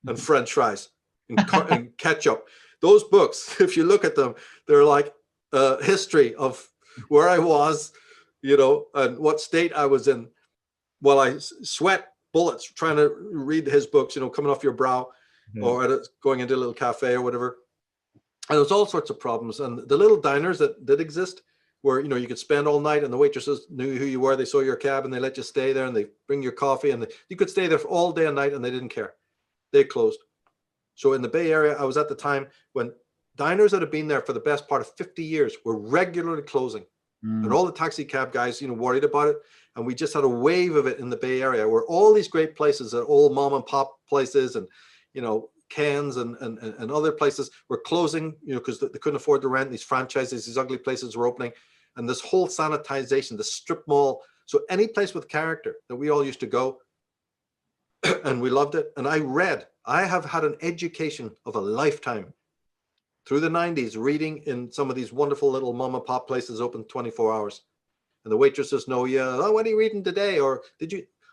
and French fries and ketchup. Those books, if you look at them, they're like a history of where I was, and what state I was in while I sweat bullets trying to read his books, coming off your brow, or going into a little cafe or whatever. And there was all sorts of problems. And the little diners that did exist, where you could spend all night, and the waitresses knew who you were. They saw your cab and they let you stay there, and they bring your coffee, and you could stay there for all day and night, and they didn't care. They closed. So in the Bay Area, I was at the time when diners that had been there for the best part of 50 years were regularly closing. And all the taxi cab guys, worried about it. And we just had a wave of it in the Bay Area, where all these great places, that old mom and pop places, and Cairns and other places were closing, because they couldn't afford the rent. These franchises, these ugly places were opening, and this whole sanitization, the strip mall. So any place with character that we all used to go, and we loved it. And I have had an education of a lifetime through the 90s, reading in some of these wonderful little mom and pop places open 24 hours. And the waitresses know you. Oh, what are you reading today? Or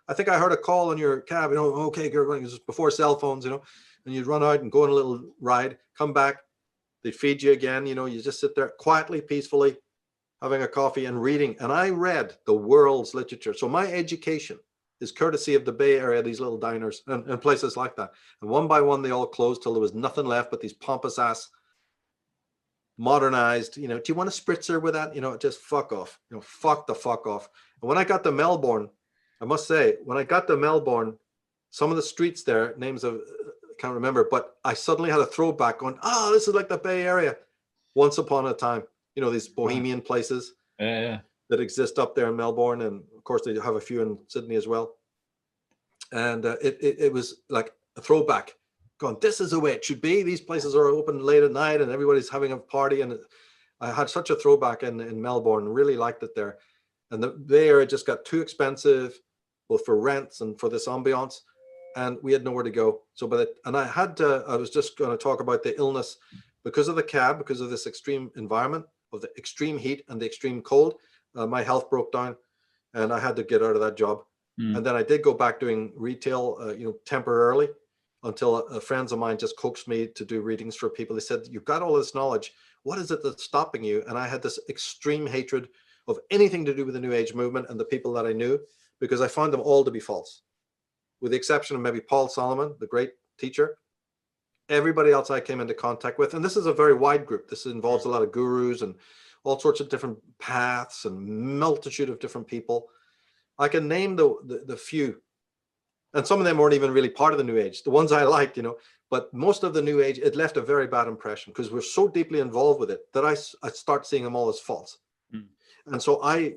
I think I heard a call on your cab, okay, girl, it was before cell phones, and you'd run out and go on a little ride, come back, they'd feed you again, you just sit there quietly, peacefully, having a coffee and reading. And I read the world's literature. So my education is courtesy of the Bay Area, these little diners and places like that. And one by one, they all closed till there was nothing left but these pompous ass, modernized, do you want a spritzer with that? Just fuck off, fuck the fuck off. And when I got to Melbourne, I must say, when I got to Melbourne, some of the streets there, names of, I can't remember, but I suddenly had a throwback going, this is like the Bay Area once upon a time, these bohemian places that exist up there in Melbourne. And of course they have a few in Sydney as well. And it was like a throwback going, this is the way it should be. These places are open late at night and everybody's having a party. And I had such a throwback in Melbourne, really liked it there. And the Bay Area just got too expensive, both for rents and for this ambiance, and we had nowhere to go. So, I was just going to talk about the illness because of the cab, because of this extreme environment of the extreme heat and the extreme cold. My health broke down, and I had to get out of that job. And then I did go back doing retail, temporarily, until friends of mine just coaxed me to do readings for people. They said, "You've got all this knowledge. What is it that's stopping you?" And I had this extreme hatred of anything to do with the New Age movement and the people that I knew, because I found them all to be false, with the exception of maybe Paul Solomon, the great teacher. Everybody else I came into contact with, and this is a very wide group. This involves a lot of gurus and all sorts of different paths and multitude of different people. I can name the few, and some of them weren't even really part of the New Age. The ones I liked, but most of the New Age, it left a very bad impression because we're so deeply involved with it that I start seeing them all as false. And so I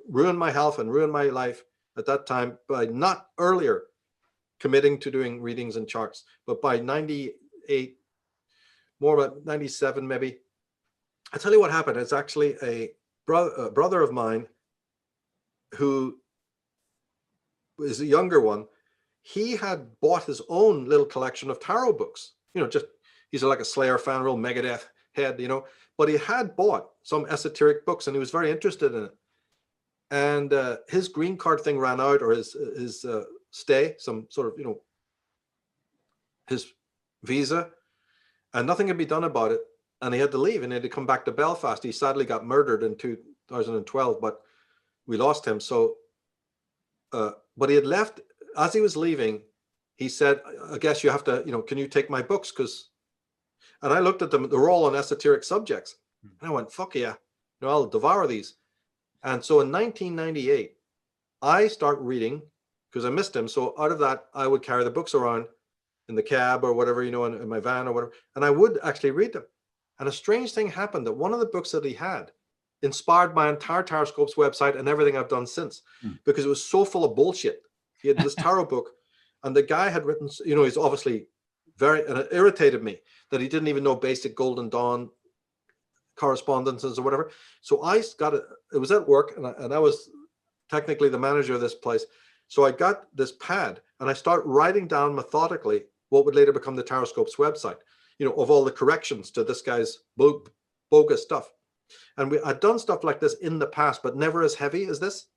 ruined my health and ruined my life at that time by not earlier committing to doing readings and charts, but by 98, more about 97 maybe. I tell you what happened. It's actually a brother of mine who is a younger one. He had bought his own little collection of tarot books. He's like a Slayer fan, real Megadeth head, but he had bought some esoteric books and he was very interested in it. And his green card thing ran out, or his stay, some sort of, his visa, and nothing could be done about it. And he had to leave and he had to come back to Belfast. He sadly got murdered in 2012, but we lost him. So, but he had left, as he was leaving, he said, I guess you have to, can you take my books? And I looked at them, they were all on esoteric subjects. And I went, fuck yeah, I'll devour these. And so in 1998, I start reading because I missed him. So out of that, I would carry the books around in the cab or whatever, in my van or whatever. And I would actually read them. And a strange thing happened that one of the books that he had inspired my entire Taroscope's website and everything I've done since, because it was so full of bullshit. He had this tarot book, and the guy had written, he's obviously and it irritated me that he didn't even know basic Golden Dawn correspondences or whatever. So I got it. It was at work, and I was technically the manager of this place. So I got this pad, and I start writing down methodically what would later become the Taroscope's website, of all the corrections to this guy's bogus stuff. And I'd done stuff like this in the past, but never as heavy as this.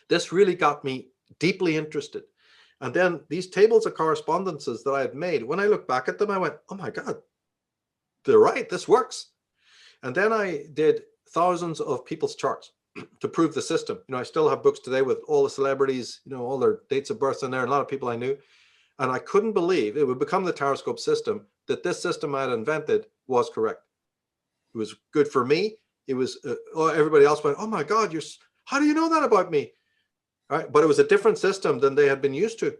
This really got me deeply interested. And then these tables of correspondences that I had made, when I look back at them, I went, oh my God, they're right, this works. And then I did thousands of people's charts to prove the system. I still have books today with all the celebrities, all their dates of birth in there, and a lot of people I knew. And I couldn't believe it would become the Taroscope system, that this system I had invented was correct. It was good for me. It was, everybody else went, oh my God, how do you know that about me? All right, but it was a different system than they had been used to.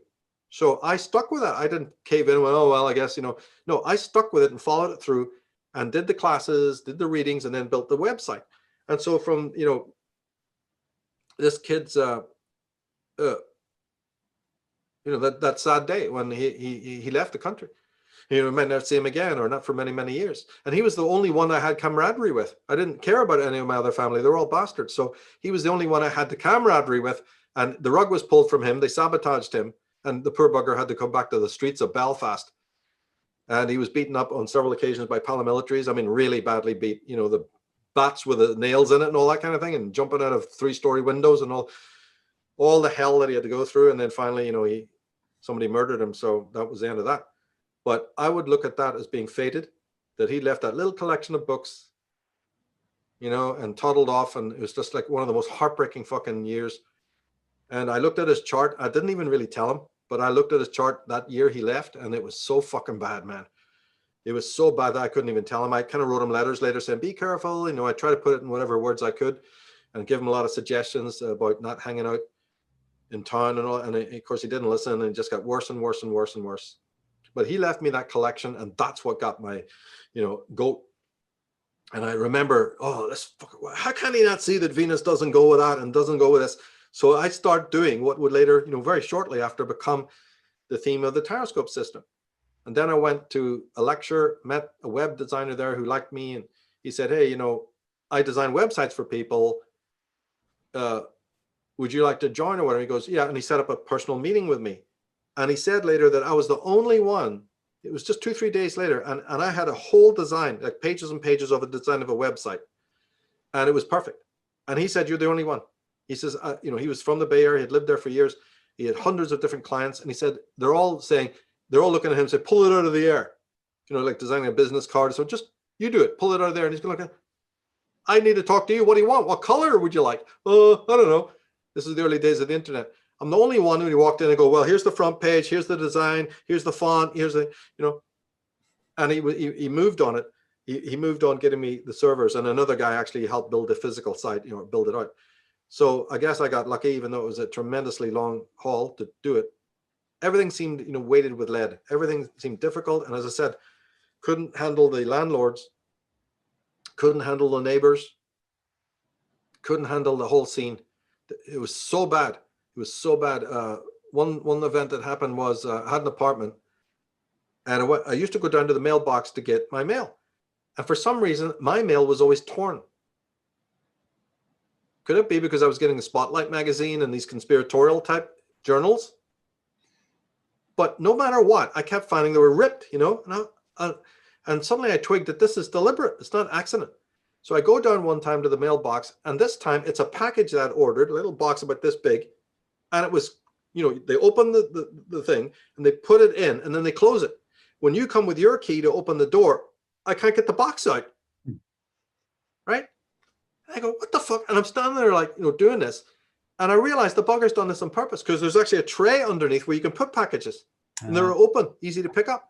So I stuck with that. I didn't cave in and went, oh, well, I guess, no, I stuck with it and followed it through and did the classes, did the readings, and then built the website. And so from, this kid's, that sad day when he left the country. Might never see him again, or not for many, many years. And he was the only one I had camaraderie with. I didn't care about any of my other family. They were all bastards. So he was the only one I had the camaraderie with. And the rug was pulled from him. They sabotaged him. And the poor bugger had to come back to the streets of Belfast. And he was beaten up on several occasions by paramilitaries. I mean, really badly beat, the bats with the nails in it and all that kind of thing, and jumping out of 3-story windows and all the hell that he had to go through. And then finally, somebody murdered him. So that was the end of that. But I would look at that as being fated, that he left that little collection of books, and toddled off. And it was just like one of the most heartbreaking fucking years. And I looked at his chart. I didn't even really tell him, but I looked at his chart that year he left, and it was so fucking bad, man. It was so bad that I couldn't even tell him. I kind of wrote him letters later saying, be careful. I tried to put it in whatever words I could and give him a lot of suggestions about not hanging out in town and all. And of course he didn't listen, and it just got worse and worse and worse and worse. But he left me that collection, and that's what got my, goat. And I remember, how can he not see that Venus doesn't go with that and doesn't go with this? So I start doing what would later, very shortly after, become the theme of the Taroscope system. And then I went to a lecture, met a web designer there who liked me, and he said, hey, I design websites for people. Would you like to join or whatever? He goes, yeah. And he set up a personal meeting with me. And he said later that I was the only one. It was just 2-3 days later. And I had a whole design, like pages and pages of a design of a website. And it was perfect. And he said, you're the only one. He says, he was from the Bay Area. He had lived there for years. He had hundreds of different clients. And he said, they're all looking at him and say, pull it out of the air. Like designing a business card. So just, you do it, pull it out of there. And he's going to look at, I need to talk to you. What do you want? What color would you like? I don't know. This is the early days of the internet. I'm the only one who walked in and go, well, here's the front page, here's the design, here's the font, here's the, and he moved on it. He moved on getting me the servers, and another guy actually helped build the physical site, build it out. So I guess I got lucky, even though it was a tremendously long haul to do it. Everything seemed, weighted with lead. Everything seemed difficult. And as I said, couldn't handle the landlords, couldn't handle the neighbors, couldn't handle the whole scene. It was so bad. It was so bad. One event that happened was I had an apartment, and I used to go down to the mailbox to get my mail. And for some reason, my mail was always torn. Could it be because I was getting the Spotlight magazine and these conspiratorial type journals? But no matter what, I kept finding they were ripped, and suddenly I twigged that this is deliberate. It's not accident. So I go down one time to the mailbox, and this time it's a package that I'd ordered, a little box about this big. And it was, they open the thing and they put it in, and then they close it. When you come with your key to open the door, I can't get the box out. Right? And I go, what the fuck? And I'm standing there like, doing this. And I realized the bugger's done this on purpose because there's actually a tray underneath where you can put packages and they're open, easy to pick up.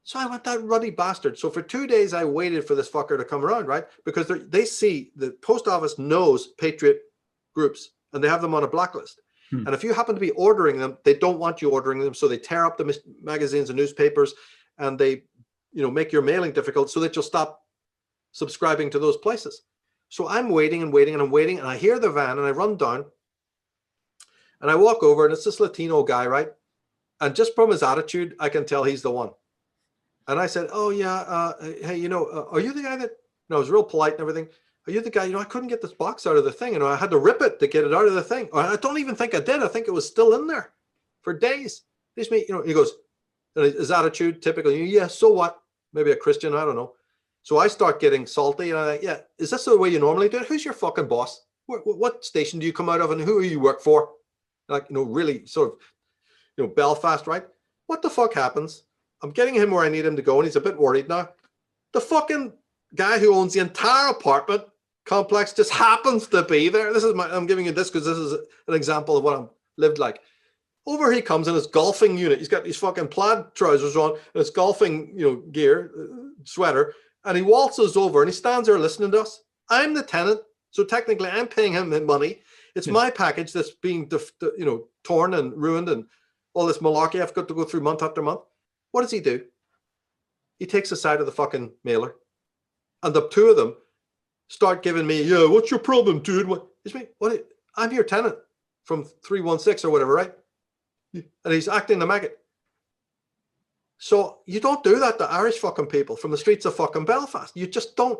So I went, that ruddy bastard. So for 2 days, I waited for this fucker to come around, right? Because they see the post office knows Patriot groups and they have them on a blacklist. And if you happen to be ordering them, they don't want you ordering them. So they tear up the magazines and newspapers and they, make your mailing difficult so that you'll stop subscribing to those places. So I'm waiting and waiting and I'm waiting and I hear the van and I run down and I walk over and it's this Latino guy, right? And just from his attitude, I can tell he's the one. And I said, oh yeah, hey, are you the guy that, I was real polite and everything. Are you the guy, I couldn't get this box out of the thing. I had to rip it to get it out of the thing. Or I don't even think I did. I think it was still in there for days. He goes, and his attitude, typically, yeah, so what? Maybe a Christian, I don't know. So I start getting salty and I'm like, yeah, is this the way you normally do it? Who's your fucking boss? What station do you come out of and who do you work for? Like, really sort of, Belfast, right? What the fuck happens? I'm getting him where I need him to go, and he's a bit worried now. The fucking guy who owns the entire apartment complex just happens to be there. I'm giving you this because this is an example of what I've lived like. Over he comes in his golfing unit. He's got these fucking plaid trousers on and his golfing, gear, sweater, and he waltzes over and he stands there listening to us. I'm the tenant, so technically I'm paying him money. It's my package that's being, torn and ruined and all this malarkey I've got to go through month after month. What does he do? He takes the side of the fucking mailer. And the two of them start giving me, yeah, what's your problem, dude? What? I'm your tenant from 316 or whatever, right? And he's acting the maggot. So you don't do that to Irish fucking people from the streets of fucking Belfast. You just don't.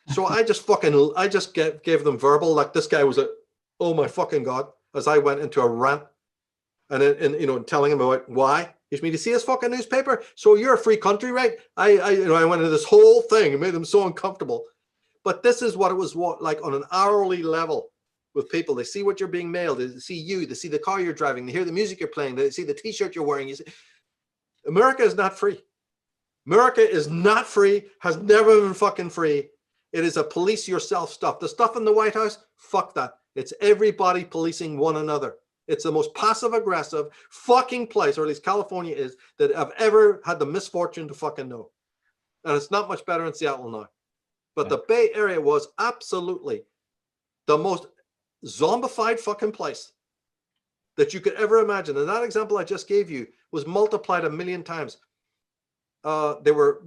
So I just gave them verbal, like this guy was oh my fucking God, as I went into a rant and then, telling him about why. He's me to see his fucking newspaper. So you're a free country, right? I went into this whole thing and made them so uncomfortable. But this is what it was like on an hourly level with people. They see what you're being mailed. They see you. They see the car you're driving. They hear the music you're playing. They see the T-shirt you're wearing. America is not free. America is not free. Has never been fucking free. It is a police yourself stuff. The stuff in the White House, fuck that. It's everybody policing one another. It's the most passive-aggressive fucking place, or at least California is, that I've ever had the misfortune to fucking know. And it's not much better in Seattle now. But the Bay Area was absolutely the most zombified fucking place that you could ever imagine. And that example I just gave you was multiplied 1,000,000 times. They were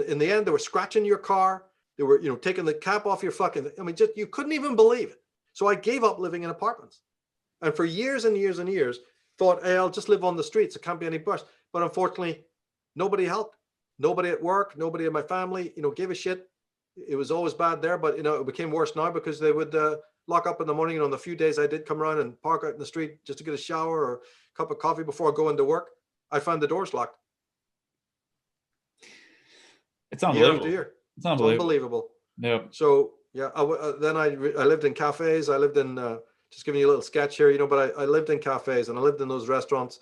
in the end, they were scratching your car. They were, taking the cap off your fucking, you couldn't even believe it. So I gave up living in apartments. And for years and years and years, thought, hey, I'll just live on the streets. It can't be any worse. But unfortunately, nobody helped. Nobody at work, nobody in my family, gave a shit. It was always bad there, but, it became worse now because they would lock up in the morning. On the few days I did come around and park out in the street just to get a shower or a cup of coffee before I go into work, I found the doors locked. It's unbelievable. Year after year. It's unbelievable. Unbelievable. Yeah. So, yeah, then I lived in cafes. I lived in... just giving you a little sketch here, but I lived in cafes and I lived in those restaurants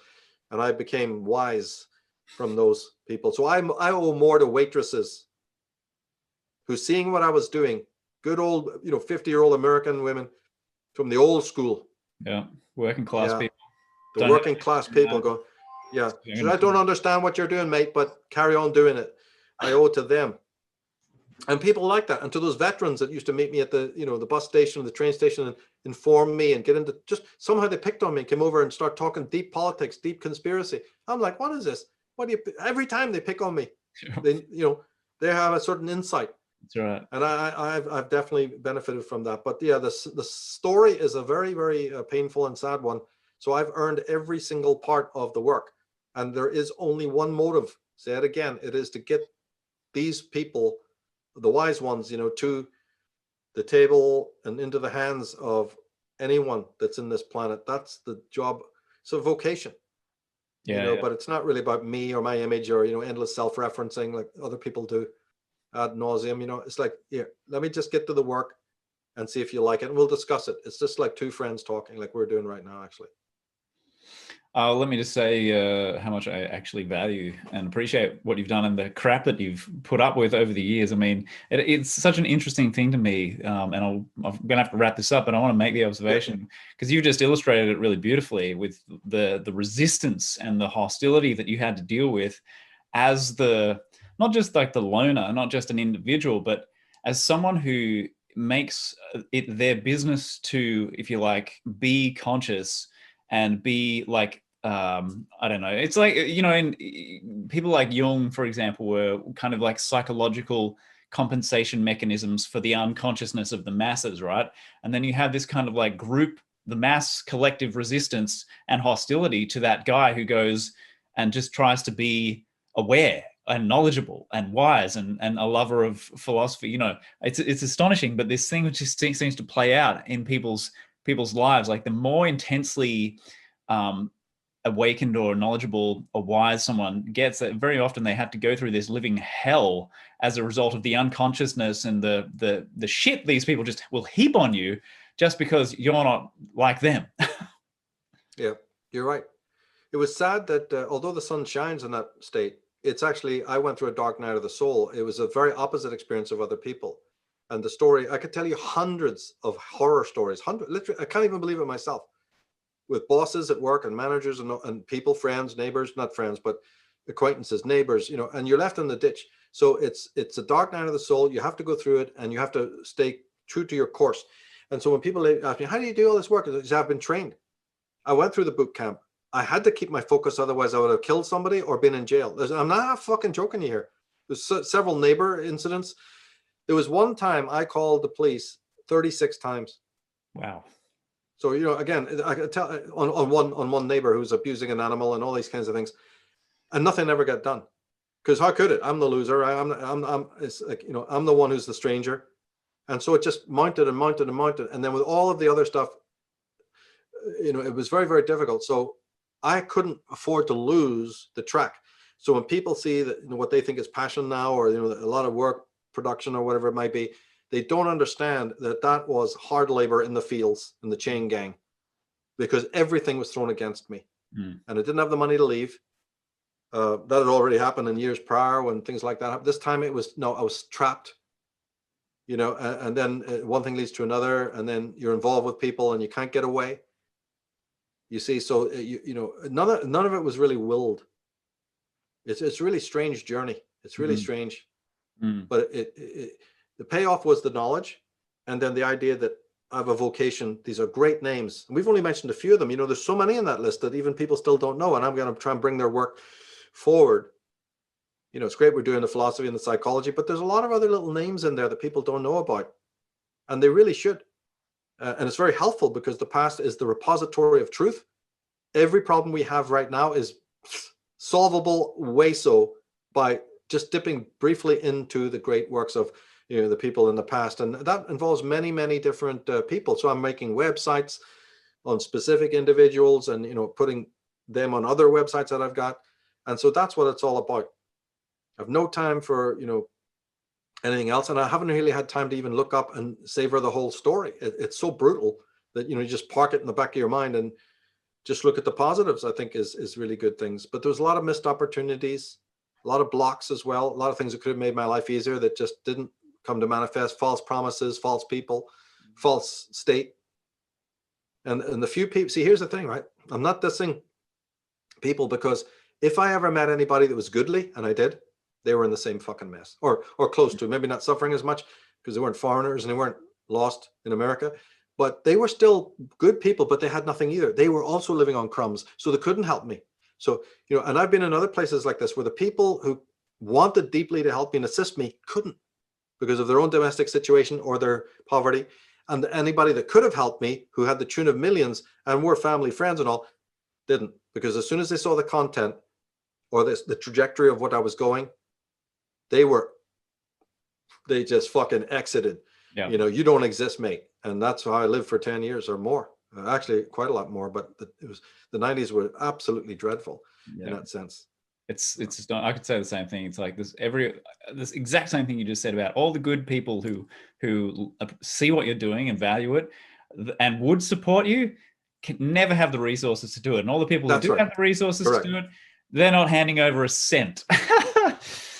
and I became wise from those people. So I owe more to waitresses who, seeing what I was doing, good old, 50-year-old American women from the old school. Yeah. Working class people. The working class people go, yeah, so I don't understand what you're doing, mate, but carry on doing it. I owe it to them. And people like that. And to those veterans that used to meet me at the, the bus station, the train station, and inform me and get into, just somehow they picked on me and came over and start talking deep politics, deep conspiracy. I'm like, what is this? Every time they pick on me, they have a certain insight. That's right. And I've definitely benefited from that. But yeah, the story is a very, very painful and sad one. So I've earned every single part of the work. And there is only one motive. Say it again. It is to get these people, the wise ones, to the table and into the hands of anyone that's in this planet. That's the job. It's a vocation. Yeah, but it's not really about me or my image or, endless self-referencing like other people do ad nauseum. It's like, here, let me just get to the work and see if you like it. And we'll discuss it. It's just like two friends talking like we're doing right now, actually. Let me just say how much I actually value and appreciate what you've done and the crap that you've put up with over the years. I mean, it's such an interesting thing to me, and I'm going to have to wrap this up, but I want to make the observation because you just illustrated it really beautifully with the resistance and the hostility that you had to deal with as the not just like the loner, not just an individual, but as someone who makes it their business to, if you like, be conscious and be like I don't know. It's like, in people like Jung, for example, were kind of like psychological compensation mechanisms for the unconsciousness of the masses, right? And then you have this kind of like group, the mass collective resistance and hostility to that guy who goes and just tries to be aware and knowledgeable and wise and a lover of philosophy. It's astonishing, but this thing which just seems to play out in people's lives, like the more intensely um, awakened or knowledgeable or wise someone gets, that very often they have to go through this living hell as a result of the unconsciousness and the shit these people just will heap on you just because you're not like them. Yeah, you're right. It was sad that although the sun shines in that state, it's actually, I went through a dark night of the soul. It was a very opposite experience of other people. And the story, I could tell you hundreds of horror stories, literally, I can't even believe it myself, with bosses at work and managers and people, friends, neighbors, not friends, but acquaintances, neighbors, and you're left in the ditch. So it's a dark night of the soul. You have to go through it and you have to stay true to your course. And so when people ask me, how do you do all this work? I say, I've been trained. I went through the boot camp. I had to keep my focus. Otherwise I would have killed somebody or been in jail. I'm not fucking joking you here. There's several neighbor incidents. There was one time I called the police 36 times. Wow. So, again, I could tell on one neighbor who's abusing an animal and all these kinds of things, and nothing ever got done. Because how could it? I'm the loser. It's like, I'm the one who's the stranger. And so it just mounted and mounted and mounted. And then with all of the other stuff, it was very, very difficult. So I couldn't afford to lose the track. So when people see that, what they think is passion now, or, a lot of work production or whatever it might be, they don't understand that that was hard labor in the fields, in the chain gang, because everything was thrown against me. And I didn't have the money to leave. That had already happened in years prior when things like that happened. This time I was trapped, and then one thing leads to another, and then you're involved with people and you can't get away. You see, so none of it was really willed. It's a really strange journey. It's really strange, but the payoff was the knowledge, and then the idea that I have a vocation. These are great names. And we've only mentioned a few of them. There's so many in that list that even people still don't know, and I'm going to try and bring their work forward. It's great we're doing the philosophy and the psychology, but there's a lot of other little names in there that people don't know about, and they really should. And it's very helpful because the past is the repository of truth. Every problem we have right now is solvable way so by just dipping briefly into the great works of the people in the past, and that involves many, many different people. So I'm making websites on specific individuals, and putting them on other websites that I've got, and so that's what it's all about. I have no time for anything else, and I haven't really had time to even look up and savor the whole story. It's so brutal that you just park it in the back of your mind and just look at the positives. I think is really good things, but there's a lot of missed opportunities, a lot of blocks as well, a lot of things that could have made my life easier that just didn't come to manifest. False promises, false people, false state, and the few people. See, here's the thing, right? I'm not dissing people, because if I ever met anybody that was goodly, and I did, they were in the same fucking mess, or close to, maybe not suffering as much because they weren't foreigners and they weren't lost in America, but they were still good people, but they had nothing either. They were also living on crumbs, so they couldn't help me. So, and I've been in other places like this where the people who wanted deeply to help me and assist me couldn't, because of their own domestic situation or their poverty. And anybody that could have helped me, who had the tune of millions and were family, friends and all, didn't, because as soon as they saw the content or the trajectory of what I was going, they just fucking exited. Yeah. You don't exist, mate. And that's how I lived for 10 years or more. Actually, quite a lot more, but the 90s were absolutely dreadful in that sense. It's just, I could say the same thing. It's like this exact same thing you just said about all the good people who see what you're doing and value it and would support you. can never have the resources to do it. And all the people who That's do right. have the resources Correct. to do it, they're not handing over a cent.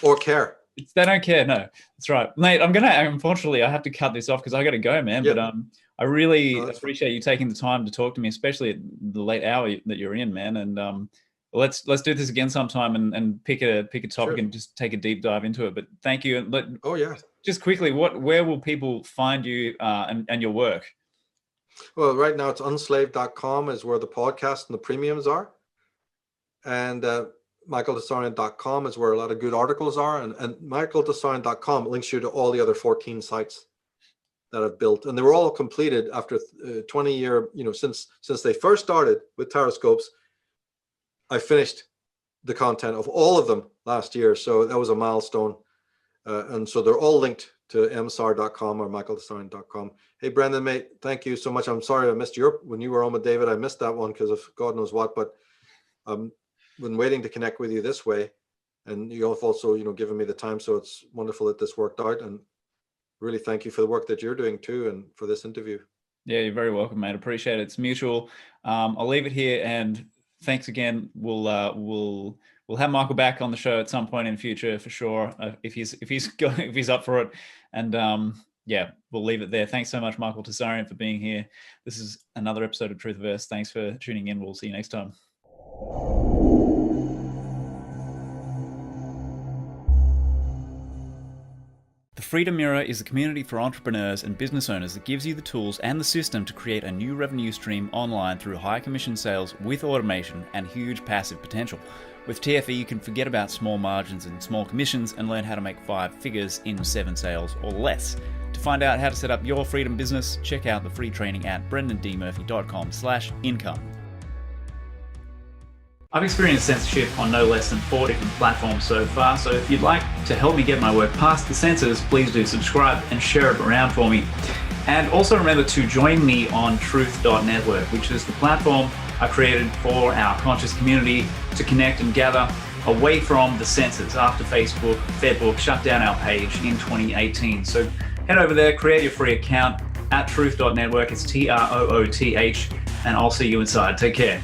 Or care. They don't care. No, that's right, mate. Unfortunately, I have to cut this off because I got to go, man. Yeah. But I really No, that's appreciate you taking the time to talk to me, especially at the late hour that you're in, man. And let's do this again sometime and pick a topic Sure. and just take a deep dive into it. But thank you. And Oh, yeah. just quickly, where will people find you and your work? Well, right now it's unslaved.com is where the podcast and the premiums are. And michaeltsarion.com is where a lot of good articles are. And michaeltsarion.com links you to all the other 14 sites that I've built. And they were all completed after 20 year, since they first started with Taroscopes. I finished the content of all of them last year. So that was a milestone. And so they're all linked to msar.com or michaeltsarion.com. Hey, Brendan, mate, thank you so much. I'm sorry I missed when you were on with David. I missed that one because of God knows what, but been waiting to connect with you this way, and you have also given me the time, so it's wonderful that this worked out, and really thank you for the work that you're doing too and for this interview. Yeah, you're very welcome, mate. Appreciate it. It's mutual. I'll leave it here, and thanks again. We'll have Michael back on the show at some point in the future for sure, if he's up for it. And yeah, we'll leave it there. Thanks so much, Michael Tsarion, for being here. This is another episode of Truthverse. Thanks for tuning in. We'll see you next time. The Freedom Mirror is a community for entrepreneurs and business owners that gives you the tools and the system to create a new revenue stream online through high commission sales with automation and huge passive potential. With TFE, you can forget about small margins and small commissions and learn how to make 5 figures in 7 sales or less. To find out how to set up your freedom business, check out the free training at brendandmurphy.com/income. I've experienced censorship on no less than 4 different platforms so far, so if you'd like to help me get my work past the censors, please do subscribe and share it around for me. And also remember to join me on truth.network, which is the platform I created for our conscious community to connect and gather away from the censors after Facebook shut down our page in 2018. So head over there, create your free account at truth.network. It's TROOTH, and I'll see you inside. Take care.